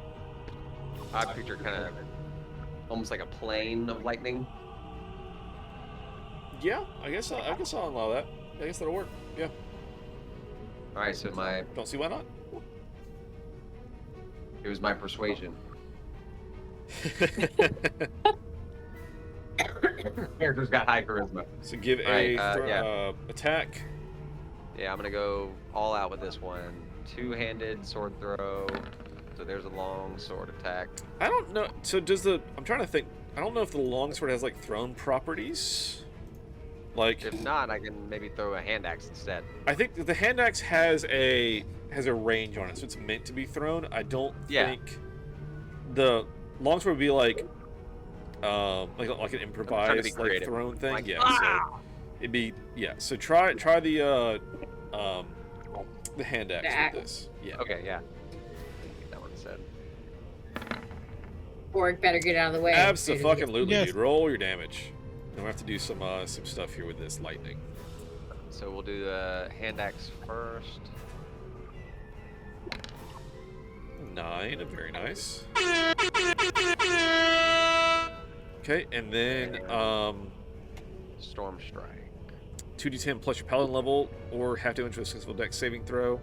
I picture kind of almost like a plane of lightning. Yeah, I guess I'll allow that. I guess that'll work. Yeah. All right, so my Don't see why not. it was my persuasion. Character's got high charisma. So give attack. Yeah, I'm gonna go all out with this one. Two-handed sword throw. So there's a long sword attack. I don't know. So I'm trying to think. I don't know if the longsword has thrown properties. If not, I can maybe throw a hand axe instead. I think the hand axe has a range on it, so it's meant to be thrown. I don't think the longsword would be like an improvised thrown thing. So it'd be So try the hand axe with this. Yeah. Okay. Yeah. Get that one said. Orc better get out of the way. Absolutely, Yes. dude. Roll your damage. Then we have to do some stuff here with this lightning. So we'll do the hand axe first. 9, very nice. Okay, and then Storm Strike. 2d10 plus your Paladin level, or have to enter a successful dex saving throw.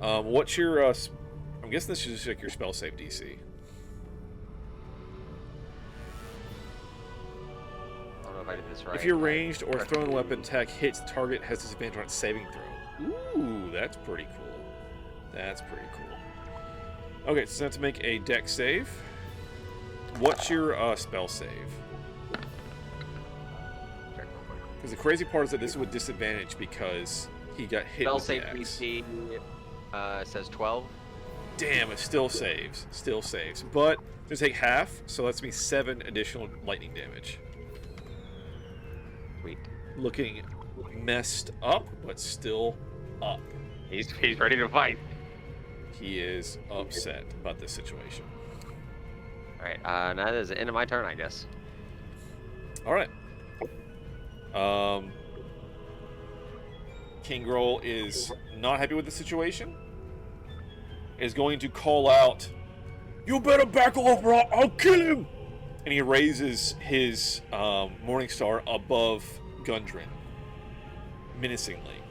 What's your? I'm guessing this is just your spell save DC. I don't know if I did this right. If you're ranged or thrown weapon attack hits, the target has disadvantage on its saving throw. Ooh, that's pretty cool. That's pretty cool. Okay, so now to make a dex save. What's your spell save? Because the crazy part is that this is with disadvantage because he got hit Spell with the save axe. DC says 12. Damn, it still saves. Still saves. But it's going to take half, so that's me 7 additional lightning damage. Sweet. Looking messed up, but still up. He's ready to fight. He is upset about this situation. All right. Now that is the end of my turn, I guess. All right. King Groll is not happy with the situation. Is going to call out, "You better back off, or I'll kill him!" And he raises his Morning Star above Gundren, menacingly.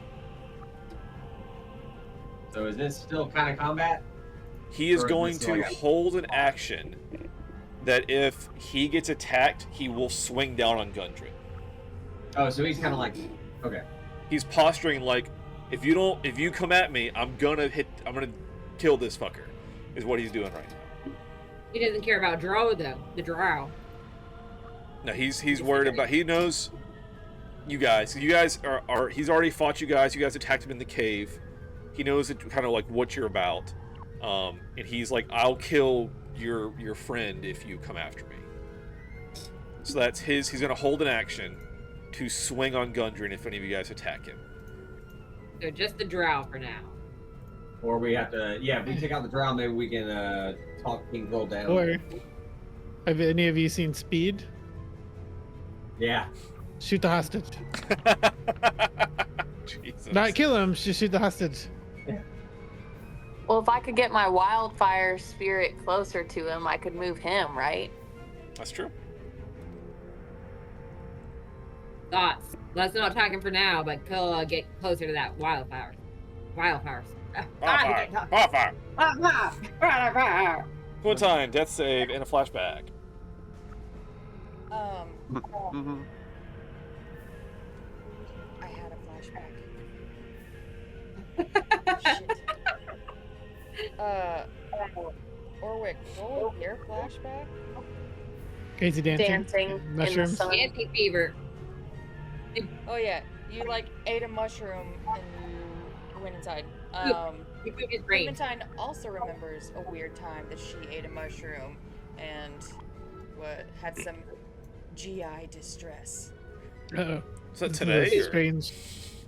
So is this still kind of combat? He is Or is going this to like hold an action that if he gets attacked, he will swing down on Gundren. Oh, so he's kind of like, okay. He's posturing like, If you come at me, I'm gonna kill this fucker. Is what he's doing right now. He doesn't care about Drow though. The Drow. No, he's worried about. He knows you guys. You guys are. He's already fought you guys. You guys attacked him in the cave. He knows kind of like what you're about. And he's like, I'll kill your friend if you come after me. So that's his. He's gonna hold an action to swing on Gundren if any of you guys attack him. So just the Drow for now. Or we have to, if we take out the Drow, maybe we can talk King Girl down. Or have any of you seen Speed? Yeah. Shoot the hostage. Jesus. Not kill him, just shoot the hostage. Well, if I could get my wildfire spirit closer to him, I could move him, right? That's true. Thoughts. Let's not talk him for now, but get closer to that wildfire. Wildfire. Wildfire. Clementine, death save and a flashback. Mm-hmm. I had a flashback. Shit. Orwick, what was your flashback? Crazy dancing. Dancing in the Mushrooms. sun. Dancing fever. Oh yeah, you like ate a mushroom and you went inside. You took his brain. Clementine also remembers a weird time that she ate a mushroom and had some GI distress. Uh-oh. Is that This today? is a or- strange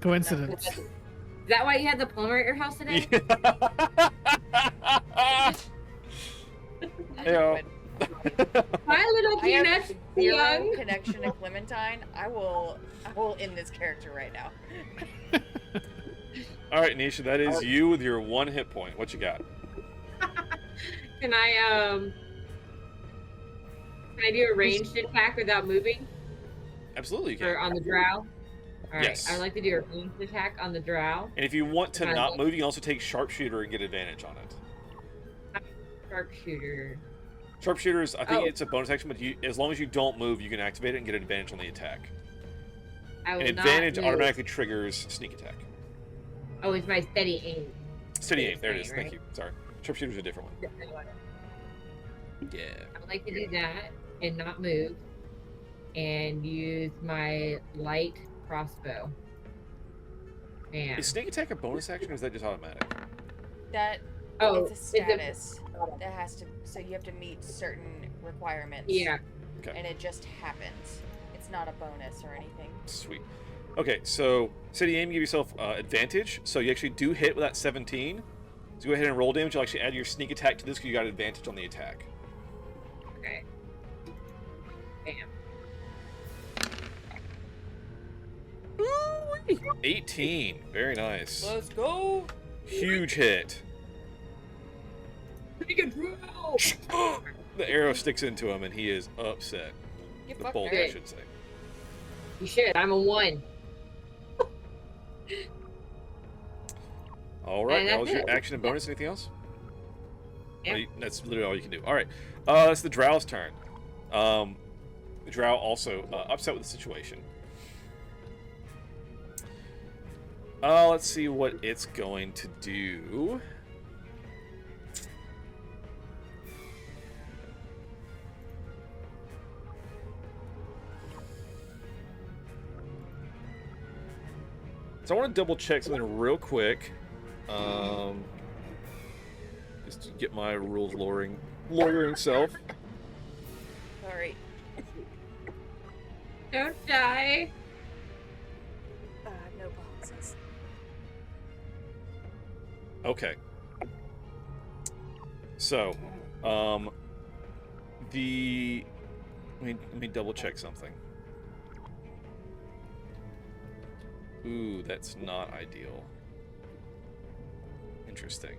coincidence. Is that why you had the plumber at your house today? Yeah. Hi, little I have peanuts. zero Young. connection to Clementine. I will end this character right now. All right, Nisha, that is you with your 1 hit point. What you got? Can I do a ranged attack without moving? Absolutely, you Or can. on the Drow? Alright, Yes. I'd like to do a ranged attack on the Drow. And if you want to not move, you can also take sharpshooter and get advantage on it. Sharpshooter. Sharpshooters, I think Oh. it's a bonus action, but as long as you don't move, you can activate it and get an advantage on the attack. I will And not advantage move. automatically triggers sneak attack. Oh, it's my steady aim. Steady aim. There it is. Steady, Thank you. Sorry. Sharpshooter's a different one. Yeah. I would like to do that and not move and use my light crossbow. Bam. Is sneak attack a bonus action or is that just automatic? That Oh, it's a status that has to. So you have to meet certain requirements. Yeah. Okay. And it just happens. It's not a bonus or anything. Sweet. Okay, so steady aim, give yourself advantage. So you actually do hit with that 17. So go ahead and roll damage. You'll actually add your sneak attack to this because you got advantage on the attack. Okay. Bam. 18. Very nice. Let's go. Huge hit. The arrow sticks into him and he is upset. Get The fucked, bolt, I nerd. should say. You should. I'm a 1. All right, And that that's was your it. action and bonus. Anything else? Yeah. That's literally all you can do. All right, it's the Drow's turn. The Drow also upset with the situation. Let's see what it's going to do. So I want to double check something real quick. Just to get my rules lawyering self. Sorry. Don't die. No boxes. Okay. So, let me double check something. Ooh, that's not ideal. Interesting.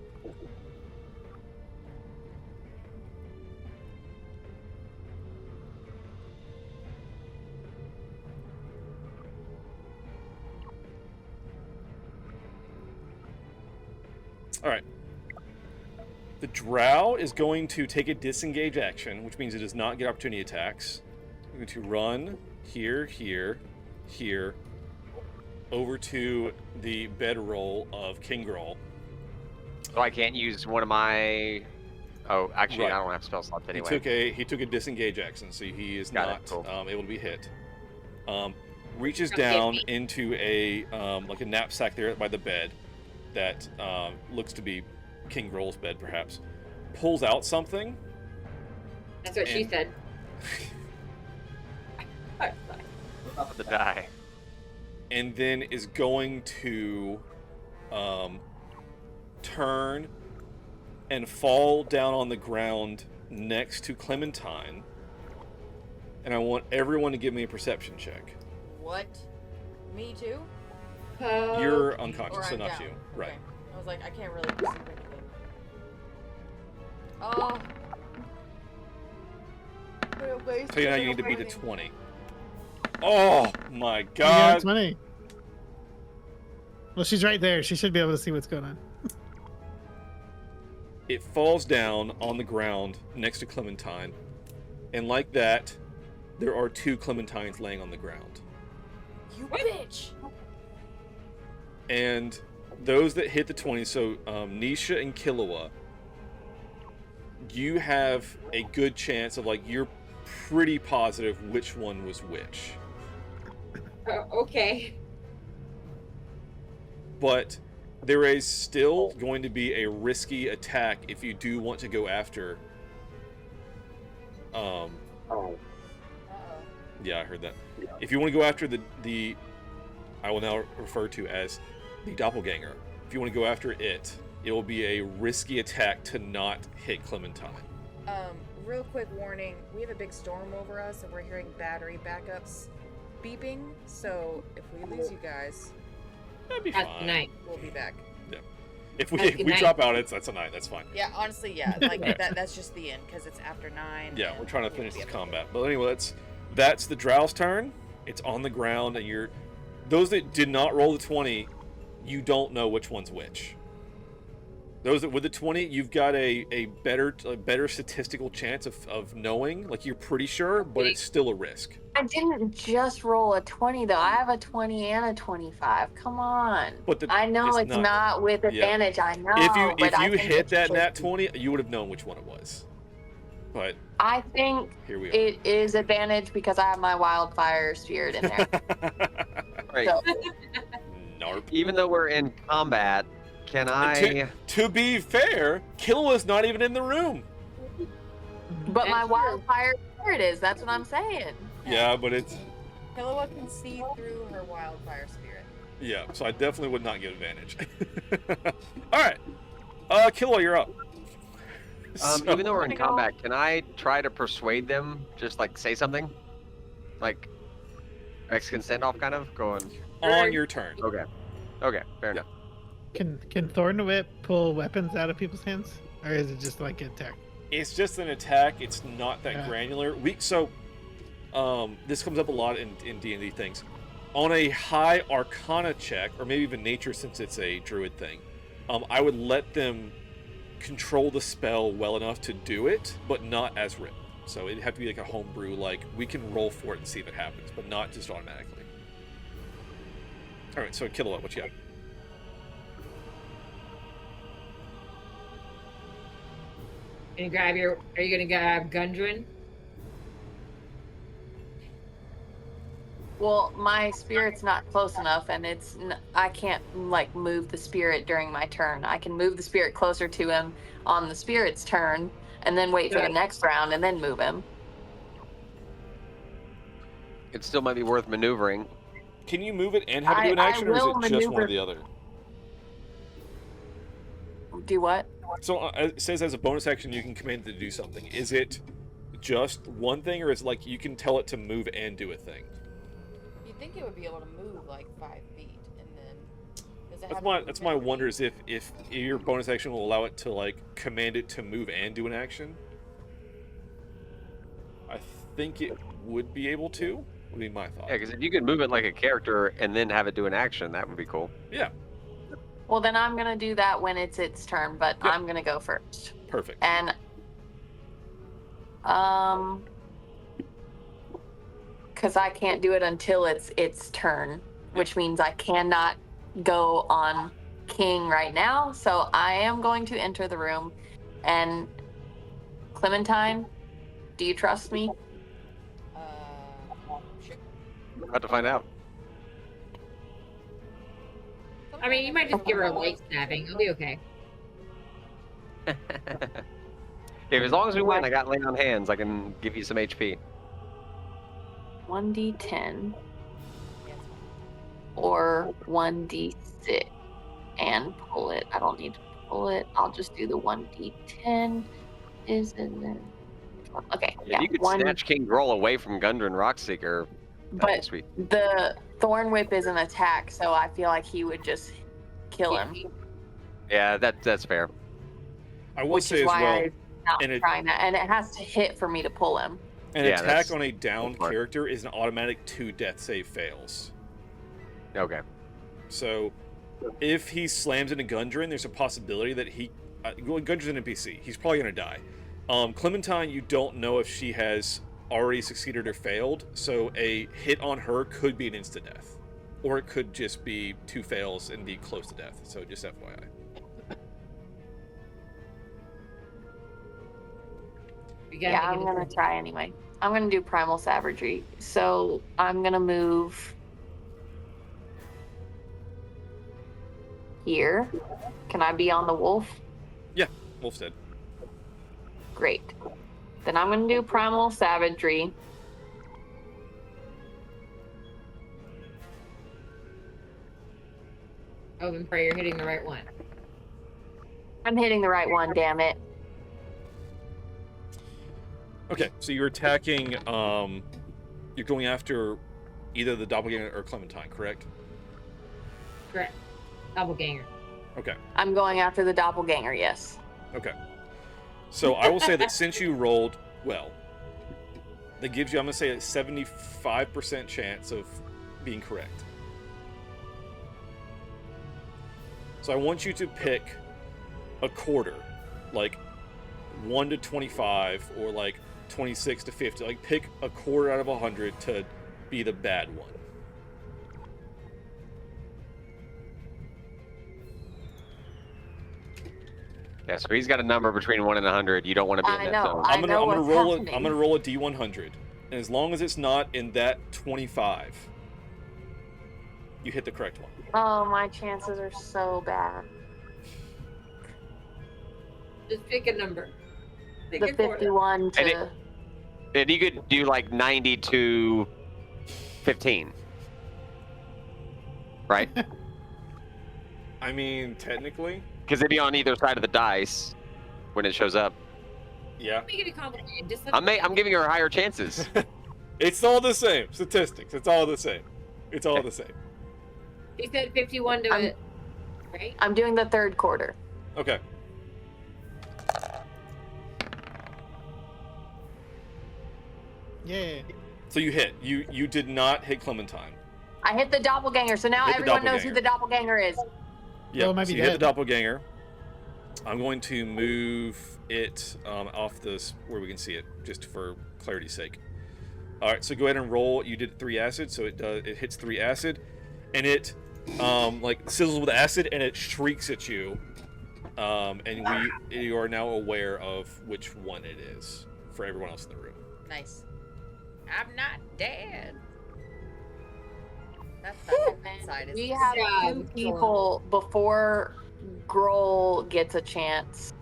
Alright. The Drow is going to take a disengage action, which means it does not get opportunity attacks. We're going to run here, here, here, over to the bedroll of Kingroll. So I can't use one of my. Oh, actually, Right. I don't have spell slots anyway. He took a disengage action, so he is Got it, not cool. able to be hit. Reaches Okay. down into a like a knapsack there by the bed that looks to be Kingroll's bed, perhaps. Pulls out something. That's what she And- said. Up the die. And then is going to turn and fall down on the ground next to Clementine. And I want everyone to give me a perception check. What? Me too? You're Or unconscious, so I'm not down. you. Right. Okay. I was like, I can't really perceive anything. Oh. Tell you now, you need to beat a 20. Oh my You got god! 20. Well, she's right there. She should be able to see what's going on. It falls down on the ground next to Clementine. And like that, there are 2 Clementines laying on the ground. You bitch! And those that hit the 20, so Nisha and Killua, you have a good chance of, like, you're pretty positive which one was which. Okay. But there is still going to be a risky attack if you do want to go after. Uh-oh. Yeah, I heard that. If you want to go after the I will now refer to as the doppelganger. If you want to go after it, it will be a risky attack to not hit Clementine. Real quick warning, we have a big storm over us and we're hearing battery backups beeping, so if we lose you guys, That'd be That's fine. night. we'll be back. If we, That's if good we night. drop out, that's a night. That's fine. Yeah, honestly, yeah, like that's just the end because it's after 9. Yeah, and we're trying to we finish have this be able to- combat. But anyway, that's the Drow's turn. It's on the ground, and you're those that did not roll the 20, you don't know which one's which. Those that with the 20, you've got a better statistical chance of knowing, like you're pretty sure, but it's still a risk. I didn't just roll a 20 though. I have a 20 and a 25. Come on. But I know it's not with advantage. I know. but If I you think hit it's that just- nat 20, you would have known which one it was. But I think here we are. it is advantage because I have my wildfire spirit in there. Right. So, Narp. Even though we're in combat, can I? To be fair, Killua's not even in the room. but my That's true. wildfire spirit is. That's what I'm saying. Yeah, but it's Killua can see through her wildfire spirit. yeah. So I definitely would not give advantage. All right, Killua, you're up. So- Even though we're in combat, can I try to persuade them? Just like say something, like Mexican standoff, kind of going. on your turn. Okay. Okay. Fair enough. Can Thorn Whip pull weapons out of people's hands? Or is it just like an attack? It's just an attack. It's not that Yeah. granular. This comes up a lot in D&D things. On a high Arcana check, or maybe even Nature, since it's a Druid thing, I would let them control the spell well enough to do it, but not as written. So it'd have to be like a homebrew. Like we can roll for it and see if it happens, but not just automatically. All right. So Killua, what you got? Are you gonna grab Gundren? Well, my spirit's not close enough, and I can't like move the spirit during my turn. I can move the spirit closer to him on the spirit's turn, and then wait for the next round, and then move him. It still might be worth maneuvering. Can you move it and have it do an I action, or is will it just one or maneuver- the other? Do what? So it says as a bonus action you can command it to do something. Is it just one thing, or is it like you can tell it to move and do a thing? You'd think it would be able to move like 5 feet, and then does it That's have my movement? wonder is if your bonus action will allow it to like command it to move and do an action. I think it would be able to. Would be my thought. Yeah, because if you could move it like a character and then have it do an action, that would be cool. Yeah, Well, then I'm gonna do that when it's its turn, but Yep. I'm gonna go first. perfect. And because I can't do it until it's its turn. which means I cannot go on king right now. So I am going to enter the room. And Clementine, do you trust me? Sure. We're about to find out. I mean, you might just give her a light stabbing. It'll be okay. If as long as we win, I got lay on hands. I can give you some HP. 1d10 or 1d6 and pull it. I don't need to pull it. I'll just do the 1d10. Okay, yeah. You could snatch King Groll away from Gundren Rockseeker. That'd be But sweet. the Thorn Whip is an attack, so I feel like he would just kill him. Yeah, that's fair. I will Which say is as why well, I'm not and it- trying that. And it has to hit for me to pull him. an Yeah, attack that's on a downed smart. character is an automatic 2 death save fails. Okay. So, if he slams into Gundren, there's a possibility that Gundren's an NPC. He's probably going to die. Clementine, you don't know if she has already succeeded or failed, so a hit on her could be an instant death. Or it could just be 2 fails and be close to death, so just FYI. Yeah, I'm going to try anyway. I'm going to do Primal Savagery. So I'm going to move here. Can I be on the wolf? Yeah, Wolf's dead. Great. Then I'm going to do Primal Savagery. Oh, and pray you're hitting the right one. I'm hitting the right one, damn it. Okay, so you're attacking, you're going after either the Doppelganger or Clementine, correct? Correct. Doppelganger. Okay, I'm going after the Doppelganger, yes. okay. So I will say that since you rolled well, that gives you, I'm going to say, a 75% chance of being correct. So I want you to pick a quarter, like 1 to 25 or like 26 to 50. Like pick a quarter out of 100 to be the bad one. Yeah, so he's got a number between 1 and 100. You don't want to be in I that know. zone. I I'm gonna know I'm gonna what's roll it. happening. I'm gonna roll a D100, and as long as it's not in that 25, you hit the correct one. Oh, my chances are so bad. Just pick a number. Pick The a quarter. 51 And to... And you could do like 90 to 15. Right? I mean, technically, Because they'd be on either side of the dice when it shows up. yeah. Make it complicated. Just I'm giving her higher chances. It's all the same. Statistics. It's all the same. It's all the same. You said 51 to I'm- it, right? I'm doing the third quarter. Okay. Yeah. So you hit. You did not hit Clementine. I hit the Doppelganger, so now Hit the everyone knows who the Doppelganger is. Yeah. Well, it might so be you hit the dead. doppelganger. I'm going to move it off this where we can see it, just for clarity's sake. All right. So go ahead and roll. You did 3 acid, so it hits 3 acid, and it like sizzles with acid, and it shrieks at you. And you are now aware of which one it is for everyone else in the room. Nice. I'm not dead. That's And that then side is we have Yeah, 2 people before Grohl gets a chance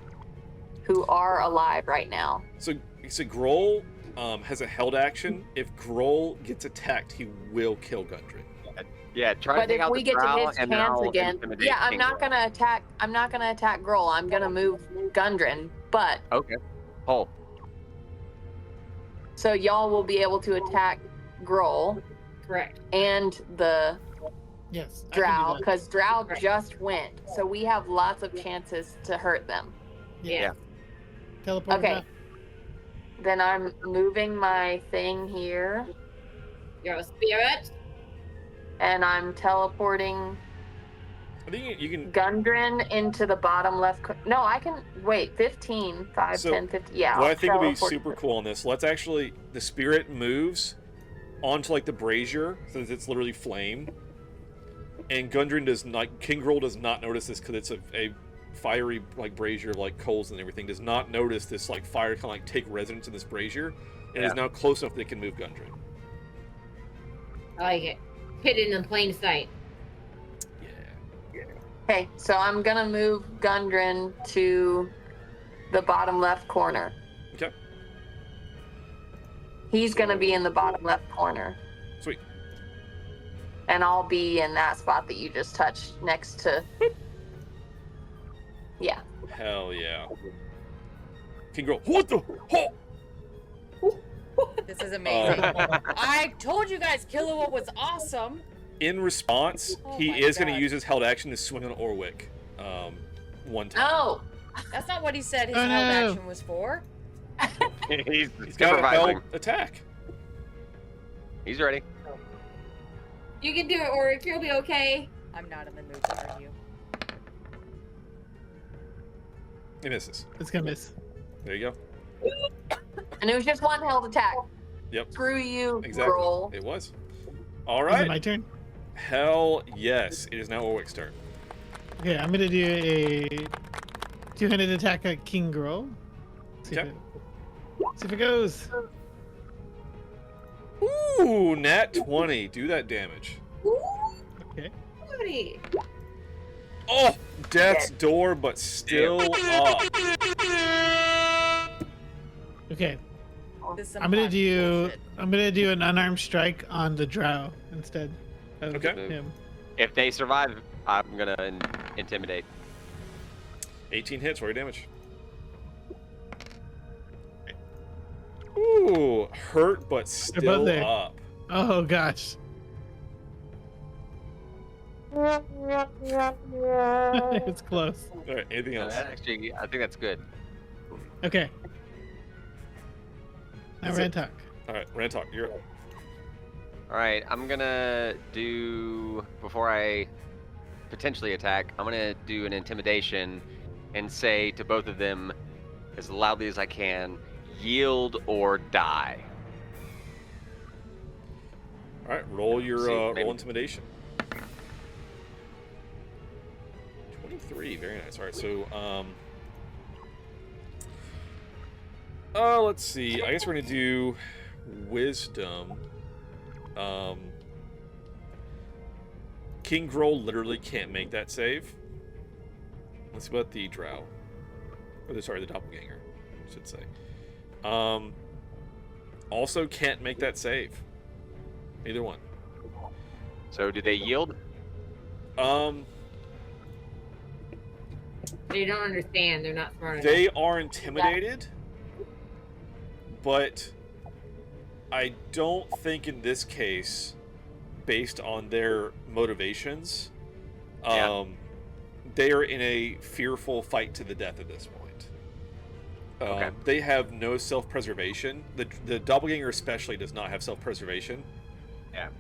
who are alive right now. So Grohl has a held action. If Grohl gets attacked, he will kill Gundren. Yeah, try to But take if out we the get to drow, his and then chance I'll again, intimidate yeah, I'm King not Groll. gonna attack. I'm not gonna attack Grohl. I'm gonna move Gundren. But Okay. Oh, so y'all will be able to attack Grohl Correct. and the Yes. I can do Drow that. because Drow just went. So we have lots of chances to hurt them. Yeah. Teleport Okay. back. Then I'm moving my thing here, You're a spirit. and I'm teleporting I think you can. Gundren into the bottom left. No, I can wait. 15, 5, So, 10, 15. Yeah. What I'll I think would be teleport super to- cool on this, let's actually, the spirit moves onto like the brazier, since it's literally flame, And Gundren does not. King Groll does not notice this because it's a fiery like brazier of like coals and everything. Does not notice this like fire kind of like take residence in this brazier, and is now close enough that it can move Gundren. I like it. Hidden in plain sight. Yeah. Okay, so I'm gonna move Gundren to the bottom left corner. Okay. He's gonna be in the bottom left corner. Sweet. And I'll be in that spot that you just touched next to. Yeah. Hell yeah. King Groll. What the? Oh! This is amazing. I told you guys Killua was awesome. In response, Oh he my is going to God. use his held action to swing on Orwick. One time. Oh. That's not what he said his Oh, held no. action was for. He's He's got a held improvising. attack. He's ready. You can do it, Oric. You'll be okay. I'm not in the mood to argue. He misses. It's gonna miss. There you go. And it was just one held attack. Yep. Screw you, Exactly. roll. It was. All Is it right. my turn? Hell yes. It is now Orwick's turn. Okay, I'm gonna do a two-handed attack at King Groll. See Okay. if it goes. Ooh, nat 20. Do that damage. Okay. Buddy. Oh, death's door, but still up. Okay. This is some I'm gonna hot do bullshit. I'm gonna do an unarmed strike on the drow instead of Okay. him. If they survive, I'm gonna intimidate. 18 hits. Roll your damage. Ooh, hurt, but still there. up. Oh gosh. It's close. All right, anything else? Actually, I think that's good. Okay. Now That's it. Rantok. All right, Rantok, you're up. All right, I'm gonna do before I potentially attack. I'm gonna do an intimidation and say to both of them, as loudly as I can, "Yield or die." All right, roll your See, maybe. roll intimidation. 23, very nice. All right, so let's see. I guess we're gonna do wisdom. King Groll literally can't make that save. Let's see about the drow. Sorry, the doppelganger, I should say. Also can't make that save. Either one. So do they yield? They don't understand. They're not smart enough. They are intimidated, but I don't think in this case, based on their motivations, Yeah. they are in a fearful fight to the death at this point. Okay. They have no self-preservation. The doppelganger especially does not have self-preservation. Yeah.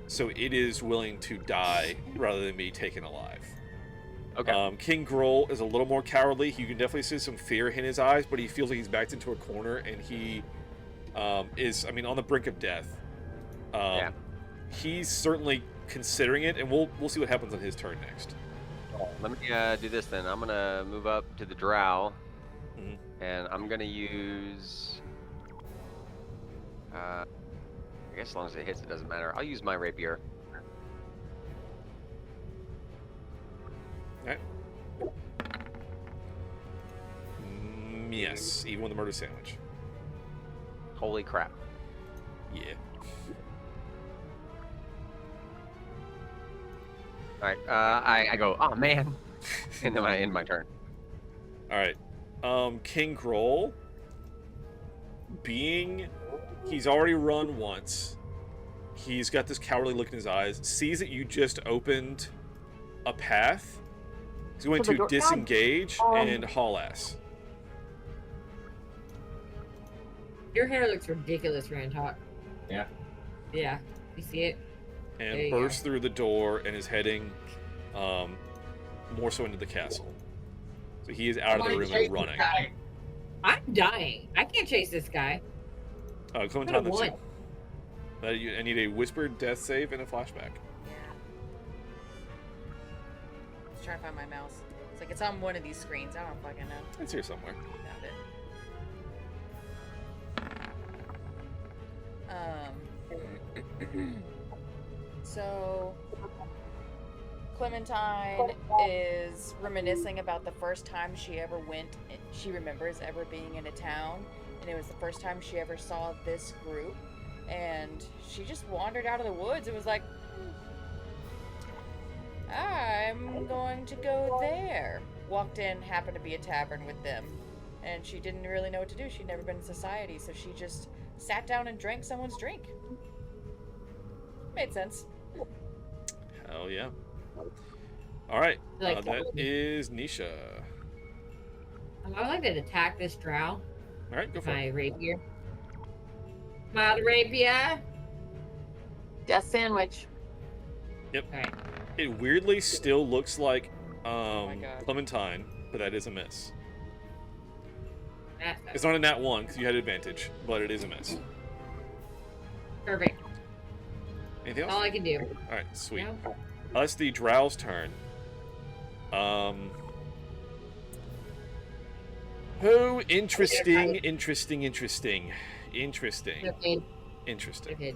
So it is willing to die rather than be taken alive. Okay. King Groll is a little more cowardly. You can definitely see some fear in his eyes, but he feels like he's backed into a corner, and he is, I mean, on the brink of death. Yeah. He's certainly considering it, and we'll see what happens on his turn next. Let me do this then. I'm gonna move up to the drow, Mhm. and I'm gonna use. I guess as long as it hits, it doesn't matter. I'll use my rapier. Yes, even with the murder sandwich. Holy crap! Yeah. All right. I go. Oh man, and then I end my turn. All right. King Groll, he's already run once. He's got this cowardly look in his eyes. Sees that you just opened a path. He's going To the to door- disengage and haul ass. Your hair looks ridiculous, Rantok. Yeah. Yeah. You see it? There And you bursts through the door and is heading more so into the castle. So he is out of the room and running. I'm dying. I can't chase this guy. Clementine, What a that's one. it. I need a whispered death save and a flashback. was trying to find my mouse. It's like it's on one of these screens. I don't fucking know. It's here somewhere. Found it. So Clementine is reminiscing about the first time she ever went. She remembers ever being in a town, and it was the first time she ever saw this group. And she just wandered out of the woods. It was like, I'm going to go there. Walked in, happened to be a tavern with them, and she didn't really know what to do. She'd never been in society, so she just sat down and drank someone's drink. Made sense. Hell yeah. Alright, Like, that is Nisha. I would like to attack this drow. Alright, go for My it. rapier. My rapier. Death sandwich. Alright. It weirdly still looks like my God. Clementine, but that is a miss. That's It's not a nat 1 because you had advantage, but it is a miss. perfect. Anything All else? I can do. Alright, sweet. No? That's the drow's turn. Oh, interesting. Okay. Interesting. Okay.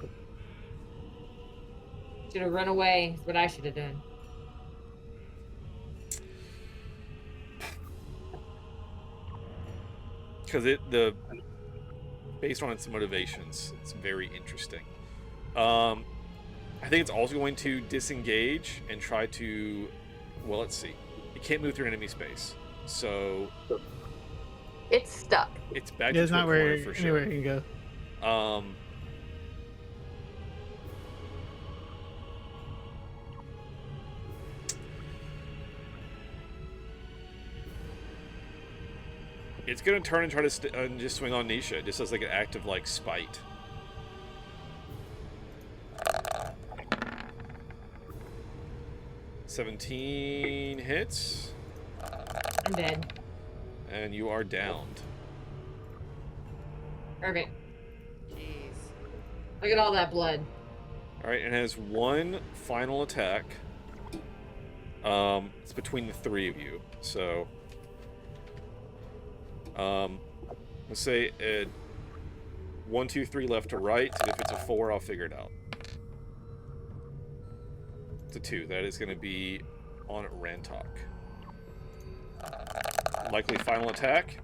Should have run away. Is what I should have done. Because based on its motivations, it's very interesting. I think it's also going to disengage and try to, well, let's see. It can't move through enemy space, so It's stuck. it's back Yeah, to it's not corner where for anywhere sure. you can go. It's gonna turn and try to and just swing on Nisha, just as like an act of like spite. $17 hits, I'm dead. and you are downed. Perfect. Jeez. Look at all that blood. All right, and it has one final attack. It's between the three of you, so let's say 1, 2, 3 left to right. If it's a 4, I'll figure it out. It's a 2. That is going to be on Rantok. Likely final attack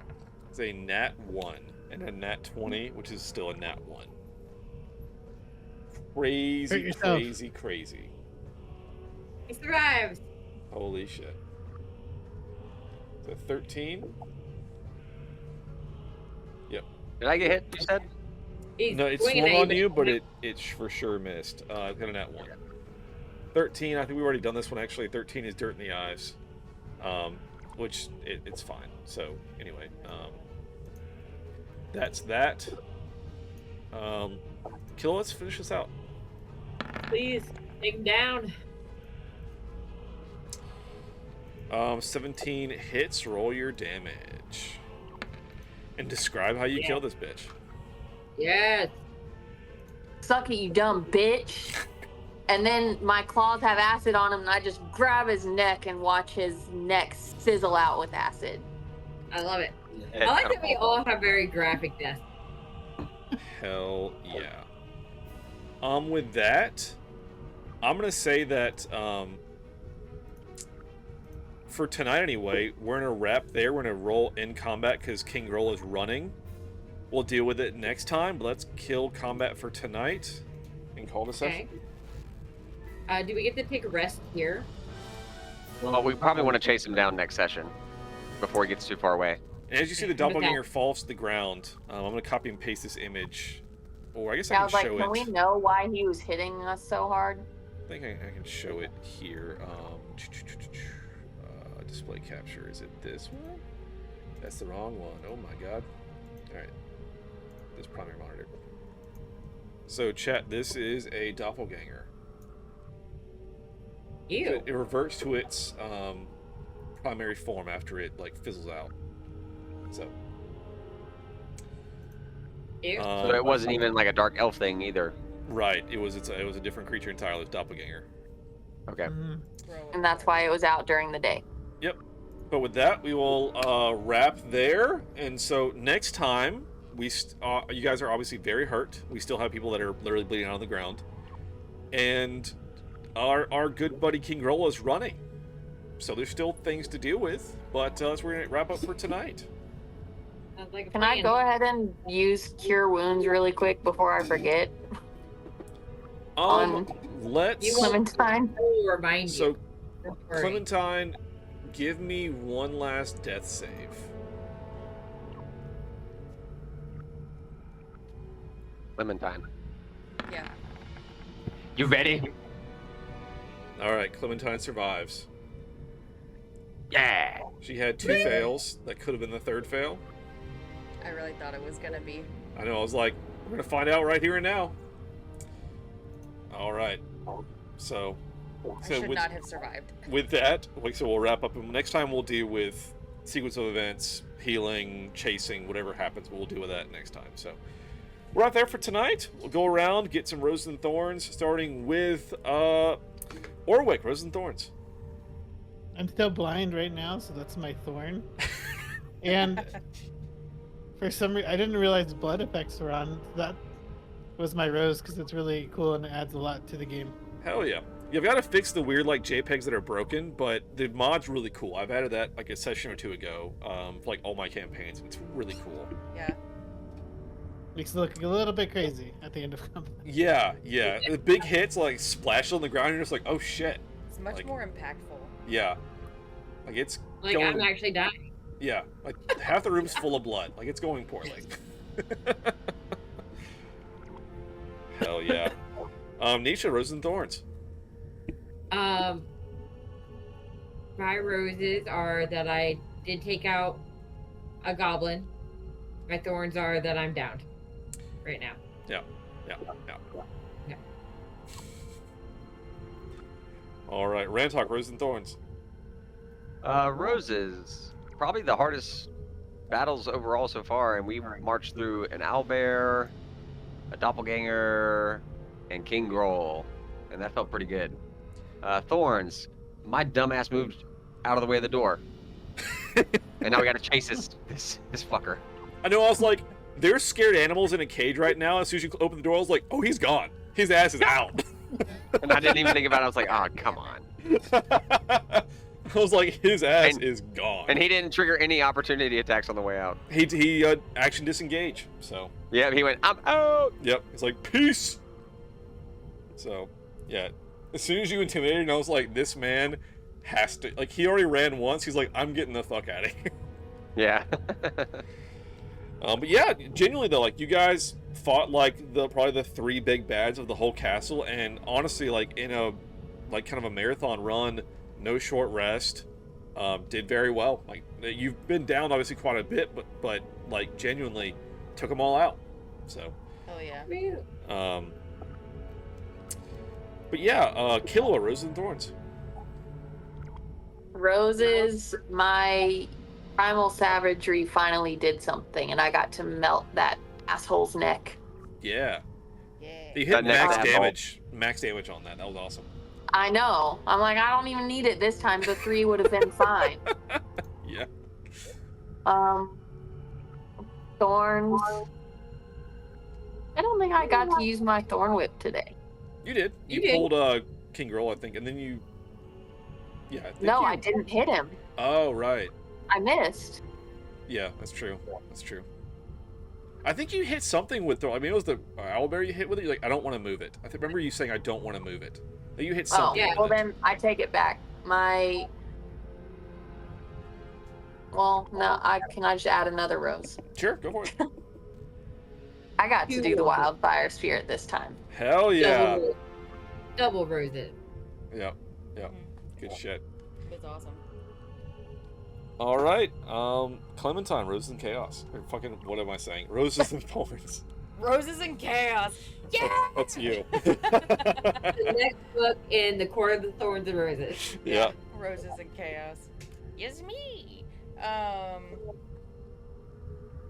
is a nat 1 and a nat 20, which is still a nat 1. Hurt Crazy, yourself. crazy. He survives. Holy shit. So 13? Yep. Did I get hit? You said? He's No, it swinging swung at on but- you, but it for sure missed. Got a nat 1. 13, I think we've already done this one actually. 13 is dirt in the eyes. Which it's fine. So anyway, that's that. Killua, let's finish this out. Please take him down. 17 hits, roll your damage. And describe how you Yeah. kill this bitch. Yes. Suck it, you dumb bitch. And then my claws have acid on him, and I just grab his neck and watch his neck sizzle out with acid. I love it. Head I like kinda that we all have very graphic deaths. Hell yeah. With that, I'm gonna say that for tonight anyway, we're gonna wrap there. We're gonna roll in combat because King Roll is running. We'll deal with it next time, but let's kill combat for tonight and call it a session. Okay. Do we get to take a rest here? Well, we probably want to chase him down next session before he gets too far away. And as you see the Okay. doppelganger falls to the ground, I'm gonna copy and paste this image, or I guess I I was can like, show can it. we know why he was hitting us so hard? I think I can show it here. Display capture. Is it this one? That's the wrong one. Oh my god. Alright. This primary monitor. So, chat, this is a doppelganger. Ew. It reverts to its primary form after it like fizzles out. So. Ew. So it wasn't even like a dark elf thing either. Right. It was a different creature entirely. It was doppelganger. Okay. And that's why it was out during the day. Yep. But with that, we will wrap there. And so next time, you guys are obviously very hurt. We still have people that are literally bleeding out on the ground. And our good buddy King Grola is running. So there's still things to deal with. But that's where we're going to wrap up for tonight. Like Can I go ahead and use Cure Wounds really quick before I forget? Let's... Clementine? We'll remind you. So, Don't worry. Clementine, give me one last death save. Clementine. Yeah. You ready? Alright, Clementine survives. Yeah. She had 2 fails. That could have been the 3rd fail. I really thought it was gonna be. I know, I was like, we're going to find out right here and now. Alright. So I should not have survived. with that, so we'll wrap up. And next time we'll deal with sequence of events, healing, chasing, whatever happens, we'll deal with that next time. So we're out there for tonight. We'll go around, get some Roses and Thorns, starting with Orwick, Roses and Thorns. I'm still blind right now, so that's my thorn. And for some reason, I didn't realize blood effects were on. That was my rose because it's really cool and it adds a lot to the game. Hell yeah. You've got to fix the weird like JPEGs that are broken, but the mod's really cool. I've added that like a session or 2 ago for like all my campaigns. It's really cool. Yeah. Makes it look a little bit crazy at the end of combat. Yeah, yeah. The big hits like splash on the ground and you're just like, oh shit. It's much Like- more impactful. Yeah. Like it's Like, going... I'm actually dying. Yeah, like half the room's full of blood. Like it's going poorly. Hell yeah. Nisha, Roses and Thorns. My roses are that I did take out a goblin. My thorns are that I'm downed right now. Yeah. Yeah. All right, Rantok, Roses and Thorns. Roses. Probably the hardest battles overall so far, and we marched through an owlbear, a doppelganger, and King Groll, and that felt pretty good. Thorns. My dumbass moved out of the way of the door, and now we gotta chase this fucker. I know, I was like, there's scared animals in a cage right now. As soon as you open the door, I was like, oh, he's gone. His ass is out. And I didn't even think about it. I was like, oh, come on. I was like, his ass is gone. And he didn't trigger any opportunity attacks on the way out. He action disengage. So Yeah, he went, I'm out. yep, it's like peace. So yeah, as soon as you intimidated, I was like, this man has to. Like he already ran once. He's like, I'm getting the fuck out of here. Yeah. But yeah, genuinely though, like you guys fought like probably the 3 big bads of the whole castle, and honestly, like in a like kind of a marathon run, no short rest, did very well. Like you've been down obviously quite a bit, but like genuinely took them all out. So. Oh yeah. But yeah, Killua, Roses and Thorns. Roses, my primal savagery finally did something, and I got to melt that asshole's neck. Yeah. Yeah. You hit That next max damage on that. That was awesome. I know. I'm like, I don't even need it this time. The 3 would have been fine. Yeah. Thorns. I don't think I got to use my Thorn Whip today. You did. You You did. pulled King Groll, I think, and then you. Yeah. I think No, you... I didn't hit him. Oh right. I missed. Yeah, that's true. That's true. I think you hit something with I mean, it was the owlbear you hit with it. You're like, I don't want to move it. I remember you saying, I don't want to move it. But you hit Oh, something. yeah, well with it. then I take it back. Well, no, can I just add another rose? Sure, go for it. I got to do the wildfire spirit this time. Hell yeah. Double roses. Yeah. Yeah. Good shit. It was awesome. All right. Clementine, Roses and Chaos. Or fucking, what am I saying? Roses and Thorns. Roses and chaos. Yeah. That's you. The next book in the Court of the Thorns and Roses. Yeah. Roses and chaos. Yes, me.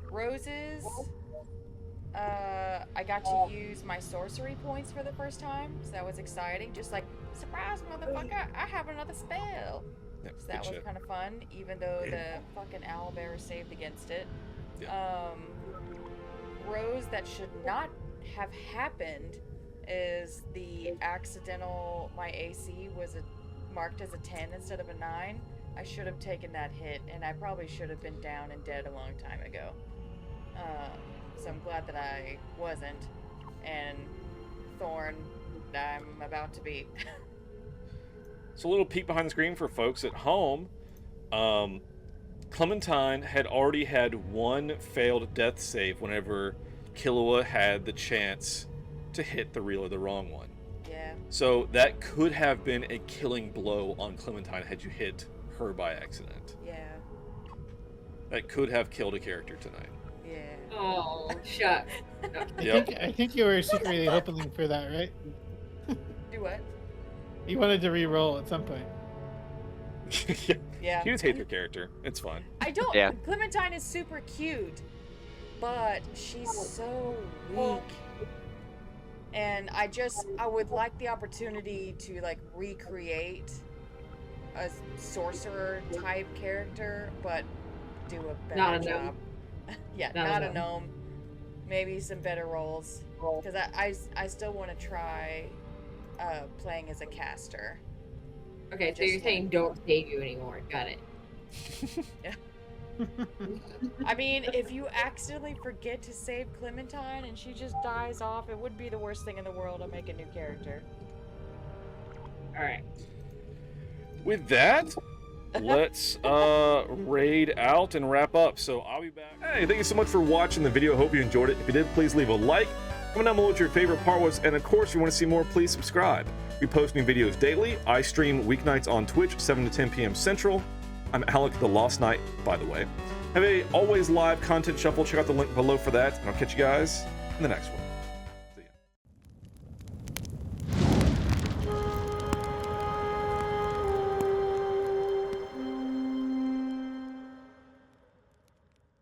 Roses. I got to use my sorcery points for the first time, so that was exciting. Just like, surprise, motherfucker, I have another spell. Yep, So that good was shit. kind of fun, even though the fucking owlbear saved against it. Yeah. Rose that should not have happened is the accidental, my AC was marked as a 10 instead of a 9. I should have taken that hit, and I probably should have been down and dead a long time ago. So I'm glad that I wasn't. And Thorn, I'm about to be. So a little peek behind the screen for folks at home. Clementine had already had one failed death save whenever Killua had the chance to hit the real or the wrong one. Yeah. So that could have been a killing blow on Clementine had you hit her by accident. Yeah. That could have killed a character tonight. Yeah. Oh, shucks. Yep. I think you were secretly hoping for that, right? Do what? You wanted to re-roll at some point. Yeah. Yeah. You just hate your character. It's fine. I don't. Yeah. Clementine is super cute, but she's so weak. And I would like the opportunity to like recreate a sorcerer type character, but do a better Not a job. gnome. Yeah, not a gnome. Maybe some better roles. Because I still want to try playing as a caster. Okay, so you're saying don't save you anymore. Got it. Yeah. I mean, if you accidentally forget to save Clementine and she just dies off, it would be the worst thing in the world to make a new character. Alright. With that, let's raid out and wrap up. So I'll be back. Hey, thank you so much for watching the video. Hope you enjoyed it. If you did, please leave a like. Comment down below what your favorite part was, and of course, if you want to see more, please subscribe. We post new videos daily. I stream weeknights on Twitch, 7 to 10 p.m. Central. I'm Alek the Lost Knight, by the way. Have a always live content shuffle. Check out the link below for that, and I'll catch you guys in the next one.